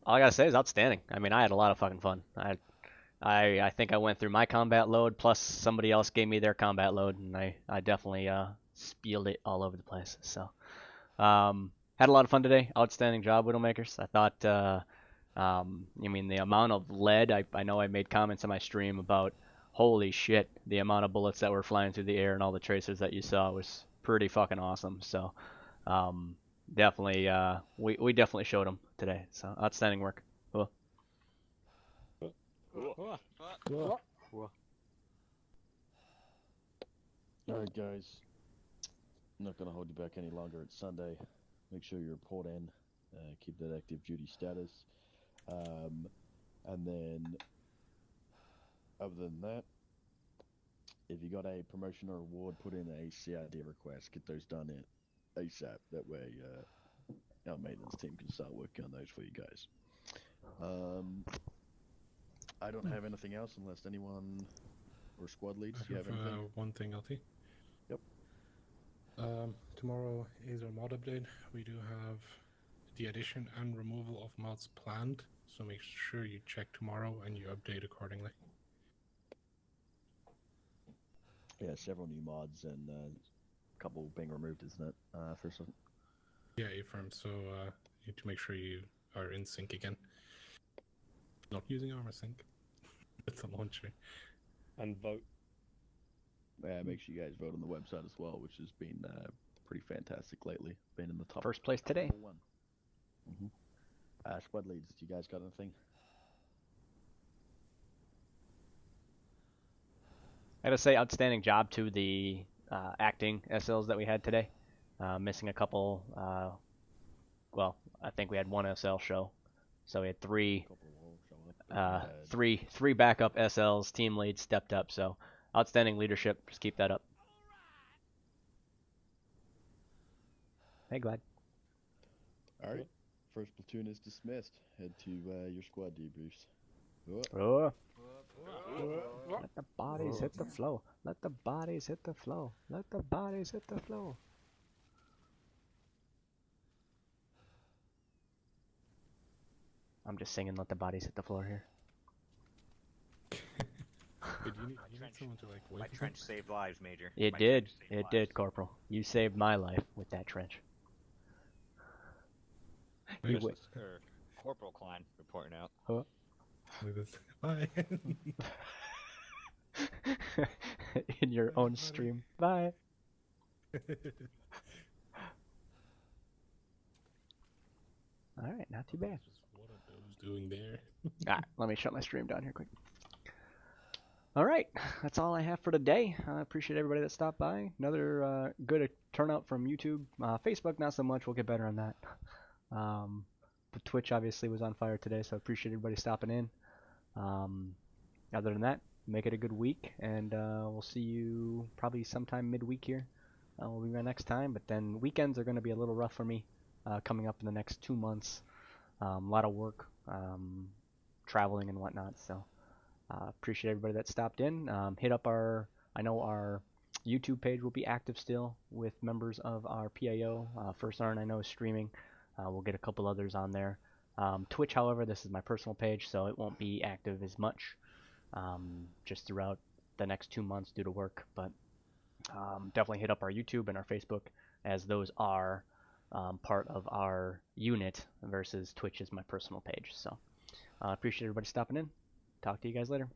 I gotta say is outstanding. I mean, I had a lot of fucking fun. I think I went through my combat load, plus somebody else gave me their combat load, and I definitely spieled it all over the place. So, had a lot of fun today. Outstanding job, Widowmakers. I thought, I mean, the amount of lead, I know I made comments on my stream about, holy shit, the amount of bullets that were flying through the air and all the tracers that you saw was pretty fucking awesome. So, definitely, we definitely showed them today. So, outstanding work. Cool. Alright guys, I'm not going to hold you back any longer. It's Sunday. Make sure you report in, keep that active duty status, and then other than that, if you got a promotion or award, put in a CID request. Get those done in ASAP. That way our maintenance team can start working on those for you guys. I don't have anything else unless anyone or squad leads, you have anything? One thing, LT. Yep. Tomorrow is our mod update. We do have the addition and removal of mods planned, so make sure you check tomorrow and you update accordingly. Yeah, several new mods and a couple being removed, isn't it? For some. Yeah, A-firm, so you need to make sure you are in sync again. Not using armor sync. It's a launcher. And vote. Yeah, make sure you guys vote on the website as well, which has been pretty fantastic lately. Been in the top. First place today. One. Squad leads, do you guys got anything? I gotta say, outstanding job to the acting SLs that we had today. Missing a couple. Well, I think we had one SL show, so we had three backup SLs. Team lead stepped up, so outstanding leadership. Just keep that up. Hey, Glad. All right. First platoon is dismissed. Head to your squad debriefs. Oh. Let the bodies hit the flow. Let the bodies hit the flow. Let the bodies hit the flow. I'm just singing "Let the bodies hit the floor" here. You need someone to like wait. My trench saved lives, Major. It did. It did, Corporal. You saved my life with that trench. Corporal Klein reporting out. Huh? Bye. In your own stream. Bye. Alright, not too bad. What are those doing there? Alright, let me shut my stream down here quick. Alright, that's all I have for today. I appreciate everybody that stopped by. Another good turnout from YouTube. Facebook, not so much. We'll get better on that. But Twitch obviously was on fire today, so I appreciate everybody stopping in. Other than that, make it a good week, and we'll see you probably sometime midweek here. We'll be back next time, but then weekends are going to be a little rough for me coming up in the next 2 months. A lot of work, traveling and whatnot, so appreciate everybody that stopped in. Hit up our YouTube page will be active still with members of our PAO. First Arn I know is streaming. We'll get a couple others on there. Twitch, however, this is my personal page, so it won't be active as much just throughout the next 2 months due to work. But definitely hit up our YouTube and our Facebook, as those are part of our unit versus Twitch is my personal page. So appreciate everybody stopping in. Talk to you guys later.